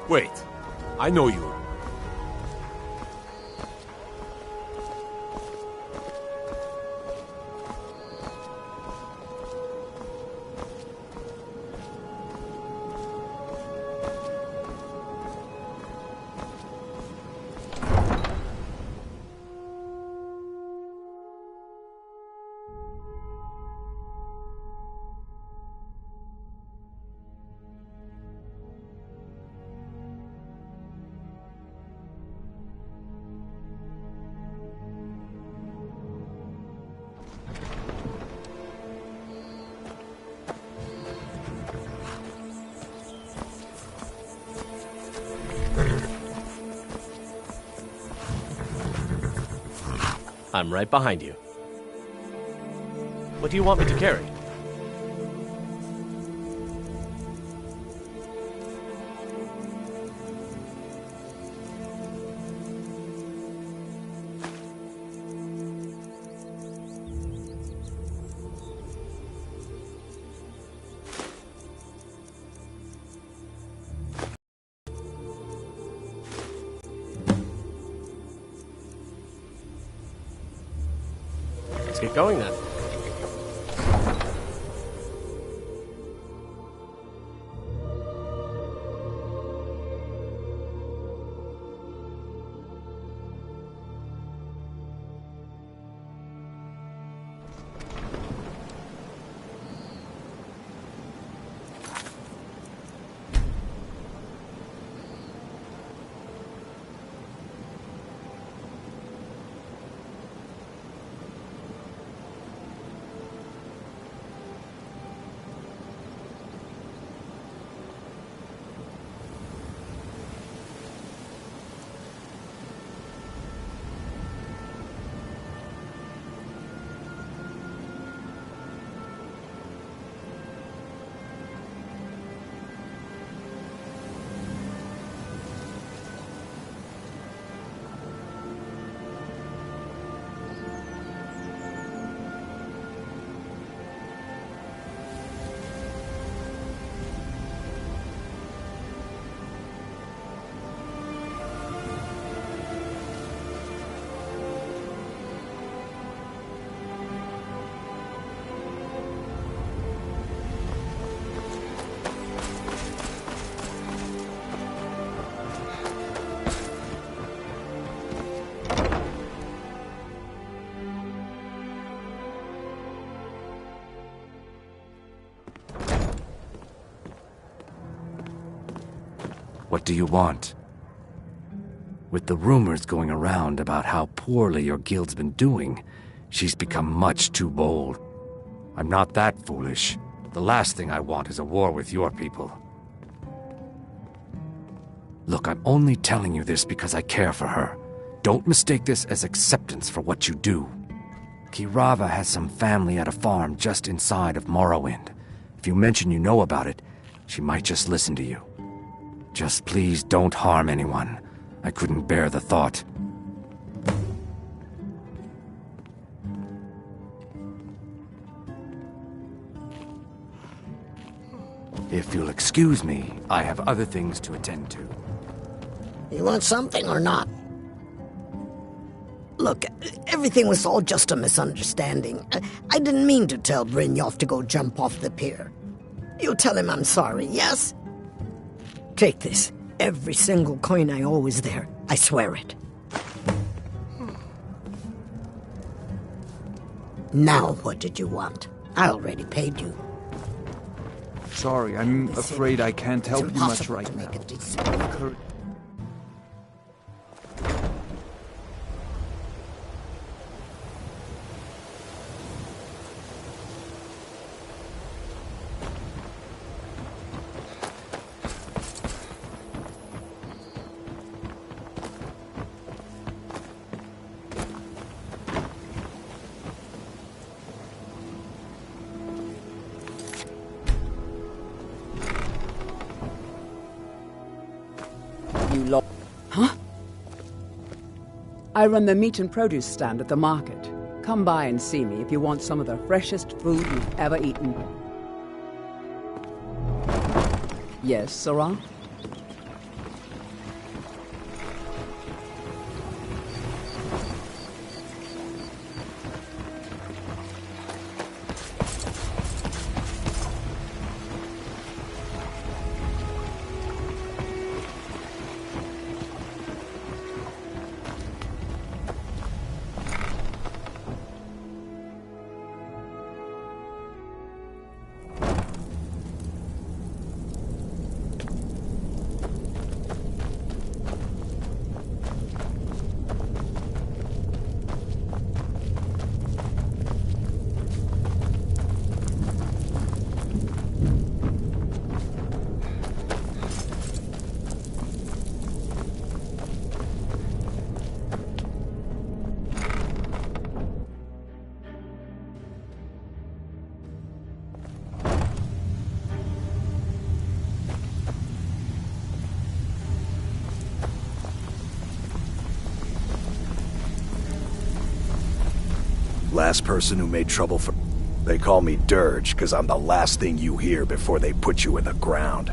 Wait, I know you. I'm right behind you. What do you want me to carry? Let's get going then. What do you want? With the rumors going around about how poorly your guild's been doing, she's become much too bold. I'm not that foolish. The last thing I want is a war with your people. Look, I'm only telling you this because I care for her. Don't mistake this as acceptance for what you do. Kirava has some family at a farm just inside of Morrowind. If you mention you know about it, she might just listen to you. Just please don't harm anyone. I couldn't bear the thought. If you'll excuse me, I have other things to attend to. You want something or not? Look, everything was all just a misunderstanding. I didn't mean to tell Brynjolf to go jump off the pier. You'll tell him I'm sorry, yes? Take this. Every single coin I owe is there. I swear it. Now what did you want? I already paid you. Sorry, I'm afraid I can't help you much right now. Huh? I run the meat and produce stand at the market. Come by and see me if you want some of the freshest food you've ever eaten. Yes, Sarah? Last person who made trouble for... They call me Dirge, because I'm the last thing you hear before they put you in the ground.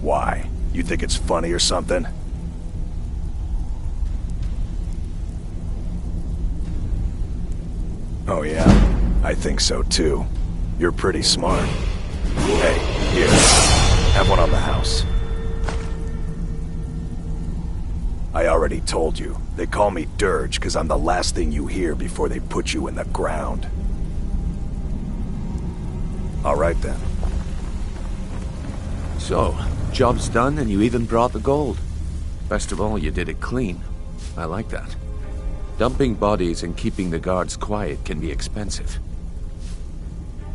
Why? You think it's funny or something? Oh yeah, I think so too. You're pretty smart. Hey, here. Have one on the house. I already told you. They call me Dirge because I'm the last thing you hear before they put you in the ground. All right then. So, job's done and you even brought the gold. Best of all, you did it clean. I like that. Dumping bodies and keeping the guards quiet can be expensive.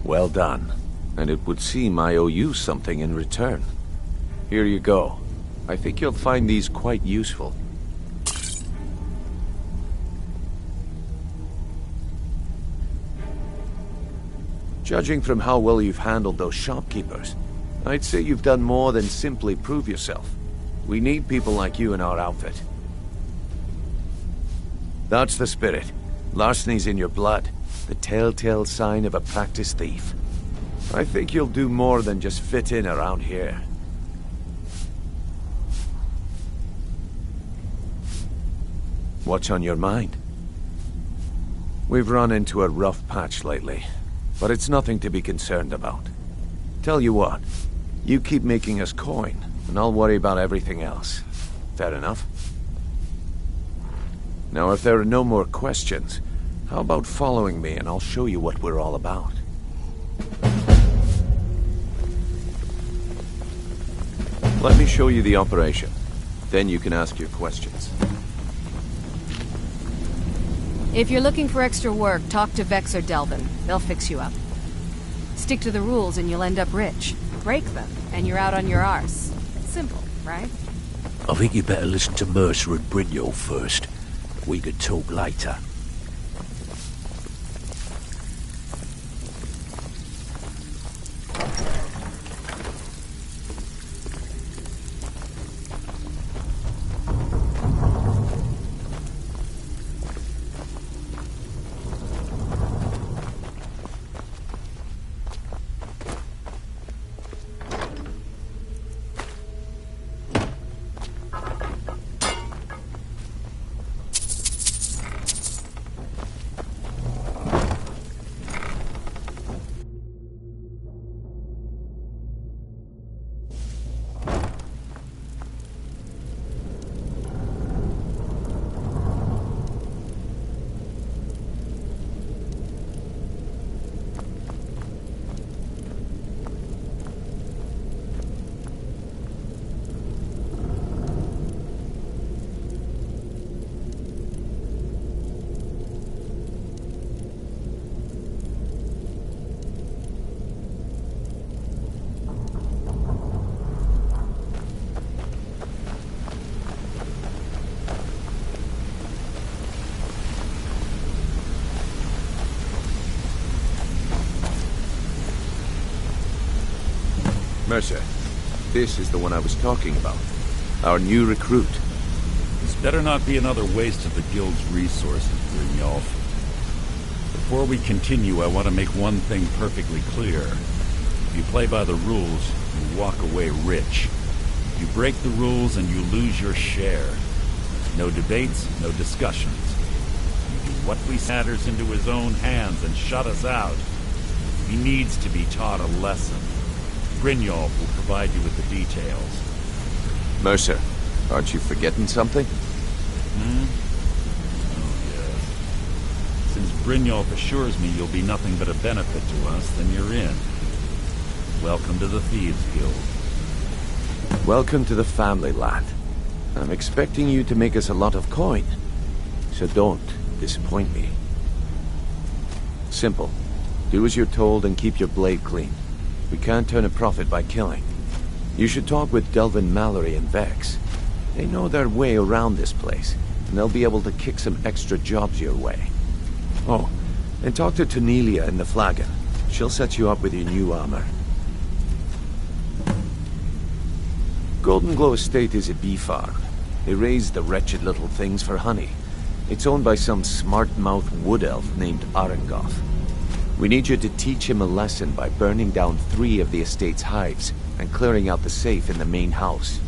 Well done. And it would seem I owe you something in return. Here you go. I think you'll find these quite useful. Judging from how well you've handled those shopkeepers, I'd say you've done more than simply prove yourself. We need people like you in our outfit. That's the spirit. Larceny's in your blood, the telltale sign of a practiced thief. I think you'll do more than just fit in around here. What's on your mind? We've run into a rough patch lately, but it's nothing to be concerned about. Tell you what, you keep making us coin, and I'll worry about everything else. Fair enough? Now, if there are no more questions, how about following me and I'll show you what we're all about? Let me show you the operation. Then you can ask your questions. If you're looking for extra work, talk to Vex or Delvin. They'll fix you up. Stick to the rules and you'll end up rich. Break them, and you're out on your arse. Simple, right? I think you better listen to Mercer and Brynjolf first. We could talk later. Mercer, this is the one I was talking about. Our new recruit. This better not be another waste of the Guild's resources, Brynjolf. Before we continue, I want to make one thing perfectly clear. If you play by the rules, you walk away rich. You break the rules and you lose your share. No debates, no discussions. You do what we matters into his own hands and shut us out. He needs to be taught a lesson. Brynjolf will provide you with the details. Mercer, aren't you forgetting something? Oh, yes. Since Brynjolf assures me you'll be nothing but a benefit to us, then you're in. Welcome to the Thieves Guild. Welcome to the family, lad. I'm expecting you to make us a lot of coin. So don't disappoint me. Simple. Do as you're told and keep your blade clean. We can't turn a profit by killing. You should talk with Delvin Mallory and Vex. They know their way around this place, and they'll be able to kick some extra jobs your way. Oh, and talk to Tanelia in the Flagon. She'll set you up with your new armor. Golden Glow Estate is a bee farm. They raise the wretched little things for honey. It's owned by some smart-mouthed wood elf named Arengoth. We need you to teach him a lesson by burning down 3 of the estate's hives and clearing out the safe in the main house.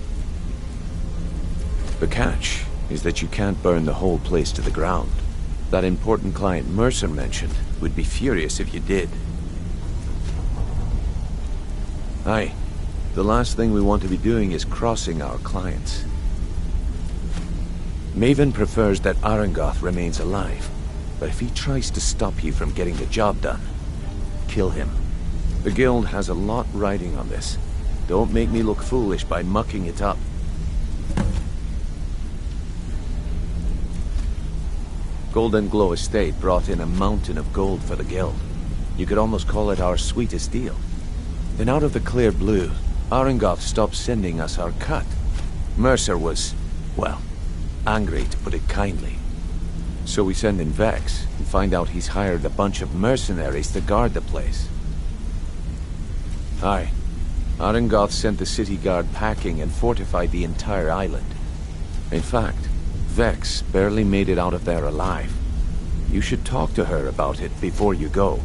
The catch is that you can't burn the whole place to the ground. That important client Mercer mentioned would be furious if you did. Aye, the last thing we want to be doing is crossing our clients. Maven prefers that Arengoth remains alive, but if he tries to stop you from getting the job done, kill him. The Guild has a lot riding on this. Don't make me look foolish by mucking it up. Golden Glow Estate brought in a mountain of gold for the Guild. You could almost call it our sweetest deal. Then out of the clear blue, Arengoth stopped sending us our cut. Mercer was, well, angry to put it kindly. So we send in Vex and find out he's hired a bunch of mercenaries to guard the place. Aye. Arengoth sent the city guard packing and fortified the entire island. In fact, Vex barely made it out of there alive. You should talk to her about it before you go.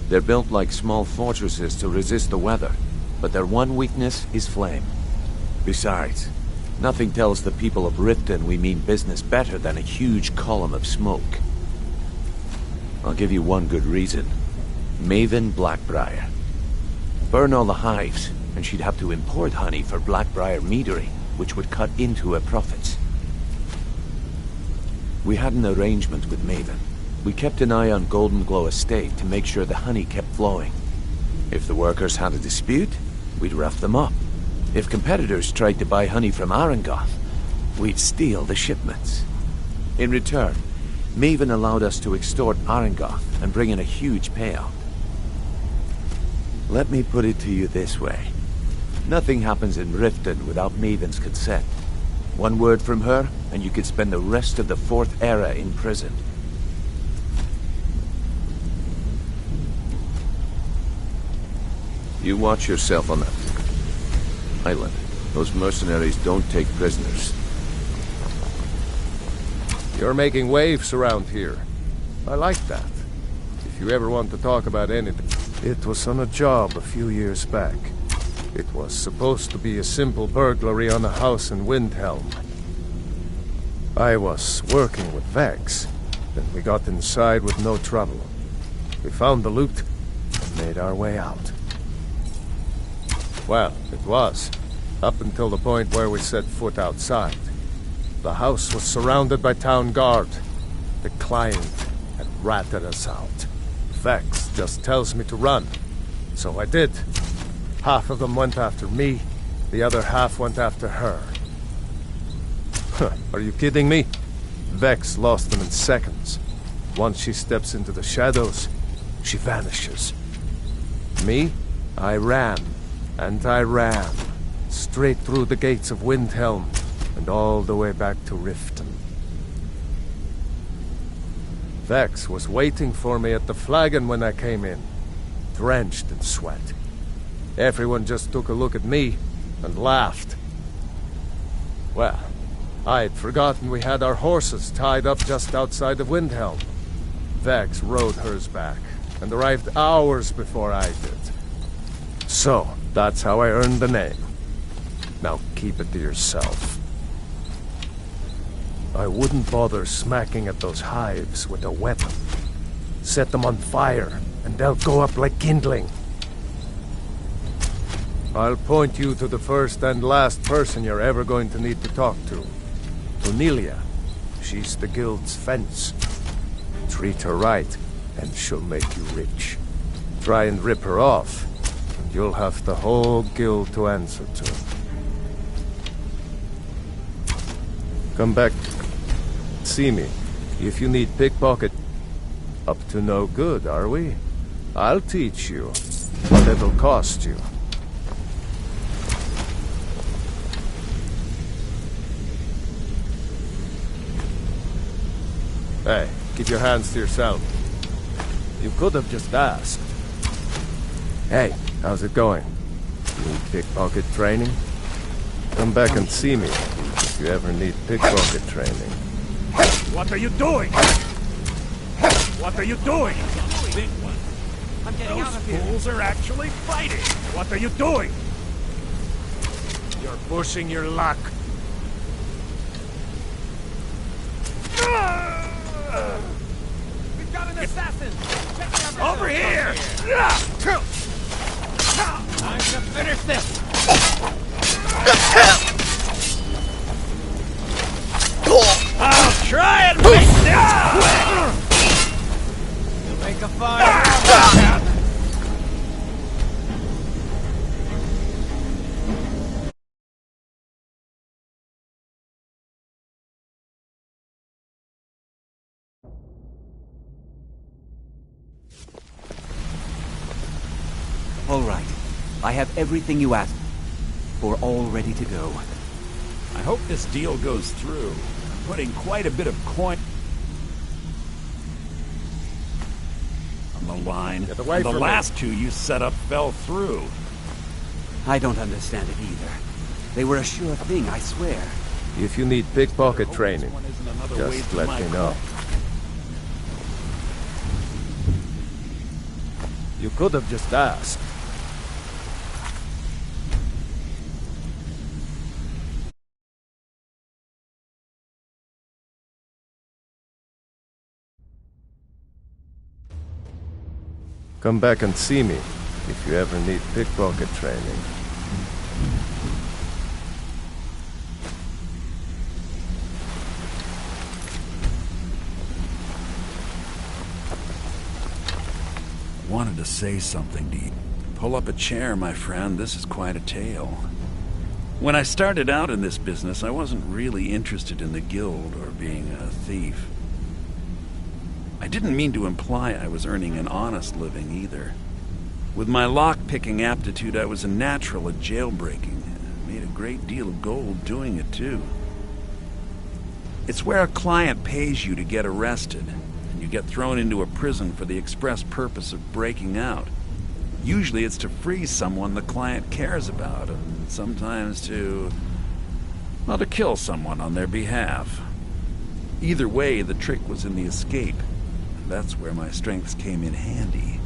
They're built like small fortresses to resist the weather, but their one weakness is flame. Besides, nothing tells the people of Riften we mean business better than a huge column of smoke. I'll give you one good reason. Maven Blackbriar. Burn all the hives, and she'd have to import honey for Blackbriar metering, which would cut into her profits. We had an arrangement with Maven. We kept an eye on Golden Glow Estate to make sure the honey kept flowing. If the workers had a dispute, we'd rough them up. If competitors tried to buy honey from Arengoth, we'd steal the shipments. In return, Maven allowed us to extort Arengoth and bring in a huge payout. Let me put it to you this way. Nothing happens in Riften without Maven's consent. One word from her, and you could spend the rest of the 4th Era in prison. You watch yourself on that island. Those mercenaries don't take prisoners. You're making waves around here. I like that. If you ever want to talk about anything... It was on a job a few years back. It was supposed to be a simple burglary on a house in Windhelm. I was working with Vex. Then we got inside with no trouble. We found the loot and made our way out. Well, it was. Up until the point where we set foot outside. The house was surrounded by town guard. The client had ratted us out. Vex just tells me to run. So I did. Half of them went after me. The other half went after her. Are you kidding me? Vex lost them in seconds. Once she steps into the shadows, she vanishes. Me? I ran. And I ran. Straight through the gates of Windhelm, and all the way back to Riften. Vex was waiting for me at the Flagon when I came in. drenched in sweat. Everyone just took a look at me and laughed. Well, I had forgotten we had our horses tied up just outside of Windhelm. Vex rode hers back and arrived hours before I did. So, that's how I earned the name. Now keep it to yourself. I wouldn't bother smacking at those hives with a weapon. Set them on fire, and they'll go up like kindling. I'll point you to the first and last person you're ever going to need to talk to. Nelia. She's the guild's fence. Treat her right, and she'll make you rich. Try and rip her off, and you'll have the whole guild to answer to. Come back. See me. If you need pickpocket. Up to no good, are we? I'll teach you, but it'll cost you. Hey, keep your hands to yourself. You could have just asked. Hey, how's it going? Need pickpocket training? Come back and see me if you ever need pickpocket training. What are you doing? What are you doing? Big one. I'm getting out of here. Those fools are actually fighting. What are you doing? You're pushing your luck. We've got an assassin! Over here! Time to finish this! I'll try and make this quick! You'll make a fire! All right. I have everything you asked for, all ready to go. I hope this deal goes through. I'm putting quite a bit of coin on the line. Get away the from last two you set up fell through. I don't understand it either. They were a sure thing, I swear. If you need pickpocket training, just just let me know. You could have just asked. Come back and see me if you ever need pickpocket training. I wanted to say something to you. Pull up a chair, my friend. This is quite a tale. When I started out in this business, I wasn't really interested in the guild or being a thief. I didn't mean to imply I was earning an honest living either. With my lock-picking aptitude, I was a natural at jailbreaking. I made a great deal of gold doing it, too. It's where a client pays you to get arrested, and you get thrown into a prison for the express purpose of breaking out. Usually it's to free someone the client cares about, and sometimes to kill someone on their behalf. Either way, the trick was in the escape. That's where my strengths came in handy.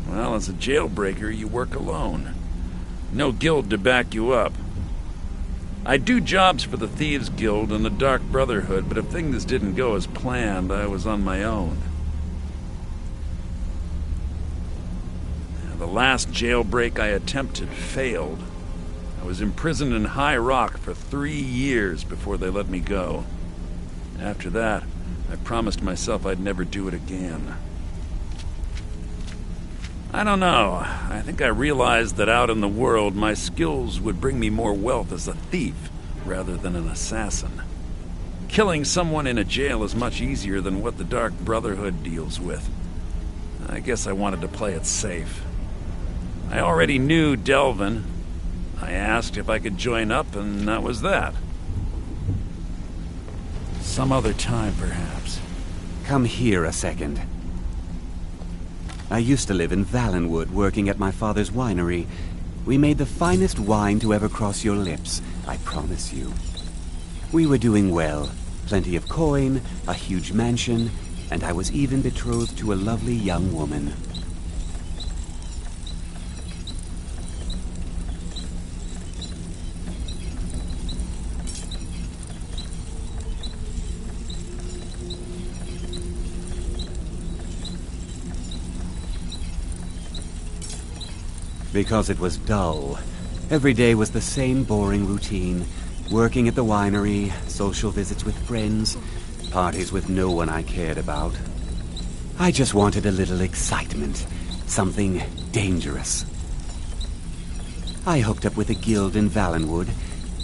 Well, as a jailbreaker, you work alone. No guild to back you up. I do jobs for the Thieves Guild and the Dark Brotherhood, but if things didn't go as planned, I was on my own. The last jailbreak I attempted failed. I was imprisoned in High Rock for 3 years before they let me go. After that, I promised myself I'd never do it again. I don't know. I think I realized that out in the world, my skills would bring me more wealth as a thief rather than an assassin. Killing someone in a jail is much easier than what the Dark Brotherhood deals with. I guess I wanted to play it safe. I already knew Delvin. I asked if I could join up, and that was that. Some other time, perhaps. Come here a second. I used to live in Valenwood, working at my father's winery. We made the finest wine to ever cross your lips, I promise you. We were doing well. Plenty of coin, a huge mansion, and I was even betrothed to a lovely young woman. Because it was dull. Every day was the same boring routine. Working at the winery, social visits with friends, parties with no one I cared about. I just wanted a little excitement. Something dangerous. I hooked up with a guild in Valenwood.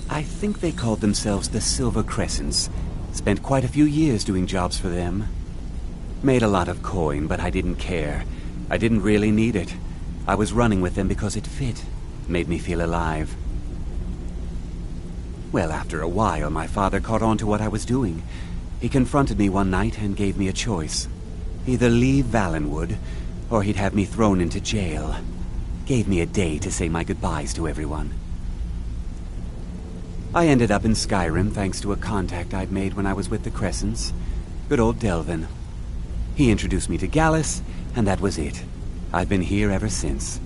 I think they called themselves the Silver Crescents. Spent quite a few years doing jobs for them. Made a lot of coin, but I didn't care. I didn't really need it. I was running with them because it fit. Made me feel alive. Well, after a while, my father caught on to what I was doing. He confronted me one night and gave me a choice. Either leave Valenwood, or he'd have me thrown into jail. Gave me a day to say my goodbyes to everyone. I ended up in Skyrim thanks to a contact I'd made when I was with the Crescents. Good old Delvin. He introduced me to Gallus, and that was it. I've been here ever since.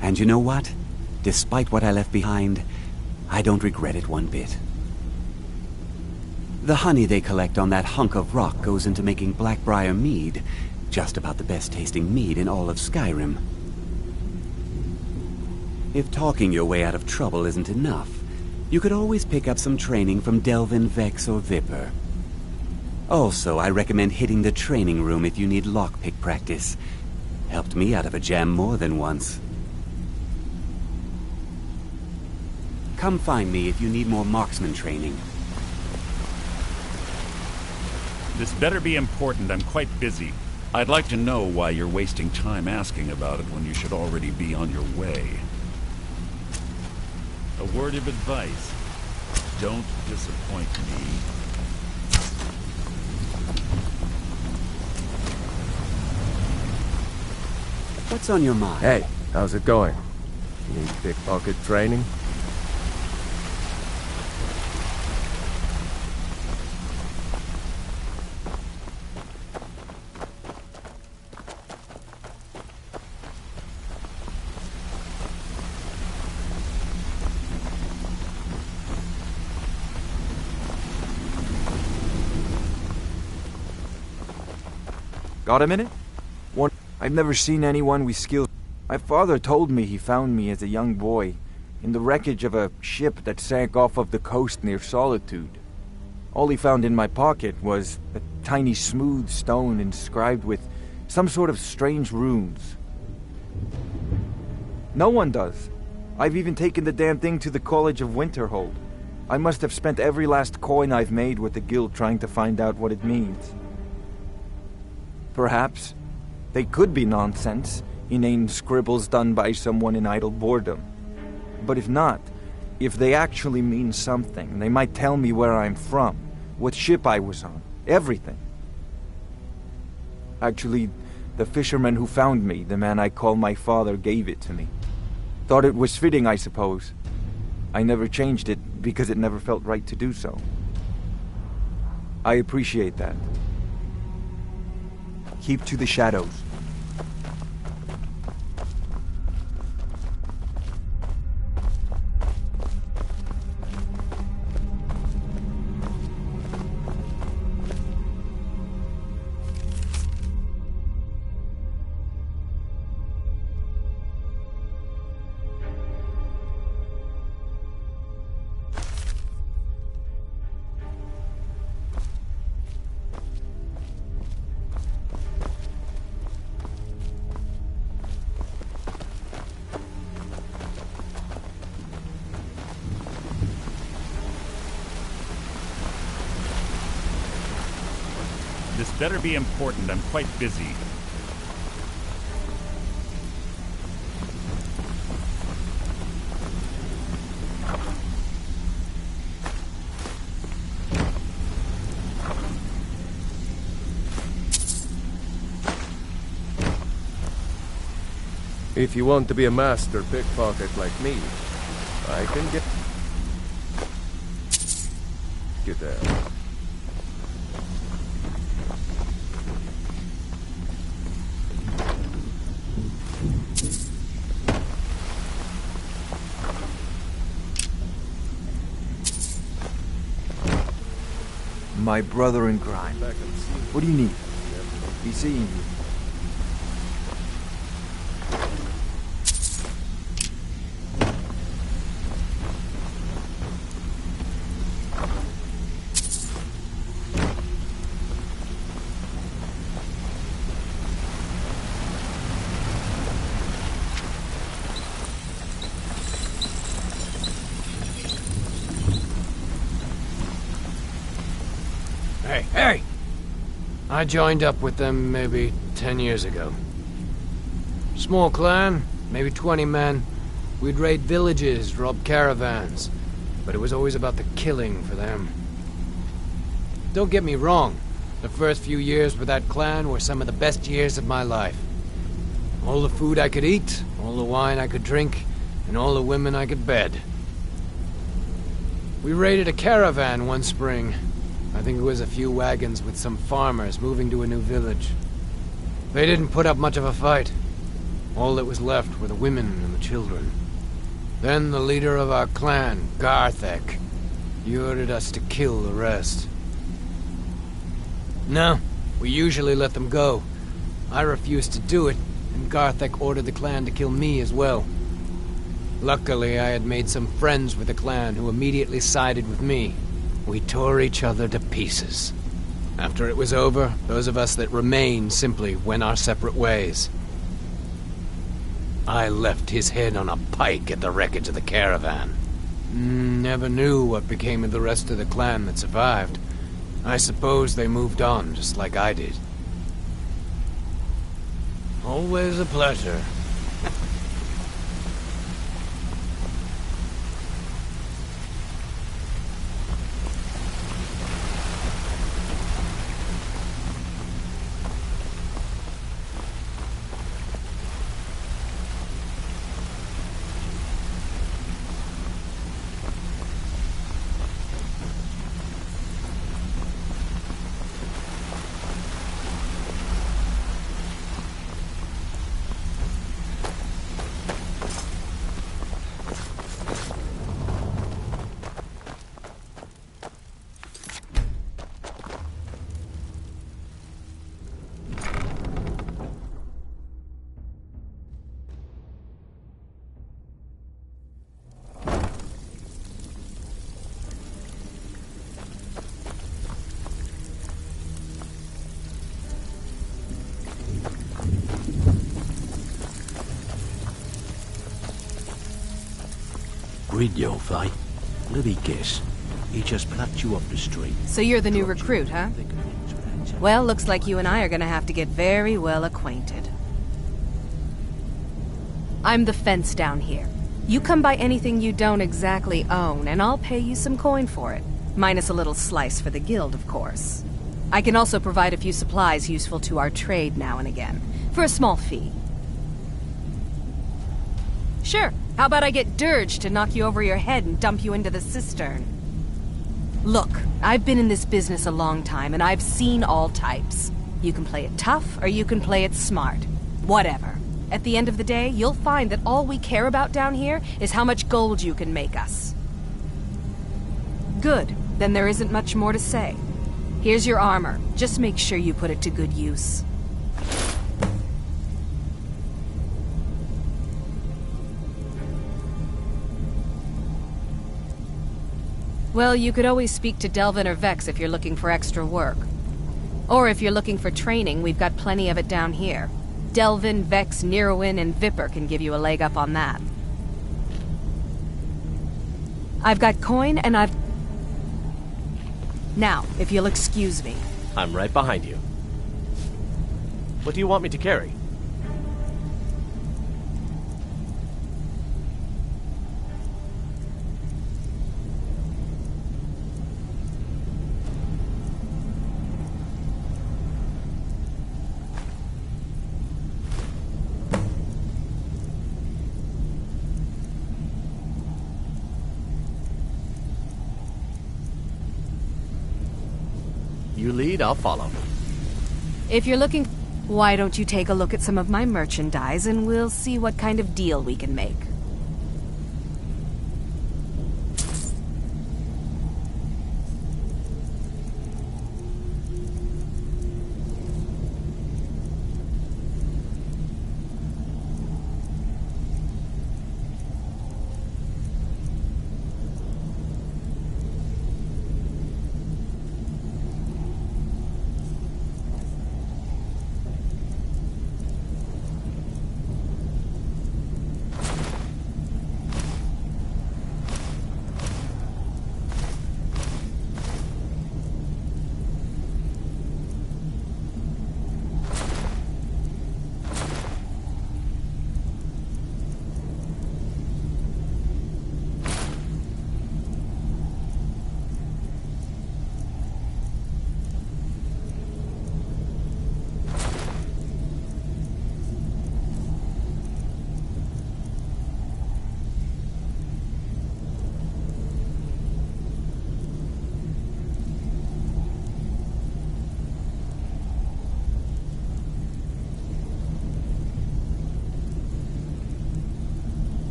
And you know what? Despite what I left behind, I don't regret it one bit. The honey they collect on that hunk of rock goes into making Blackbriar mead, just about the best tasting mead in all of Skyrim. If talking your way out of trouble isn't enough, you could always pick up some training from Delvin, Vex, or Viper. Also, I recommend hitting the training room if you need lockpick practice. Helped me out of a jam more than once. Come find me if you need more marksman training. This better be important. I'm quite busy. I'd like to know why you're wasting time asking about it when you should already be on your way. A word of advice. Don't disappoint me. What's on your mind? Hey, how's it going? Need pickpocket training? Got a minute? I've never seen anyone with skills. My father told me he found me as a young boy in the wreckage of a ship that sank off of the coast near Solitude. All he found in my pocket was a tiny smooth stone inscribed with some sort of strange runes. No one does. I've even taken the damn thing to the College of Winterhold. I must have spent every last coin I've made with the guild trying to find out what it means. Perhaps they could be nonsense, inane scribbles done by someone in idle boredom. But if not, if they actually mean something, they might tell me where I'm from, what ship I was on, everything. Actually, the fisherman who found me, the man I call my father, gave it to me. Thought it was fitting, I suppose. I never changed it because it never felt right to do so. I appreciate that. Keep to the shadows. This better be important. I'm quite busy. If you want to be a master pickpocket like me, I can get you there. My brother in crime. What do you need? Be seeing you. Hey! I joined up with them maybe 10 years ago. Small clan, maybe 20 men. We'd raid villages, rob caravans. But it was always about the killing for them. Don't get me wrong. The first few years with that clan were some of the best years of my life. All the food I could eat, all the wine I could drink, and all the women I could bed. We raided a caravan one spring. I think it was a few wagons with some farmers moving to a new village. They didn't put up much of a fight. All that was left were the women and the children. Then the leader of our clan, Garthek, he ordered us to kill the rest. No, we usually let them go. I refused to do it, and Garthek ordered the clan to kill me as well. Luckily, I had made some friends with the clan who immediately sided with me. We tore each other to pieces. After it was over, those of us that remained simply went our separate ways. I left his head on a pike at the wreckage of the caravan. Never knew what became of the rest of the clan that survived. I suppose they moved on, just like I did. Always a pleasure. Gridolf, eh? Let me guess. He just plucked you off the street. So you're the new recruit, huh? Well, looks like you and I are gonna have to get very well acquainted. I'm the fence down here. You come by anything you don't exactly own, and I'll pay you some coin for it. Minus a little slice for the guild, of course. I can also provide a few supplies useful to our trade now and again, for a small fee. Sure. How about I get Dirge to knock you over your head and dump you into the cistern? Look, I've been in this business a long time, and I've seen all types. You can play it tough, or you can play it smart. Whatever. At the end of the day, you'll find that all we care about down here is how much gold you can make us. Good. Then there isn't much more to say. Here's your armor. Just make sure you put it to good use. Well, you could always speak to Delvin or Vex if you're looking for extra work. Or if you're looking for training, we've got plenty of it down here. Delvin, Vex, Neruin, and Viper can give you a leg up on that. I've got coin, and I've... Now, if you'll excuse me. I'm right behind you. What do you want me to carry? lead, I'll follow. If you're looking... Why don't you take a look at some of my merchandise and we'll see what kind of deal we can make.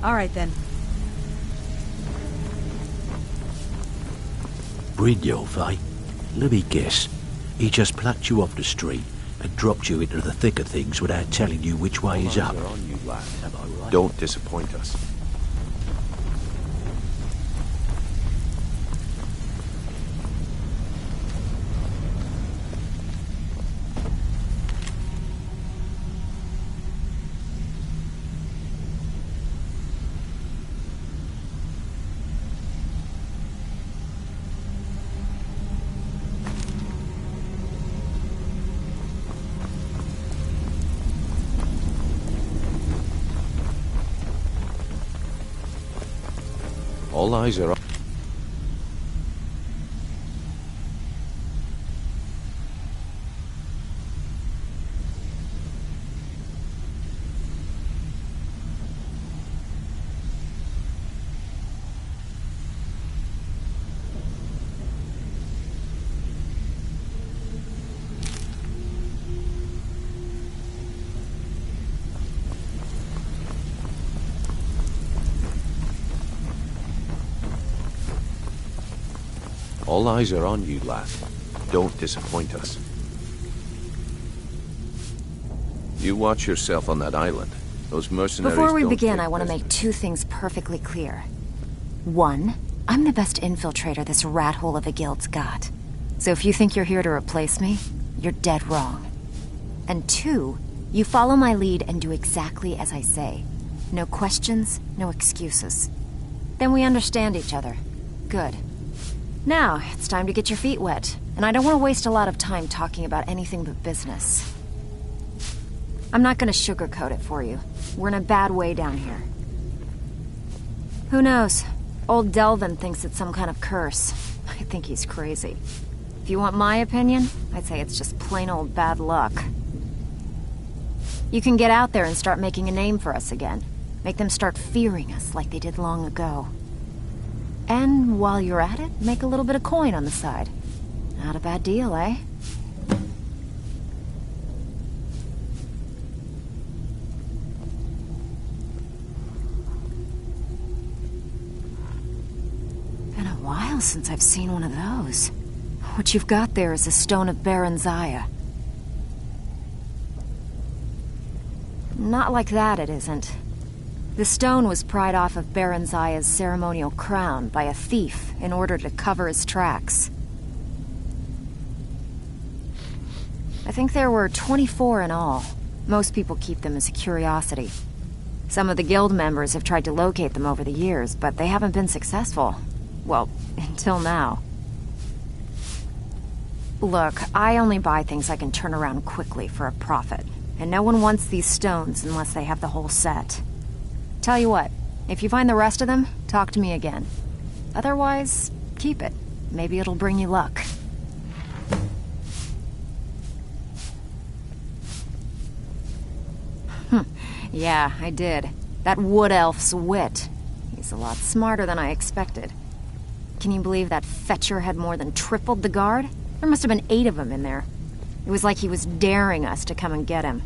All right, then. Brynjolf, eh? Let me guess. He just plucked you off the street and dropped you into the thick of things without telling you which way is up. Don't disappoint us. All eyes are on. All eyes are on you, lad. Don't disappoint us. You watch yourself on that island. Those mercenaries Before we don't begin, take I want to make two things perfectly clear. One, I'm the best infiltrator this rat hole of a guild's got. So if you think you're here to replace me, you're dead wrong. And 2, you follow my lead and do exactly as I say. No questions, no excuses. Then we understand each other. Good. Now, it's time to get your feet wet, and I don't want to waste a lot of time talking about anything but business. I'm not going to sugarcoat it for you. We're in a bad way down here. Who knows? Old Delvin thinks it's some kind of curse. I think he's crazy. If you want my opinion, I'd say it's just plain old bad luck. You can get out there and start making a name for us again. Make them start fearing us like they did long ago. And while you're at it, make a little bit of coin on the side. Not a bad deal, eh? Been a while since I've seen one of those. What you've got there is a stone of Baron Zaya. Not like that, it isn't. The stone was pried off of Baron Zaya's ceremonial crown by a thief in order to cover his tracks. I think there were 24 in all. Most people keep them as a curiosity. Some of the guild members have tried to locate them over the years, but they haven't been successful. Well, until now. Look, I only buy things I can turn around quickly for a profit, and no one wants these stones unless they have the whole set. Tell you what, if you find the rest of them, talk to me again. Otherwise, keep it. Maybe it'll bring you luck. Yeah, I did. That wood elf's wit. He's a lot smarter than I expected. Can you believe that fetcher had more than tripled the guard? There must have been 8 of them in there. It was like he was daring us to come and get him.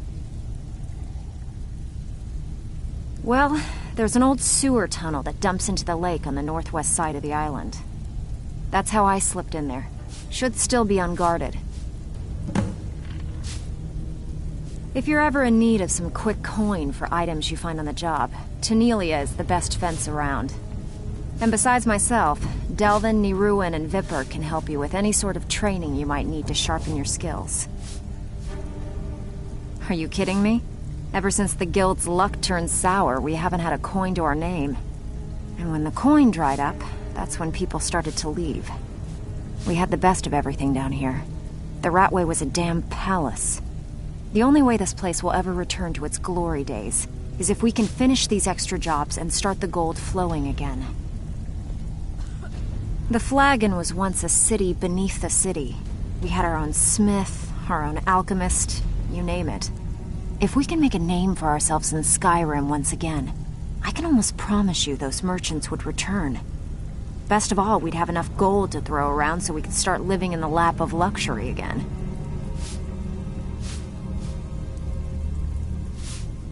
Well, there's an old sewer tunnel that dumps into the lake on the northwest side of the island. That's how I slipped in there. Should still be unguarded. If you're ever in need of some quick coin for items you find on the job, Tanelia is the best fence around. And besides myself, Delvin, Niruin, and Vipper can help you with any sort of training you might need to sharpen your skills. Are you kidding me? Ever since the guild's luck turned sour, we haven't had a coin to our name. And when the coin dried up, that's when people started to leave. We had the best of everything down here. The Ratway was a damn palace. The only way this place will ever return to its glory days is if we can finish these extra jobs and start the gold flowing again. The Flagon was once a city beneath the city. We had our own smith, our own alchemist, you name it. If we can make a name for ourselves in Skyrim once again, I can almost promise you those merchants would return. Best of all, we'd have enough gold to throw around so we could start living in the lap of luxury again.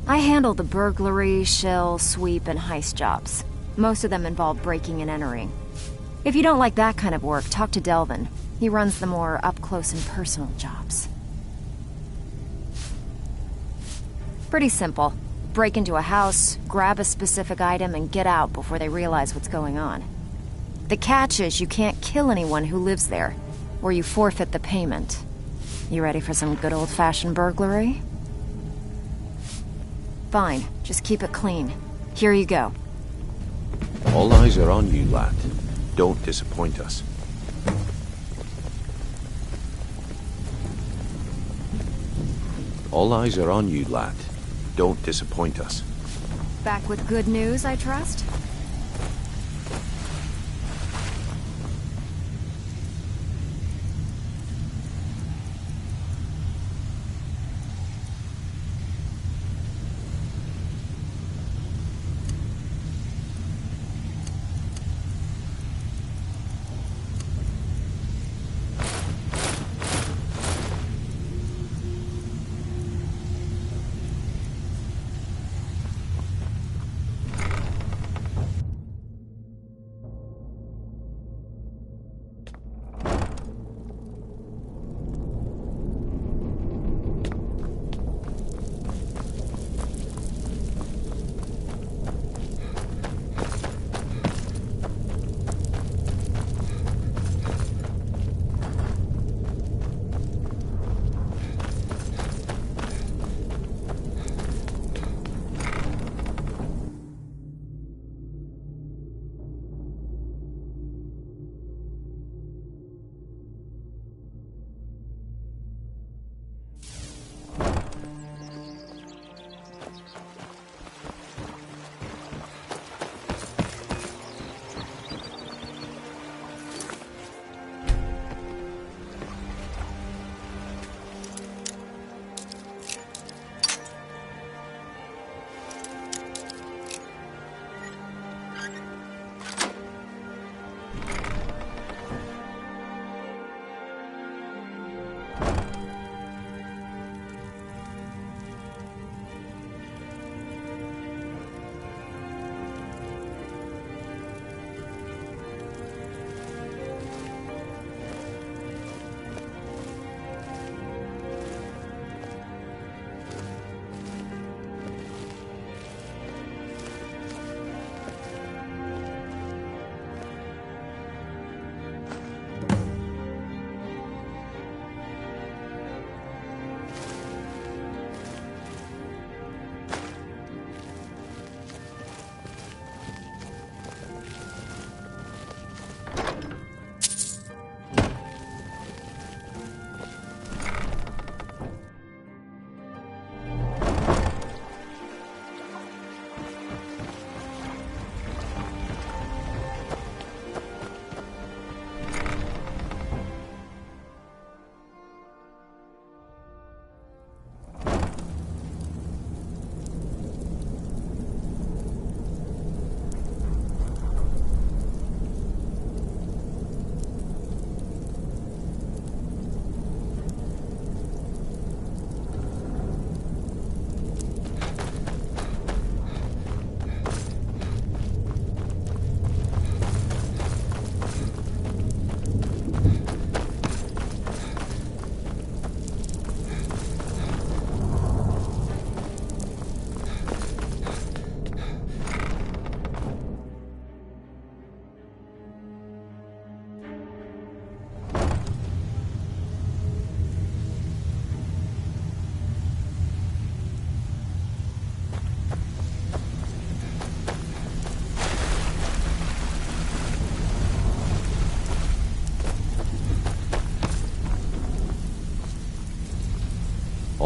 I handle the burglary, shill, sweep, and heist jobs. Most of them involve breaking and entering. If you don't like that kind of work, talk to Delvin. He runs the more up-close and personal jobs. Pretty simple. Break into a house, grab a specific item, and get out before they realize what's going on. The catch is you can't kill anyone who lives there, or you forfeit the payment. You ready for some good old-fashioned burglary? Fine, just keep it clean. Here you go. All eyes are on you, lad. Don't disappoint us. All eyes are on you, lad. Don't disappoint us. Back with good news, I trust?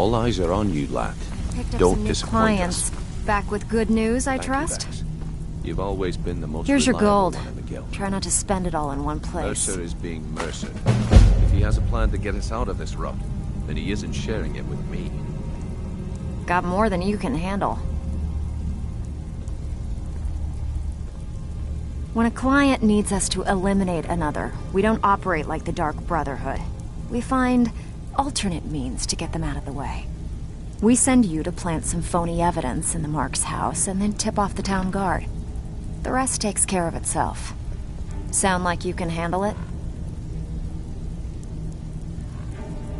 All eyes are on you, lad. Picked up Don't some new disappoint clients. us. Back with good news, I Thank you, trust? Vex. You've always been the most Here's your reliable gold. one in the guild. Try not to spend it all in one place. Mercer is being Mercer. If he has a plan to get us out of this rut, then he isn't sharing it with me. Got more than you can handle. When a client needs us to eliminate another, we don't operate like the Dark Brotherhood. We find alternate means to get them out of the way. We send you to plant some phony evidence in the Mark's house and then tip off the town guard. The rest takes care of itself. Sound like you can handle it?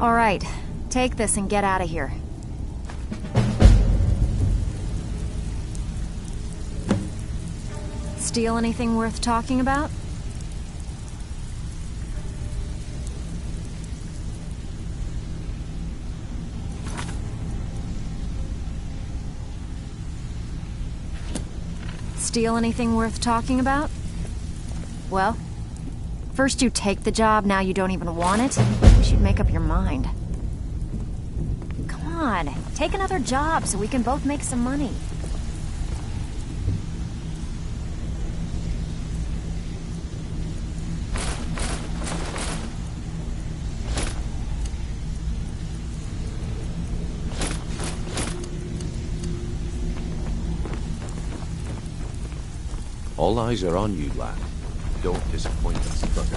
All right, take this and get out of here. Steal anything worth talking about? Steal anything worth talking about? Well, first you take the job, now you don't even want it? You should make up your mind. Come on, take another job so we can both make some money. All eyes are on you, lad. Don't disappoint us, brother.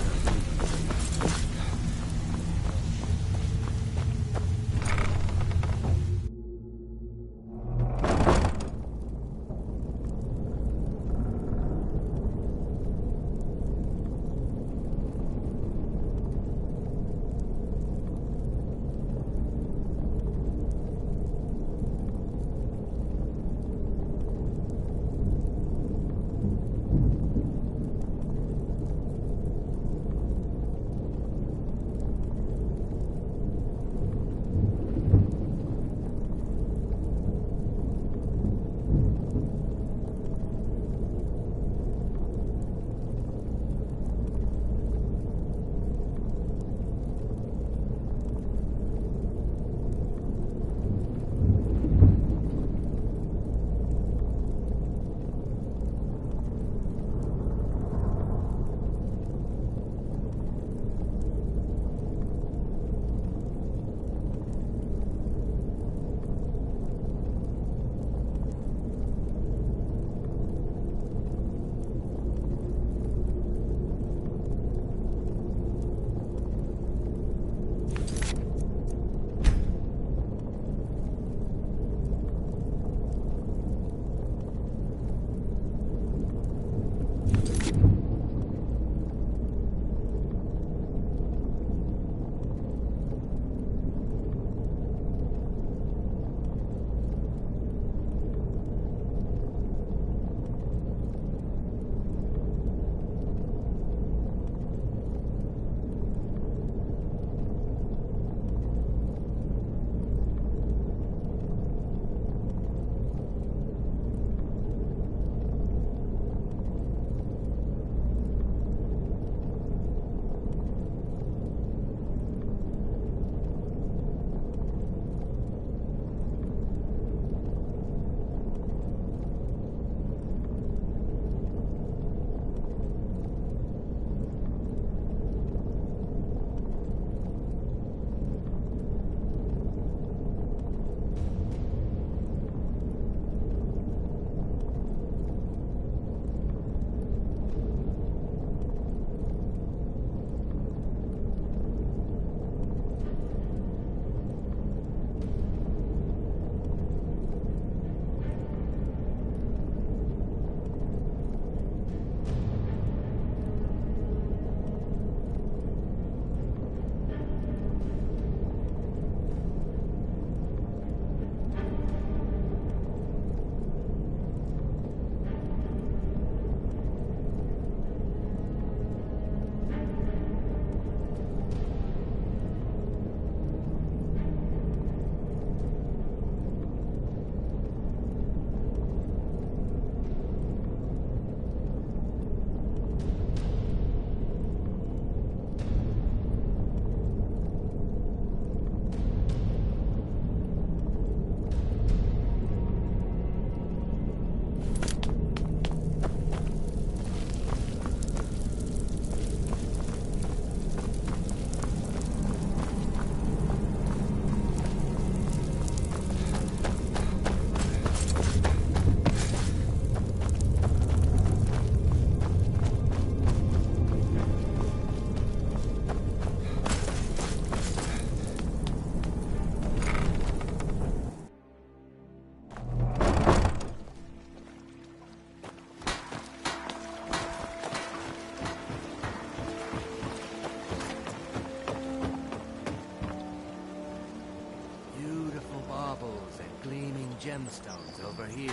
gemstones over here.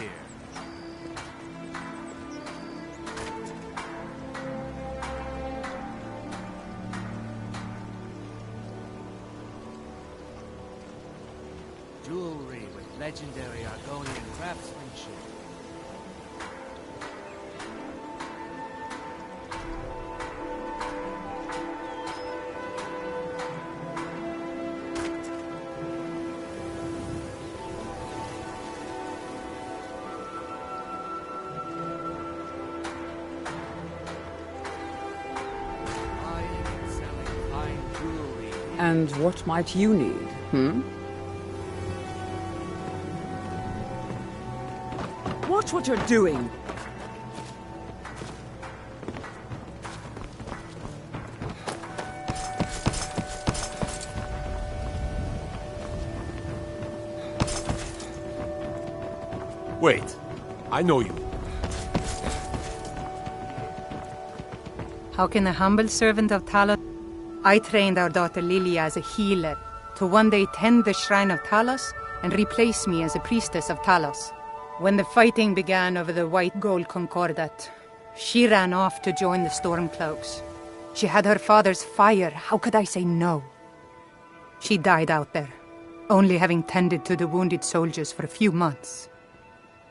Jewelry with legendary Argonian craftsmanship. And what might you need, Watch what you're doing! Wait, I know you. How can a humble servant of Talos? I trained our daughter Lilia as a healer to one day tend the shrine of Talos and replace me as a priestess of Talos. When the fighting began over the white gold concordat, she ran off to join the Stormcloaks. She had her father's fire. How could I say no? She died out there, only having tended to the wounded soldiers for a few months.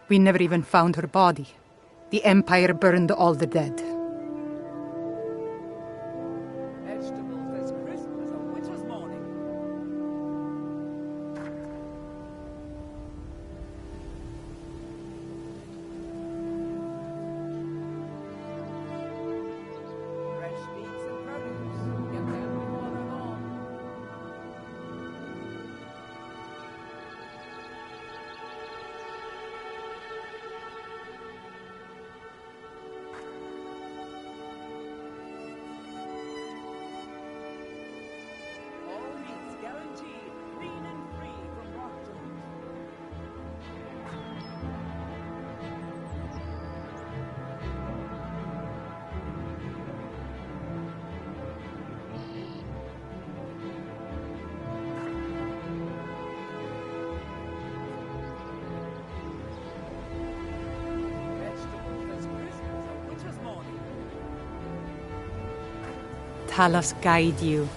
We never even found her body. The Empire burned all the dead. Talos guide you.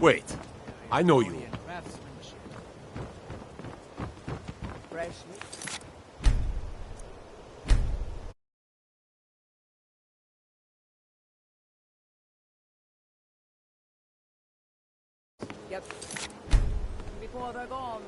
Wait, I know you. Yep. Before they're gone.